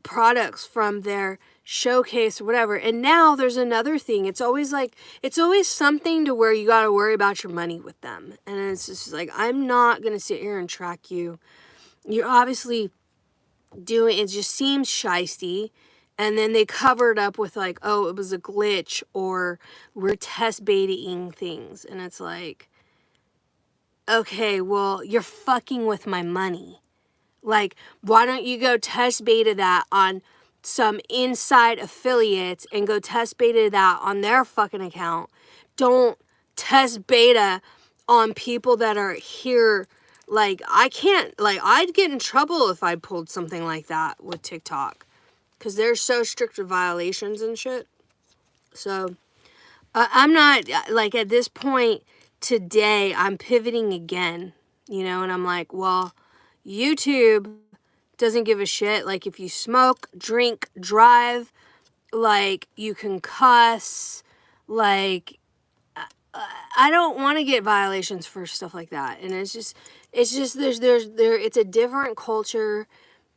S1: products from their showcase or whatever. And now there's another thing. It's always something to where you got to worry about your money with them. And it's just like, I'm not going to sit here and track you. You're obviously doing, it just seems shysty. And then they cover it up with like, oh, it was a glitch or we're test baiting things. And it's like, okay, well, you're fucking with my money. Like, why don't you go test beta that on some inside affiliates and go test beta that on their fucking account? Don't test beta on people that are here. Like, I can't, like, I'd get in trouble if I pulled something like that with TikTok. Because they're so strict with violations and shit. So, I'm not, like, at this point today, I'm pivoting again. You know, and I'm like, well, YouTube doesn't give a shit. Like, if you smoke, drink, drive, like you can cuss, like I don't want to get violations for stuff like that. And it's just it's a different culture.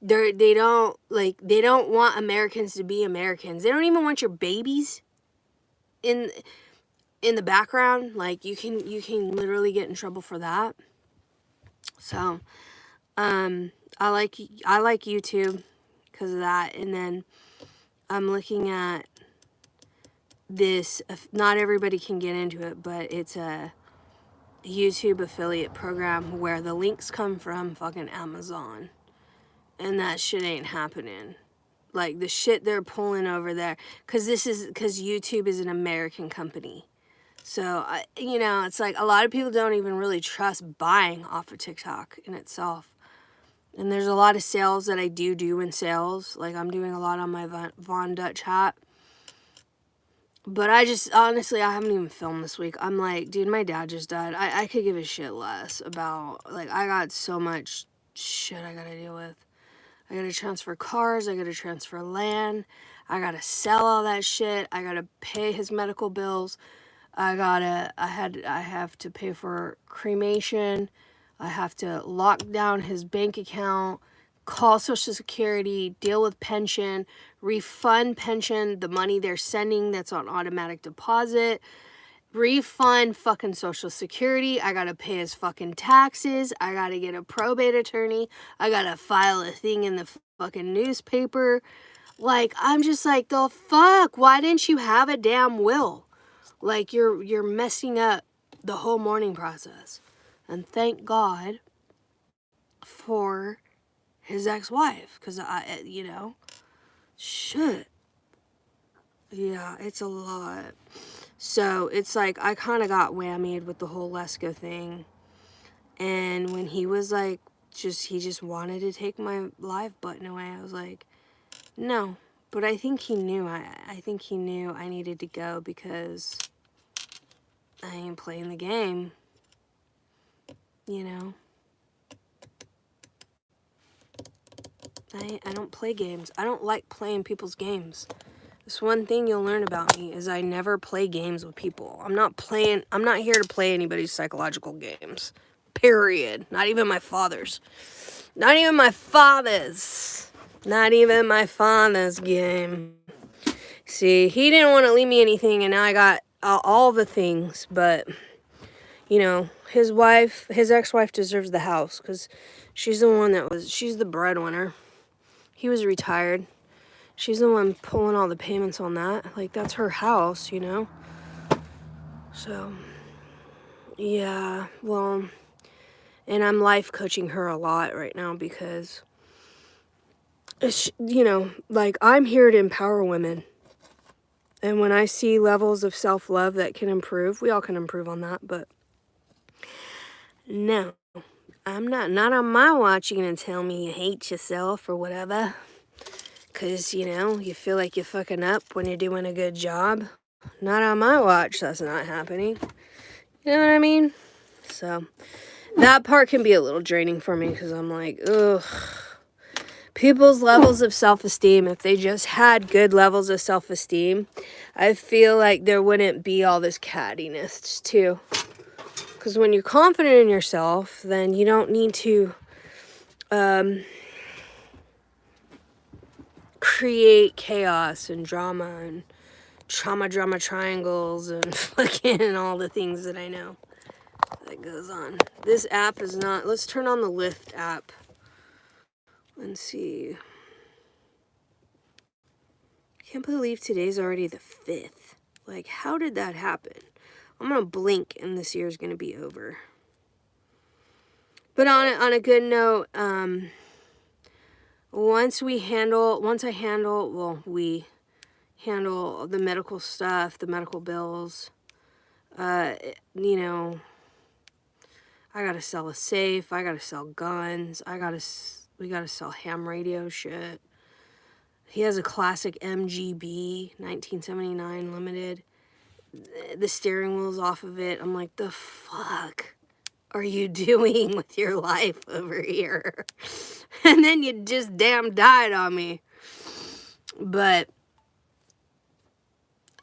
S1: They don't want Americans to be Americans. They don't even want your babies in the background. Like you can literally get in trouble for that. So, I like YouTube because of that. And then I'm looking at this, not everybody can get into it, but it's a YouTube affiliate program where the links come from fucking Amazon. And that shit ain't happening. Like the shit they're pulling over there, because YouTube is an American company. So, it's like a lot of people don't even really trust buying off of TikTok in itself. And there's a lot of sales that I do in sales. Like I'm doing a lot on my Von Dutch hat. But I just, honestly, I haven't even filmed this week. I'm like, dude, my dad just died. I could give a shit less about, like, I got so much shit I gotta deal with. I gotta transfer cars. I gotta transfer land. I gotta sell all that shit. I gotta pay his medical bills. I have to pay for cremation. I have to lock down his bank account, call Social Security, deal with pension, refund pension, the money they're sending that's on automatic deposit, refund fucking Social Security. I gotta pay his fucking taxes. I gotta get a probate attorney. I gotta file a thing in the fucking newspaper. Like, I'm just like, the fuck? Why didn't you have a damn will? Like, you're messing up the whole mourning process. And thank God for his ex-wife, because shit. Yeah, it's a lot. So it's like I kind of got whammied with the whole Lesko thing. And when he was like, he just wanted to take my live button away, I was like, no. But I think he knew. I think he knew I needed to go because I ain't playing the game. I don't play games. I don't like playing people's games. This one thing you'll learn about me is I never play games with people. I'm not here to play anybody's psychological games. Period. Not even my father's. Not even my father's. Not even my father's game. See, he didn't want to leave me anything, and now I got all the things, but, his ex-wife deserves the house, because she's the breadwinner. He was retired. She's the one pulling all the payments on that. Like, that's her house, So, yeah, well, and I'm life coaching her a lot right now because, like, I'm here to empower women. And when I see levels of self-love that can improve, we all can improve on that, but no, I'm not on my watch. You're going to tell me you hate yourself or whatever. Because, you feel like you're fucking up when you're doing a good job. Not on my watch, that's not happening. You know what I mean? So, that part can be a little draining for me because I'm like, ugh. People's levels of self-esteem, if they just had good levels of self-esteem, I feel like there wouldn't be all this cattiness too. Because when you're confident in yourself, then you don't need to create chaos and drama and drama triangles and fucking all the things that I know that goes on. This app is not... Let's turn on the Lyft app. Let's see. I can't believe today's already the 5th. Like, how did that happen? I'm going to blink and this year's going to be over. But on a good note, we handle the medical stuff, the medical bills. I got to sell a safe. I got to sell guns. We got to sell ham radio shit. He has a classic MGB 1979 limited. The steering wheel's off of it. I'm like, the fuck are you doing with your life over here? And then you just damn died on me. But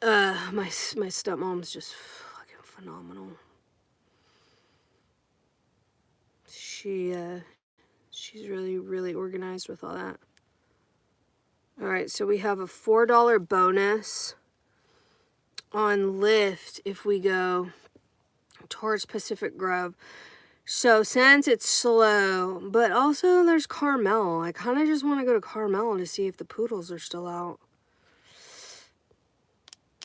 S1: My stepmom's just fucking phenomenal. She's really, really organized with all that. All right, so we have a $4 bonus on Lyft if we go towards Pacific Grove. So since it's slow, but also there's Carmel. I kind of just want to go to Carmel to see if the poodles are still out.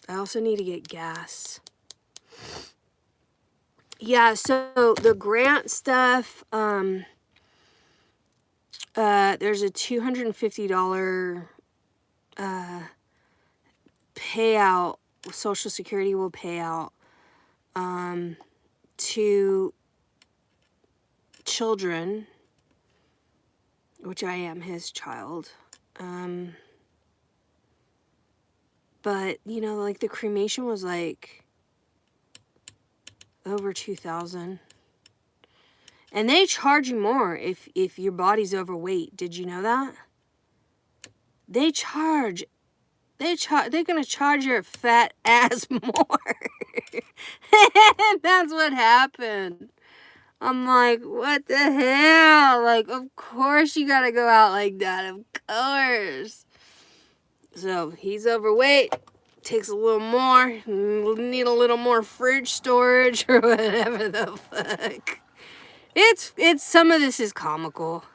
S1: I also need to get gas. Yeah, so the grant stuff, there's a $250 payout. Social Security will pay out to children, which I am his child. But, you know, like the cremation was like over $2,000. And they charge you more if your body's overweight. Did you know that? They're gonna charge your fat ass more. That's what happened. I'm like, what the hell? Like, of course you gotta go out like that. Of course. So he's overweight. Takes a little more. Need a little more fridge storage or whatever the fuck. It's some of this is comical.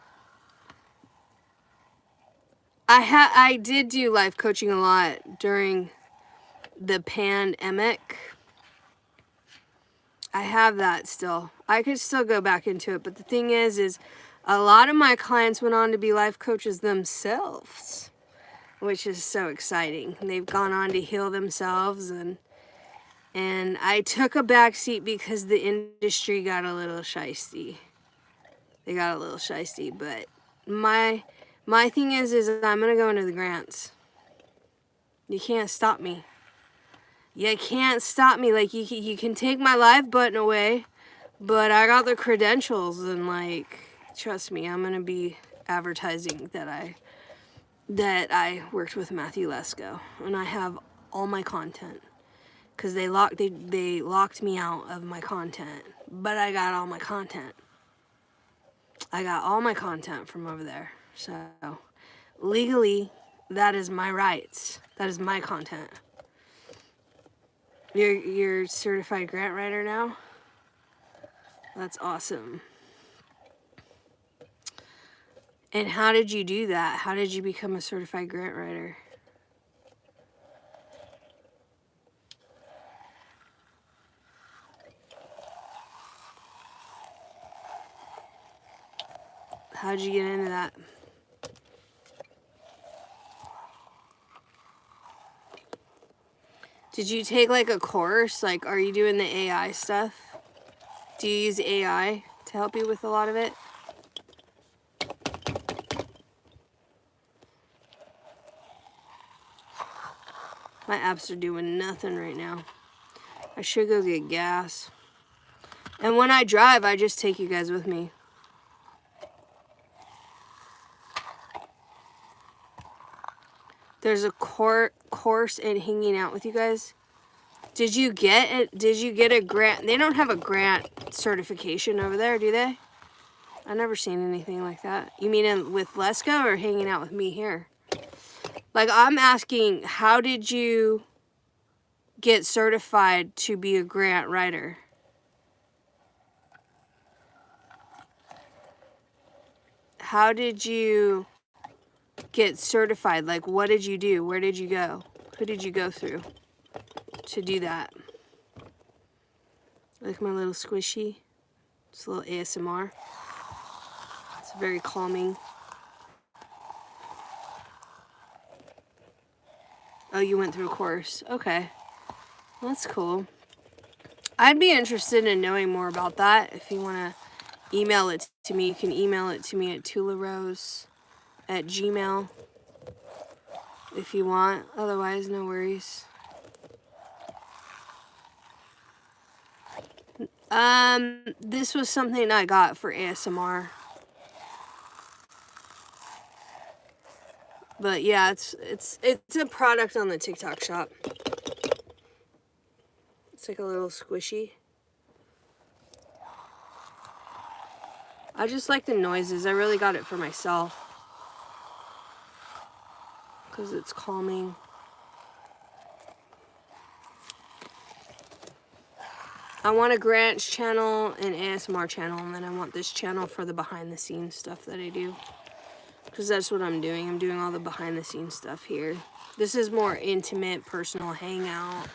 S1: I did do life coaching a lot during the pandemic. I have that still. I could still go back into it, but the thing is a lot of my clients went on to be life coaches themselves, which is so exciting. They've gone on to heal themselves, and I took a back seat because the industry got a little shisty. They got a little shisty, but my thing is I'm gonna go into the grants. You can't stop me. You can't stop me. Like, you can take my live button away, but I got the credentials, and like, trust me, I'm gonna be advertising that I worked with Matthew Lesko, and I have all my content, because they locked me out of my content, but I got all my content. I got all my content from over there. So legally, that is my rights. That is my content. You're certified grant writer now? That's awesome. And how did you do that? How did you become a certified grant writer? How'd you get into that? Did you take like a course? Like, are you doing the AI stuff? Do you use AI to help you with a lot of it? My apps are doing nothing right now. I should go get gas. And when I drive, I just take you guys with me. There's a course in hanging out with you guys. Did you get it? Did you get a grant? They don't have a grant certification over there, do they? I've never seen anything like that. You mean with Lesko or hanging out with me here? Like, I'm asking, how did you get certified to be a grant writer? How did you get certified? Like, what did you do? Where did you go? Who did you go through to do that? Like my little squishy. It's a little ASMR. It's very calming. Oh, you went through a course. Okay. That's cool. I'd be interested in knowing more about that. If you want to email it to me, you can email it to me at TeulaRose@gmail.com if you want. Otherwise, no worries. This was something I got for ASMR. But yeah, it's a product on the TikTok shop. It's like a little squishy. I just like the noises. I really got it for myself because it's calming. I want a Grant's channel, an ASMR channel, and then I want this channel for the behind the scenes stuff that I do. Because that's what I'm doing. I'm doing all the behind the scenes stuff here. This is more intimate, personal hangout.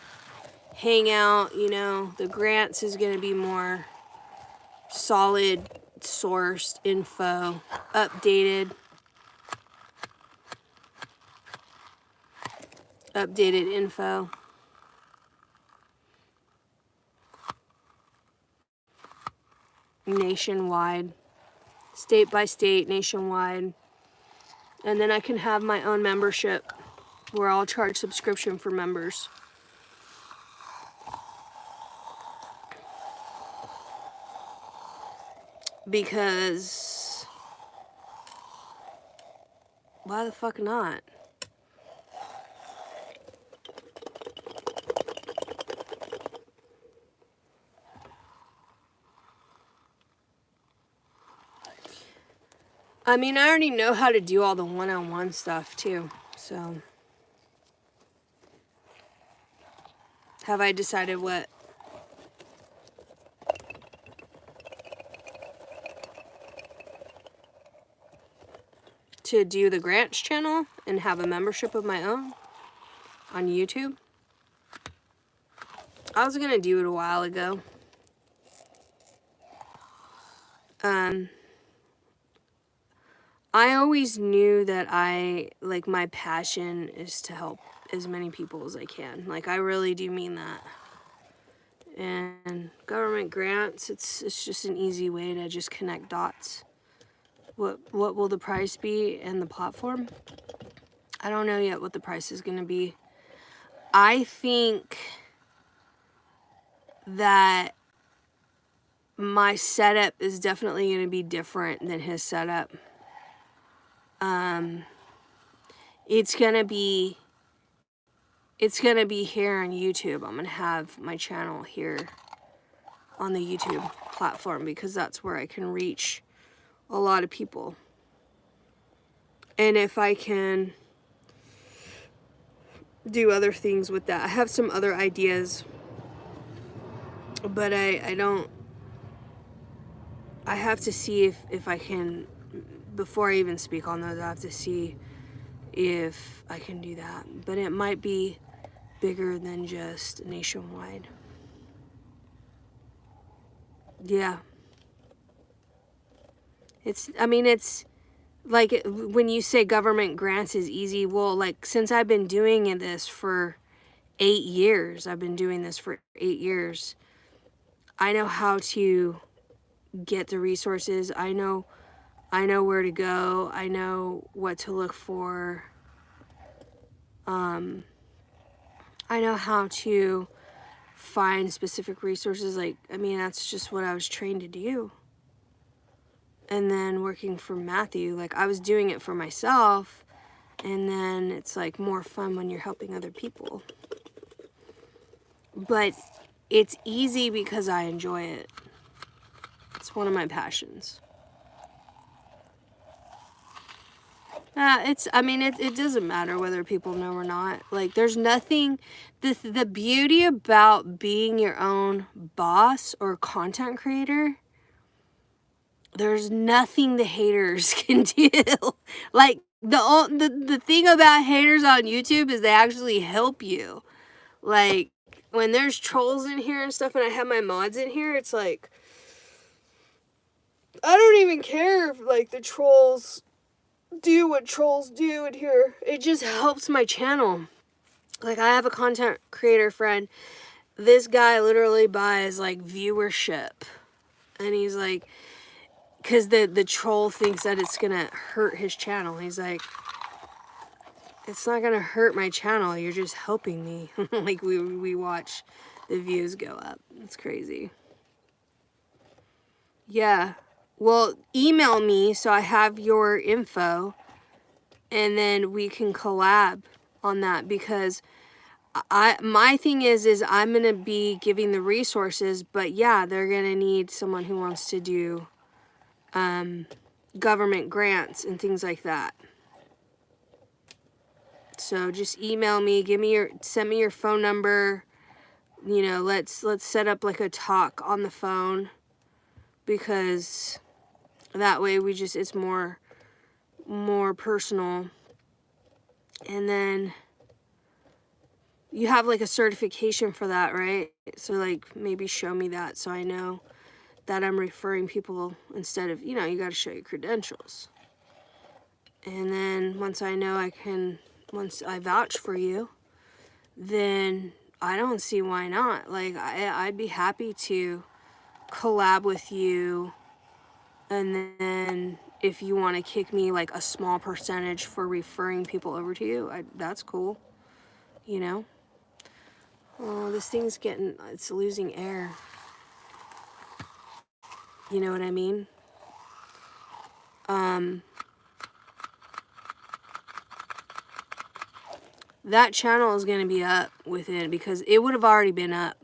S1: You know. The Grant's is going to be more solid, sourced info, updated info. Nationwide, state by state, nationwide. And then I can have my own membership where I'll charge subscription for members. Because why the fuck not? I mean, I already know how to do all the one-on-one stuff too, so. Have I decided what? To do the Grant's channel and have a membership of my own on YouTube? I was gonna do it a while ago. I always knew that my passion is to help as many people as I can. Like, I really do mean that. And government grants, it's just an easy way to just connect dots. What will the price be and the platform? I don't know yet what the price is going to be. I think that my setup is definitely going to be different than his setup. It's gonna be here on YouTube. I'm gonna have my channel here on the YouTube platform because that's where I can reach a lot of people. And if I can do other things with that, I have some other ideas, but I have to see if I can, before I even speak on those, I have to see if I can do that. But it might be bigger than just nationwide. Yeah. It's like when you say government grants is easy, well, like since I've been doing this for 8 years, I know how to get the resources. I know where to go. I know what to look for. I know how to find specific resources. Like, I mean, that's just what I was trained to do. And then working for Matthew, like I was doing it for myself, and then it's like more fun when you're helping other people. But it's easy because I enjoy it. It's one of my passions. It doesn't matter whether people know or not. Like, there's nothing, the beauty about being your own boss or content creator, there's nothing the haters can do. Like, the thing about haters on YouTube is they actually help you. Like, when there's trolls in here and stuff and I have my mods in here, it's like, I don't even care if, like, the trolls do what trolls do in here. It just helps my channel. Like, I have a content creator friend. This guy literally buys, like, viewership. And he's like, because the troll thinks that it's gonna hurt his channel. He's like, it's not gonna hurt my channel. You're just helping me. Like, we watch the views go up. It's crazy. Yeah. Well, email me so I have your info, and then we can collab on that, because my thing is I'm gonna be giving the resources, but yeah, they're gonna need someone who wants to do government grants and things like that. So just email me, send me your phone number. You know, let's set up like a talk on the phone, because that way it's more personal. And then you have like a certification for that, right? So like maybe show me that so I know that I'm referring people instead of, you know, you got to show your credentials. And then once I vouch for you, then I don't see why not. Like, I'd be happy to collab with you, and then if you want to kick me like a small percentage for referring people over to you, that's cool, you know? Oh, this thing's it's losing air. You know what I mean? That channel is going to be up within, because it would have already been up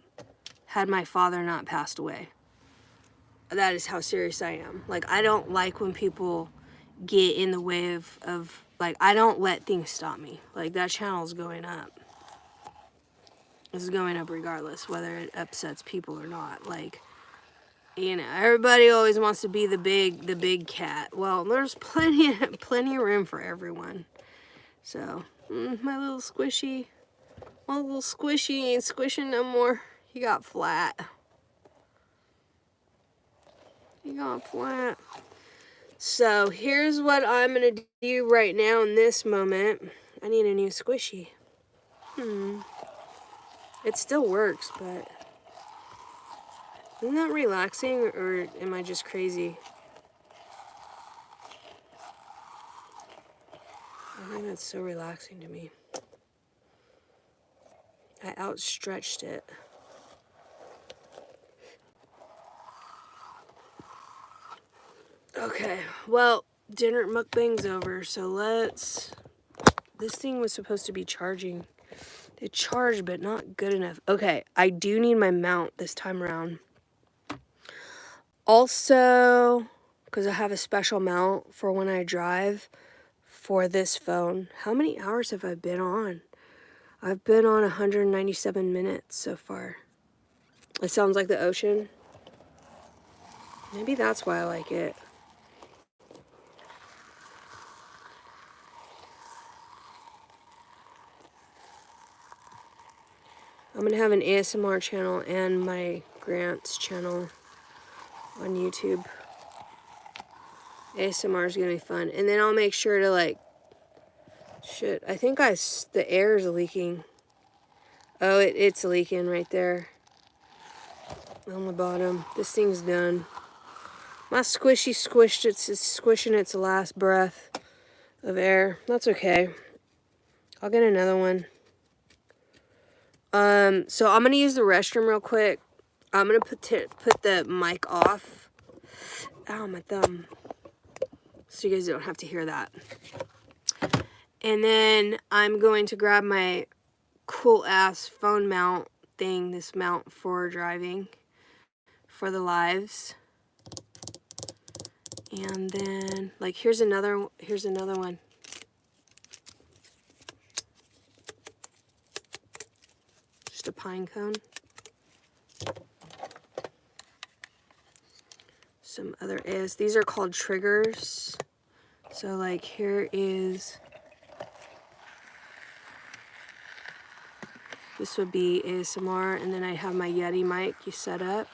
S1: had my father not passed away. That is how serious I am. Like, I don't like when people get in the way of like, I don't let things stop me. Like, that channel is going up. It's going up regardless, whether it upsets people or not. Like, you know, everybody always wants to be the big cat. Well, there's plenty of room for everyone. So, my little squishy ain't squishing no more. He got flat. So here's what I'm gonna do right now in this moment. I need a new squishy. It still works, but isn't that relaxing, or am I just crazy? I think that's so relaxing to me. I outstretched it. Okay, well, dinner mukbang's over, so this thing was supposed to be charging. It charged, but not good enough. Okay, I do need my mount this time around. Also, because I have a special mount for when I drive for this phone. How many hours have I been on? I've been on 197 minutes so far. It sounds like the ocean. Maybe that's why I like it. I'm going to have an ASMR channel and my grants channel on YouTube. ASMR is going to be fun. And then I'll make sure to like... Shit, I think the air is leaking. Oh, it's leaking right there. On the bottom. This thing's done. My squishy it's squishing its last breath of air. That's okay. I'll get another one. So I'm gonna use the restroom real quick. I'm gonna put the mic off. Ow, my thumb. So you guys don't have to hear that. And then I'm going to grab my cool ass phone mount thing, this mount for driving for the lives. And then like here's another one. Just a pine cone. Some other these are called triggers. So like here is, this would be ASMR, and then I have my Yeti mic you set up.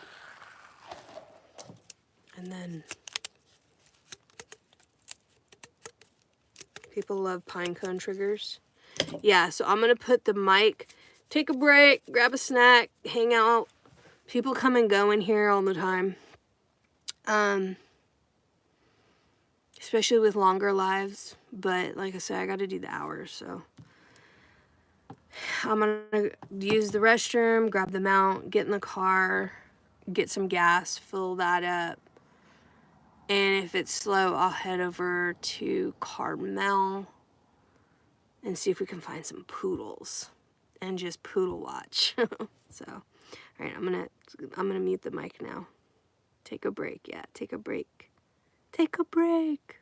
S1: And then people love pine cone triggers. Yeah, so I'm gonna put the mic, take a break, grab a snack, hang out. People come and go in here all the time. Especially with longer lives, but like I said, I gotta do the hours, so I'm gonna use the restroom, grab the mount, get in the car, get some gas, fill that up, and if it's slow, I'll head over to Carmel and see if we can find some poodles. and just poodle watch. So, all right, I'm gonna mute the mic now. Take a break. Yeah, take a break. Take a break.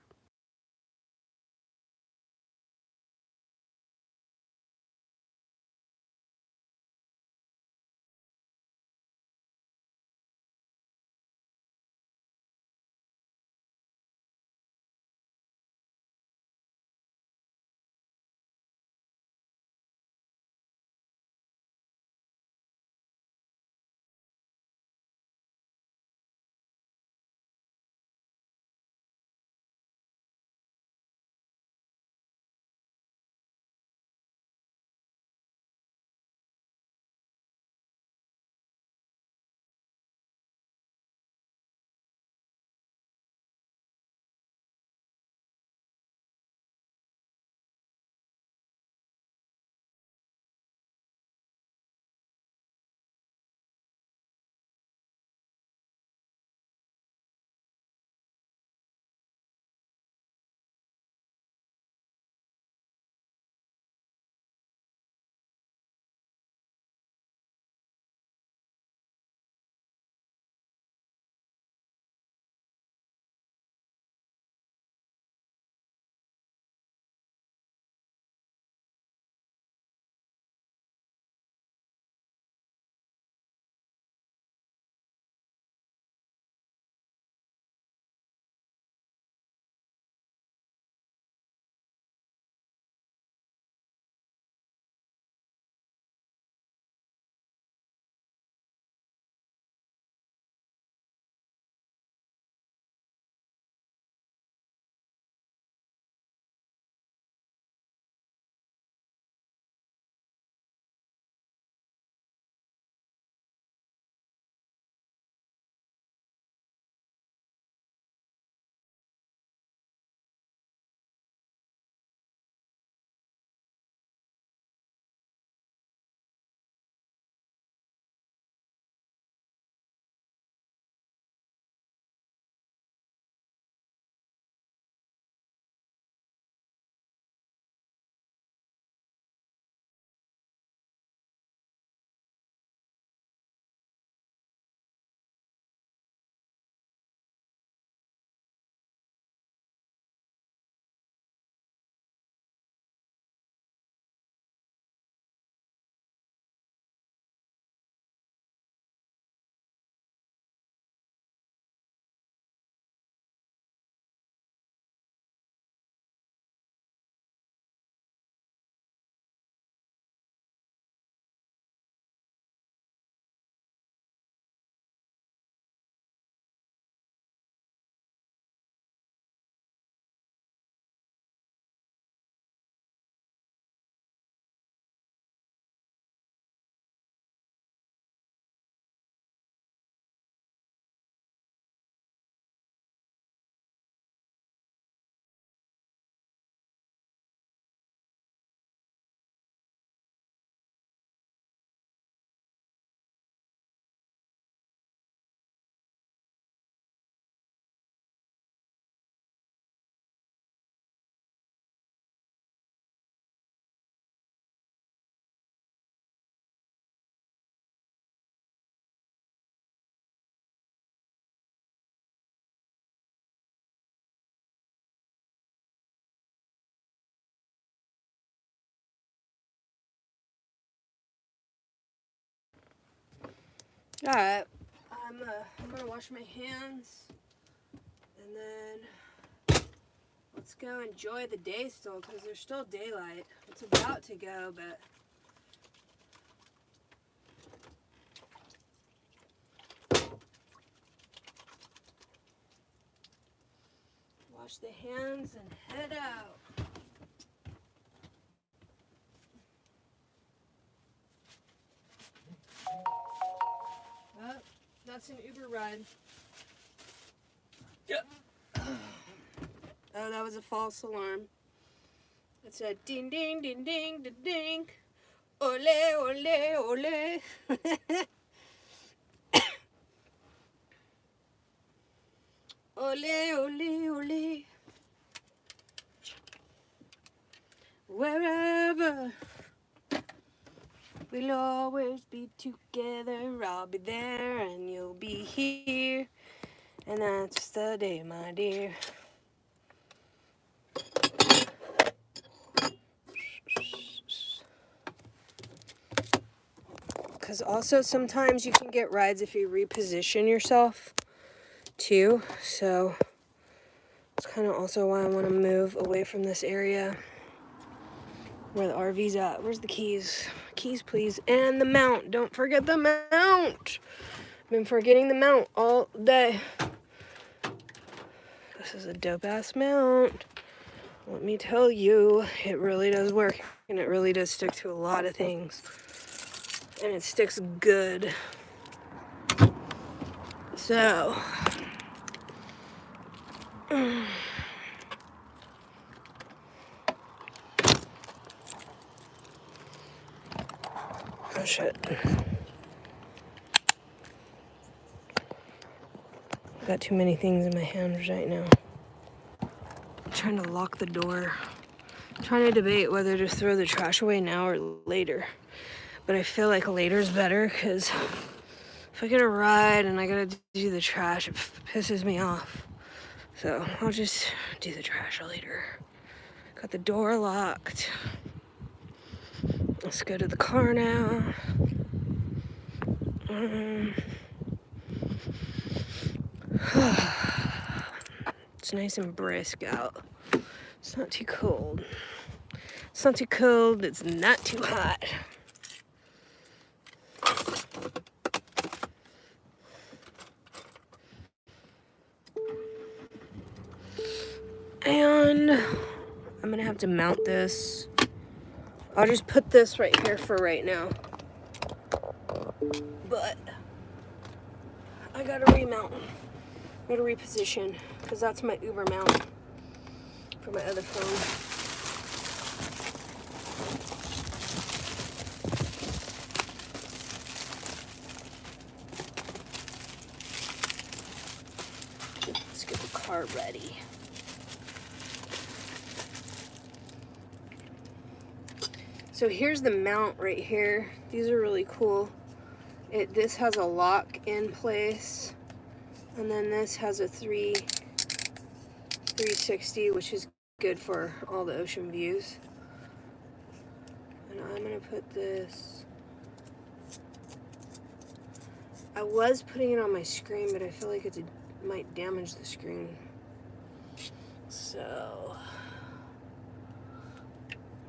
S1: All right, I'm gonna wash my hands, and then let's go enjoy the day still, because there's still daylight. It's about to go, but wash the hands and head out. Oh, that's an Uber ride. Yep. Oh, that was a false alarm. It said ding ding ding ding ding ding. Ole ole ole. Ole ole ole. Wherever We'll always be together. I'll be there and you'll be here. And that's the day, my dear. Because also sometimes you can get rides if you reposition yourself too. So it's kind of also why I want to move away from this area where the RV's at. Where's the keys? Keys, please. And the mount. Don't forget the mount. I've been forgetting the mount all day. This is a dope-ass mount. Let me tell you, it really does work. And it really does stick to a lot of things. And it sticks good. So. Oh shit. Got too many things in my hands right now. I'm trying to lock the door. I'm trying to debate whether to throw the trash away now or later. But I feel like later's better because if I get a ride and I gotta do the trash, it pisses me off. So I'll just do the trash later. Got the door locked. Let's go to the car now. It's nice and brisk out. It's not too cold. It's not too cold. It's not too hot. And I'm gonna have to mount this. I'll just put this right here for right now. But I gotta remount. I gotta reposition because that's my Uber mount for my other phone. Let's get the car ready. So here's the mount right here. These are really cool. This has a lock in place. And then this has a 360, which is good for all the ocean views. And I'm gonna put this. I was putting it on my screen, but I feel like it might damage the screen. So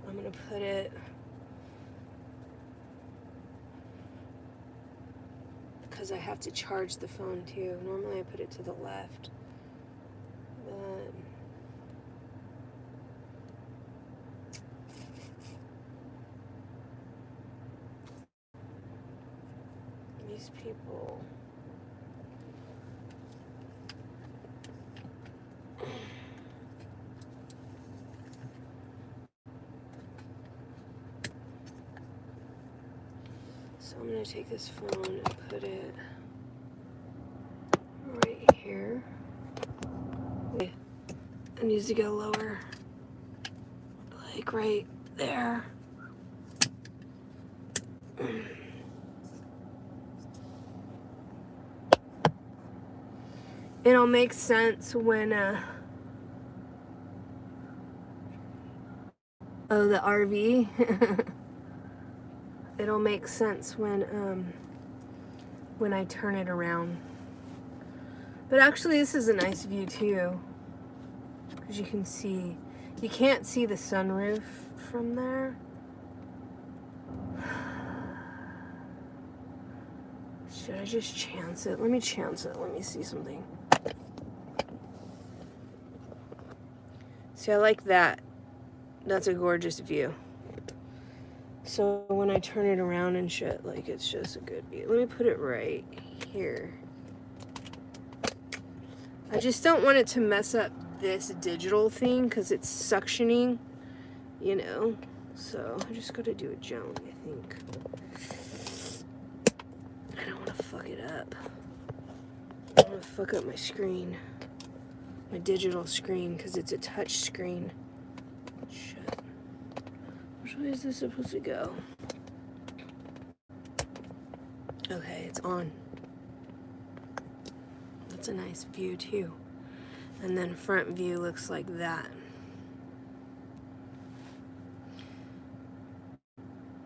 S1: I'm gonna put it because I have to charge the phone too. Normally I put it to the left, but these people. So I'm gonna take this phone and put it right here. It needs to go lower, like right there. It'll make sense when oh, the RV. It'll make sense when I turn it around. But actually this is a nice view too, because you can see, you can't see the sunroof from there. Should I just chance it? Let me chance it. Let me see something. See, I like that. That's a gorgeous view. So when I turn it around and shit, like, it's just a good view. Let me put it right here. I just don't want it to mess up this digital thing because it's suctioning, you know. So I just gotta do it gently, I think. I don't want to fuck it up. I don't want to fuck up my screen. My digital screen, because it's a touch screen. Shit. Which way is this supposed to go? Okay, it's on. That's a nice view too. And then front view looks like that.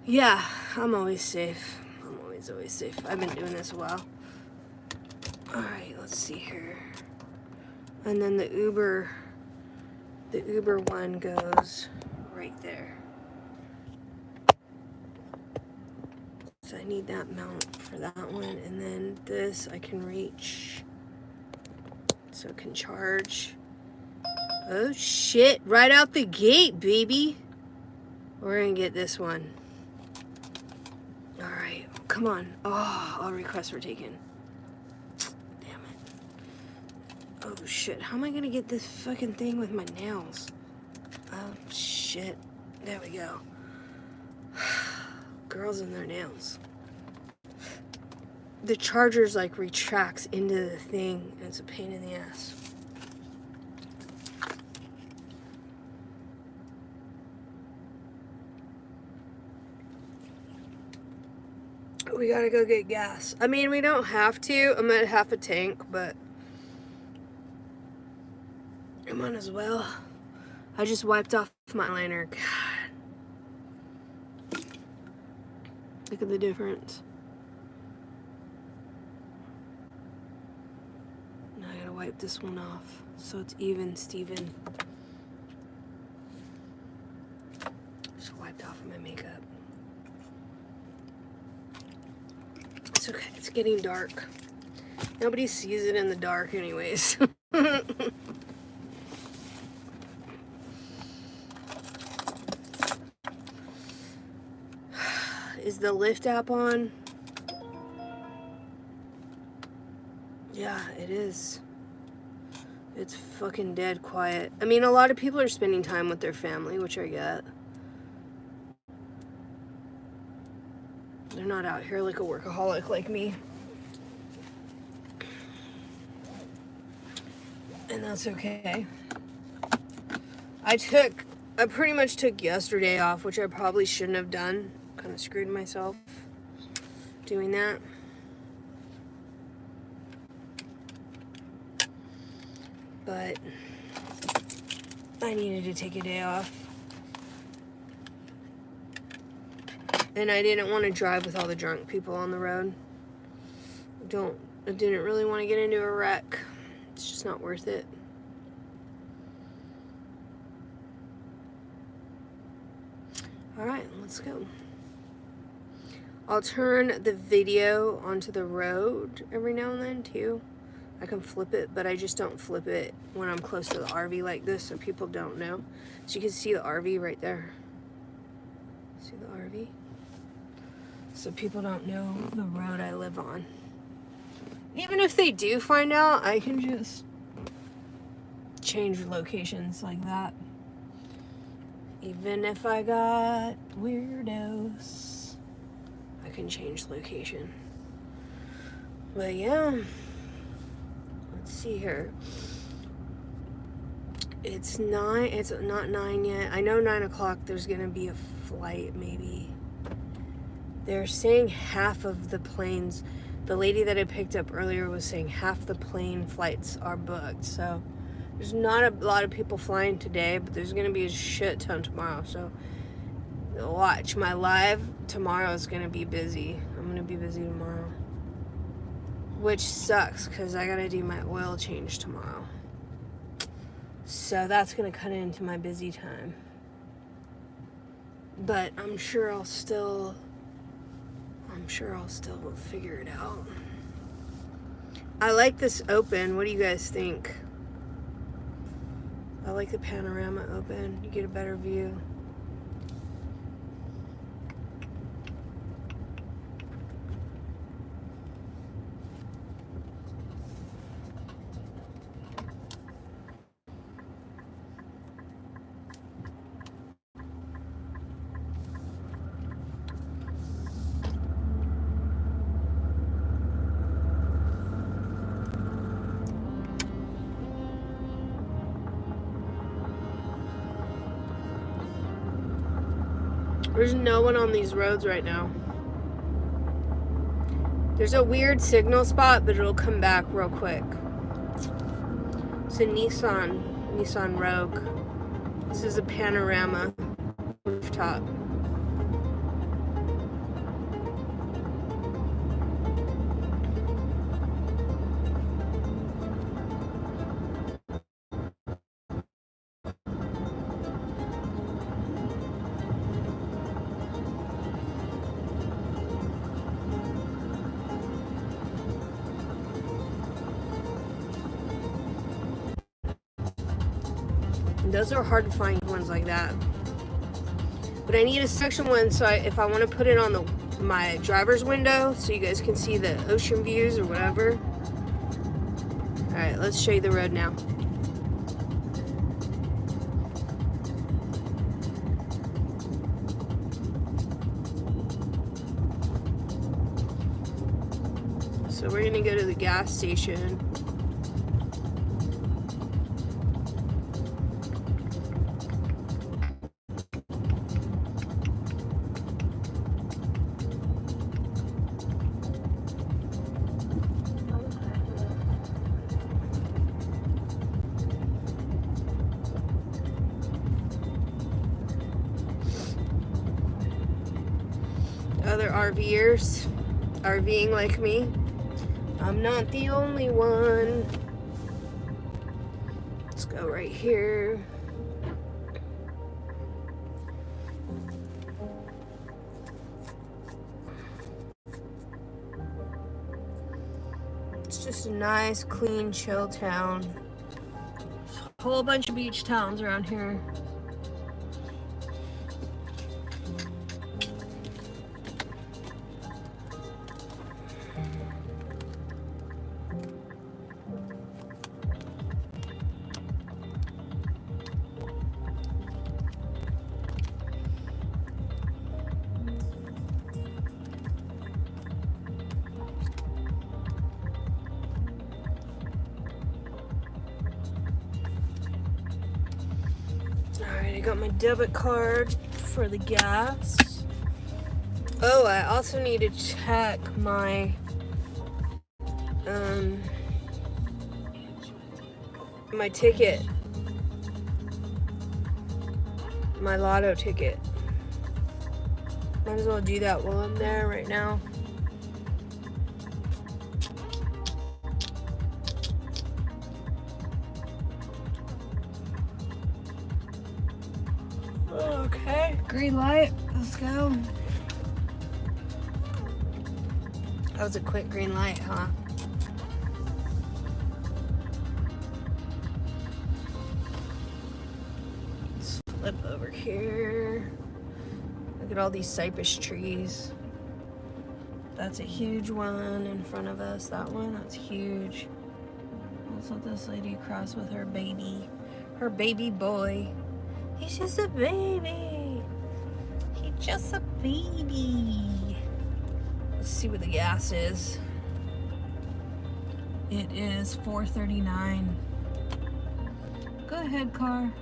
S1: Yeah, I'm always safe. I'm always safe. I've been doing this a while. Alright, let's see here. And then the Uber one goes right there. So I need that mount for that one. And then this I can reach. So it can charge. Oh shit, right out the gate, baby. We're gonna get this one. Alright, come on. Oh, all requests were taken. Damn it. Oh shit, how am I gonna get this fucking thing with my nails? Oh shit. There we go. Girls and their nails. The charger's like retracts into the thing and it's a pain in the ass. We gotta go get gas. I mean, we don't have to. I'm at half a tank, but I might as well. I just wiped off my liner. God. Look at the difference. Now I gotta wipe this one off so it's even, Steven. Just wiped off my makeup. It's okay, it's getting dark. Nobody sees it in the dark anyways. Is the Lyft app on? Yeah, it is. It's fucking dead quiet. I mean, a lot of people are spending time with their family, which I get. They're not out here like a workaholic like me. And that's okay. I pretty much took yesterday off, which I probably shouldn't have done. Kind of screwed myself doing that. But I needed to take a day off. And I didn't want to drive with all the drunk people on the road. I didn't really want to get into a wreck. It's just not worth it. Alright, let's go. I'll turn the video onto the road every now and then too. I can flip it, but I just don't flip it when I'm close to the RV like this so people don't know. So you can see the RV right there. See the RV? So people don't know the road I live on. Even if they do find out, I can just change locations like that. Even if I got weirdos, I can change location. But yeah, let's see here. It's not 9 yet. I know 9 o'clock there's gonna be a flight maybe. They're saying half of the planes, the lady that I picked up earlier was saying half the plane flights are booked. So there's not a lot of people flying today, but there's gonna be a shit ton tomorrow. So watch, my live tomorrow is gonna be busy. I'm gonna be busy tomorrow. Which sucks, because I gotta do my oil change tomorrow. So that's gonna cut into my busy time. But I'm sure I'll still figure it out. I like this open. What do you guys think? I like the panorama open. You get a better view. There's no one on these roads right now. There's a weird signal spot, but it'll come back real quick. It's a Nissan Rogue. This is a panorama rooftop. Those are hard to find ones like that. But I need a section one, so if I want to put it on my driver's window so you guys can see the ocean views or whatever. Alright, let's show you the road now. So we're gonna go to the gas station. Other RVers RVing like me. I'm not the only one. Let's go right here. It's just a nice, clean, chill town. There's a whole bunch of beach towns around here. Alright, I got my debit card for the gas. Oh, I also need to check my my ticket. My lotto ticket. Might as well do that while I'm there right now. Okay, green light. Let's go. That was a quick green light, huh? Let's flip over here. Look at all these cypress trees. That's a huge one in front of us. That one, that's huge. Let's let this lady cross with her baby boy. He's just a baby. He's just a baby. Let's see what the gas is. It is $4.39. Go ahead, car.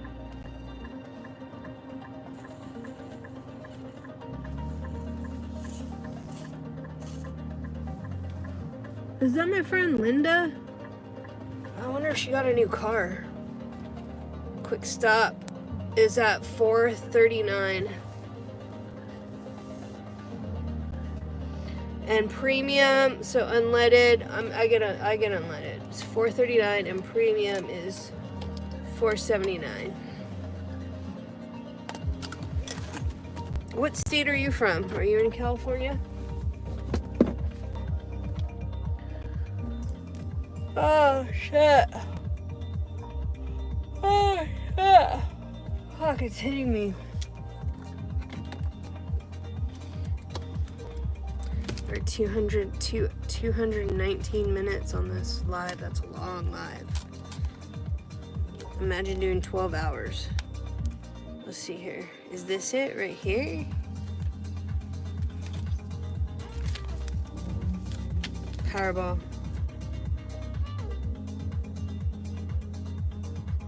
S1: Is that my friend Linda? I wonder if she got a new car. Quick stop is at $4.39. And premium, so unleaded, I get unleaded. It's $4.39 and premium is $4.79. What state are you from? Are you in California? Oh shit. Oh shit. Fuck, it's hitting me. We're 219 minutes on this live. That's a long live. Imagine doing 12 hours. Let's see here. Is this it right here? Powerball.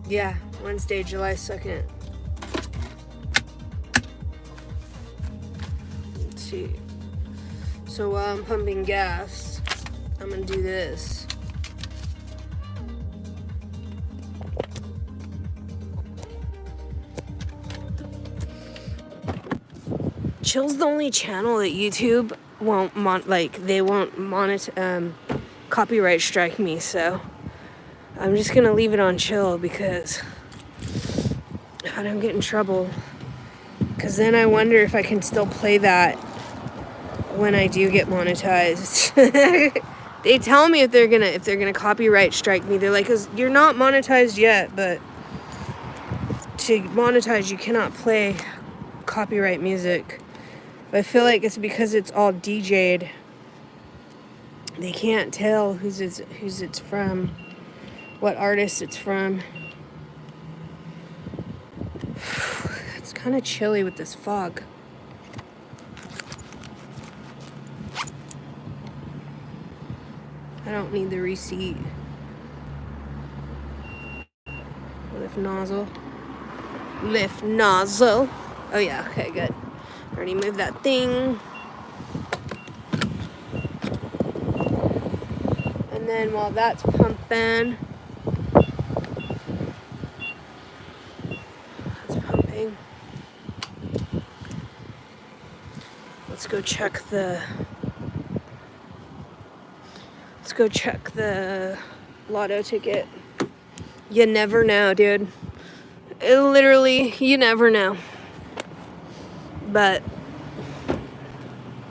S1: Yeah, Wednesday, July 2nd. Let's see. So while I'm pumping gas, I'm gonna do this. Chill's the only channel that YouTube won't copyright strike me, so I'm just gonna leave it on Chill because I don't get in trouble. Cause then I wonder if I can still play that when I do get monetized. They tell me if they're gonna copyright strike me. They're like, "'Cause you're not monetized yet, but to monetize you cannot play copyright music." But I feel like it's because it's all DJ'd. They can't tell who's it's from, what artist it's from. It's kind of chilly with this fog. I don't need the receipt. Lift nozzle. Lift nozzle. Oh yeah, okay, good. Already moved that thing. And then while that's pumping, let's go check the lotto ticket. You never know, dude. Literally, you never know. But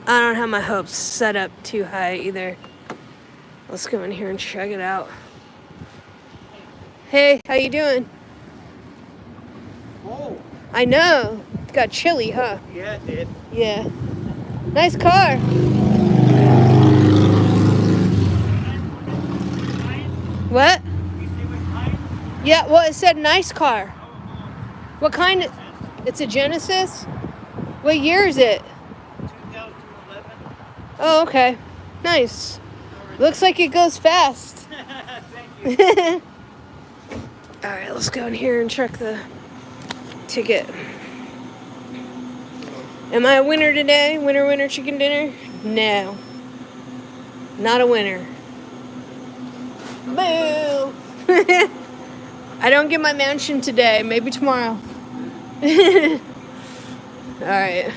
S1: I don't have my hopes set up too high either. Let's go in here and check it out. Hey, how you doing?
S3: Oh,
S1: I know. It got chilly, huh?
S3: yeah, it did.
S1: Yeah. Nice car. What? Yeah, well, it said nice car. What kind? It's a Genesis? What year is it?
S3: 2011.
S1: Oh, okay. Nice. Looks like it goes fast.
S3: Thank you.
S1: Alright, let's go in here and check the ticket. Am I a winner today? Winner, winner, chicken dinner? No. Not a winner. Boo! I don't get my mansion today. Maybe tomorrow. Alright.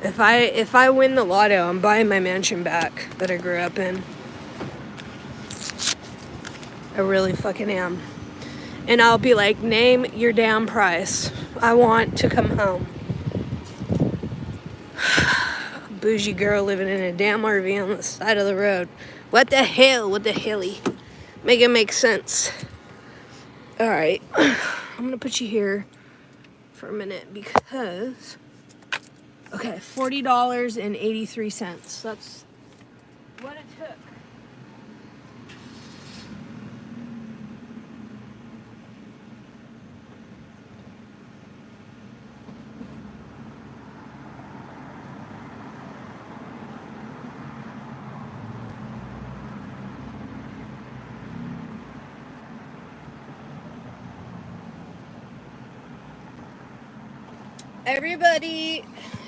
S1: If I win the lotto, I'm buying my mansion back that I grew up in. I really fucking am. And I'll be like, name your damn price. I want to come home. Bougie girl living in a damn RV on the side of the road. What the hell? What the helly? Make it make sense. Alright. I'm gonna put you here for a minute because... Okay, $40.83. That's what it took.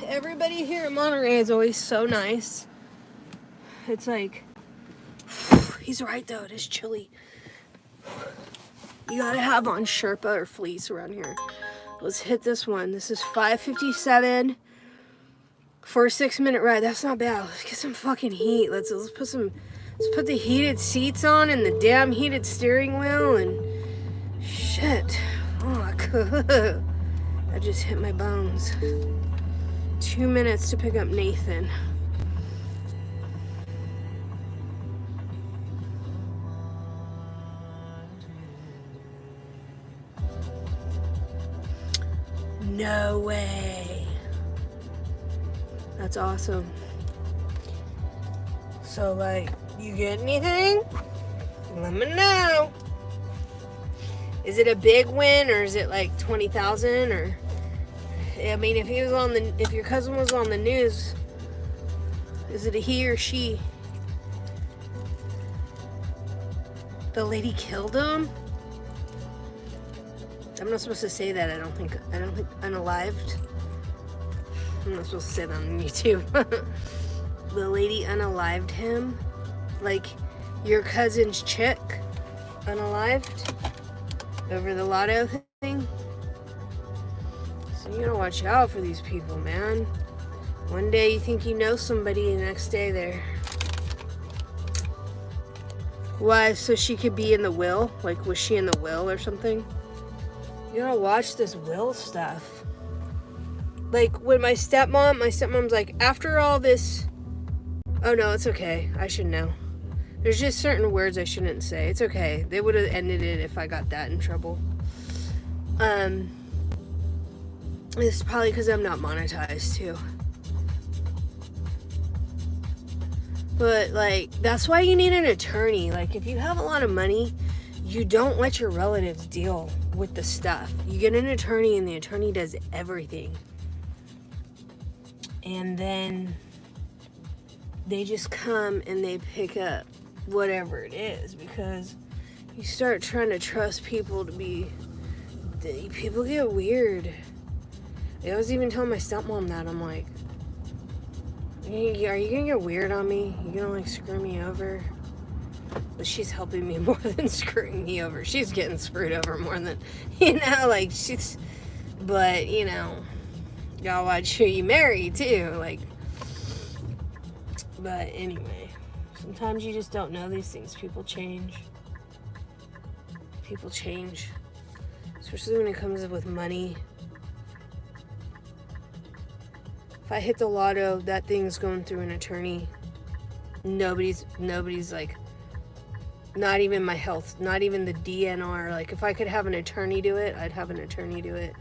S1: Everybody here in Monterey is always so nice. It's like, he's right though, it is chilly. You gotta have on Sherpa or fleece around here. Let's hit this one. This is $5.57 for a 6-minute ride. That's not bad. Let's get some fucking heat. Let's put the heated seats on and the damn heated steering wheel and shit. Fuck. I just hit my bones. 2 minutes to pick up Nathan. No way. That's awesome. So, like, you get anything? Let me know. Is it a big win or is it like 20,000 or? I mean, if your cousin was on the news, is it a he or she? The lady killed him? I'm not supposed to say that. I don't think unalived. I'm not supposed to say that on YouTube. The lady unalived him. like your cousin's chick unalived over the lotto thing. So you gotta watch out for these people, man. One day you think you know somebody, and the next day they're... Why? So she could be in the will? Like, was she in the will or something? You gotta watch this will stuff. Like, when my stepmom's like, after all this... Oh no, it's okay. I should know. There's just certain words I shouldn't say. It's okay. They would have ended it if I got that in trouble. It's probably because I'm not monetized too. But like, that's why you need an attorney. Like, if you have a lot of money, you don't let your relatives deal with the stuff. You get an attorney, and the attorney does everything. And then they just come and they pick up whatever it is, because you start trying to trust people to be... People get weird. I was even telling my stepmom that. I'm like, are you gonna get weird on me? You gonna like screw me over? But she's helping me more than screwing me over. She's getting screwed over more than, like she's... But, you gotta watch who you marry too, like... But anyway, sometimes you just don't know these things. People change. People change. Especially when it comes with money. If I hit the lotto, that thing's going through an attorney. Nobody's like, not even my health, not even the DNR. Like, if I could have an attorney do it, I'd have an attorney do it.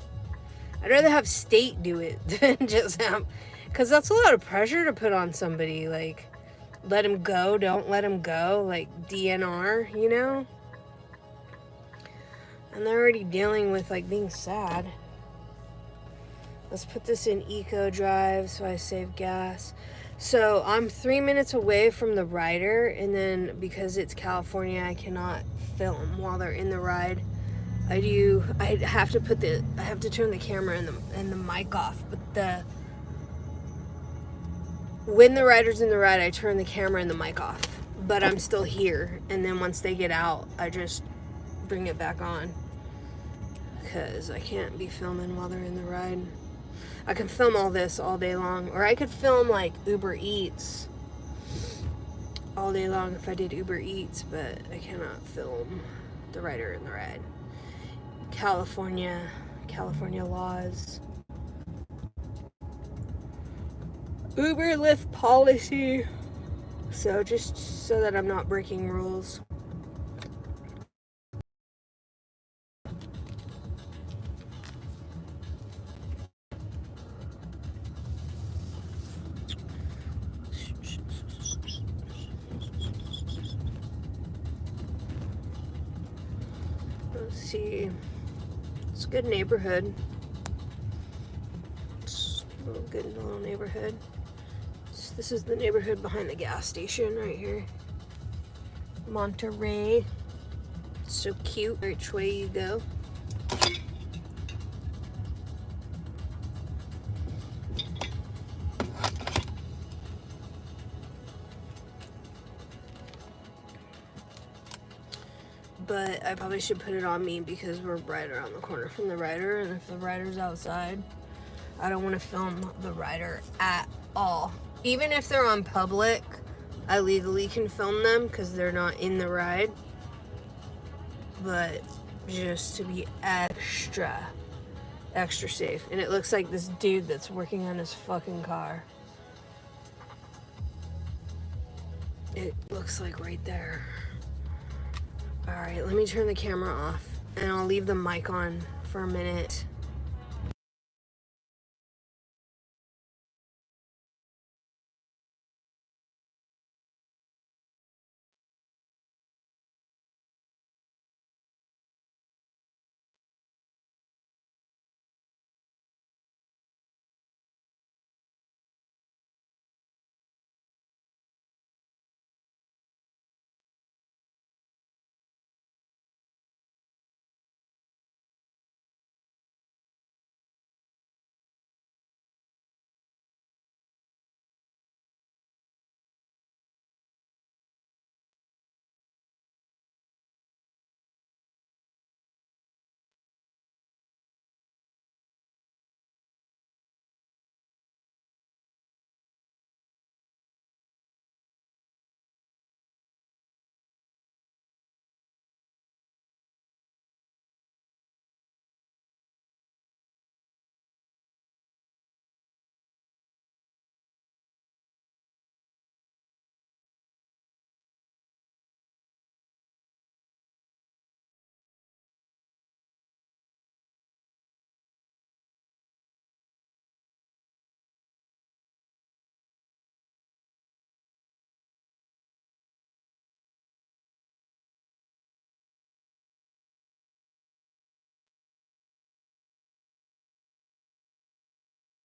S1: I'd rather have state do it than just have, because that's a lot of pressure to put on somebody. Like, let him go, don't let him go, like DNR, And they're already dealing with like being sad. Let's put this in eco drive so I save gas. So I'm 3 minutes away from the rider, and then because it's California, I cannot film while they're in the ride. I have to turn the camera and the mic off. But when the rider's in the ride, I turn the camera and the mic off. But I'm still here, and then once they get out, I just bring it back on. Because I can't be filming while they're in the ride. I can film all this all day long. Or I could film like Uber Eats all day long if I did Uber Eats, but I cannot film the rider in the ride. California laws. Uber Lyft policy. So just so that I'm not breaking rules. Let's see. It's a good neighborhood. It's a good little neighborhood. This is the neighborhood behind the gas station right here. Monterey. It's so cute. Which way you go. But I probably should put it on me because we're right around the corner from the rider, and if the rider's outside, I don't want to film the rider at all. Even if they're on public, I legally can film them because they're not in the ride. But just to be extra safe. And it looks like this dude that's working on his fucking car. It looks like right there. Alright, let me turn the camera off, and I'll leave the mic on for a minute.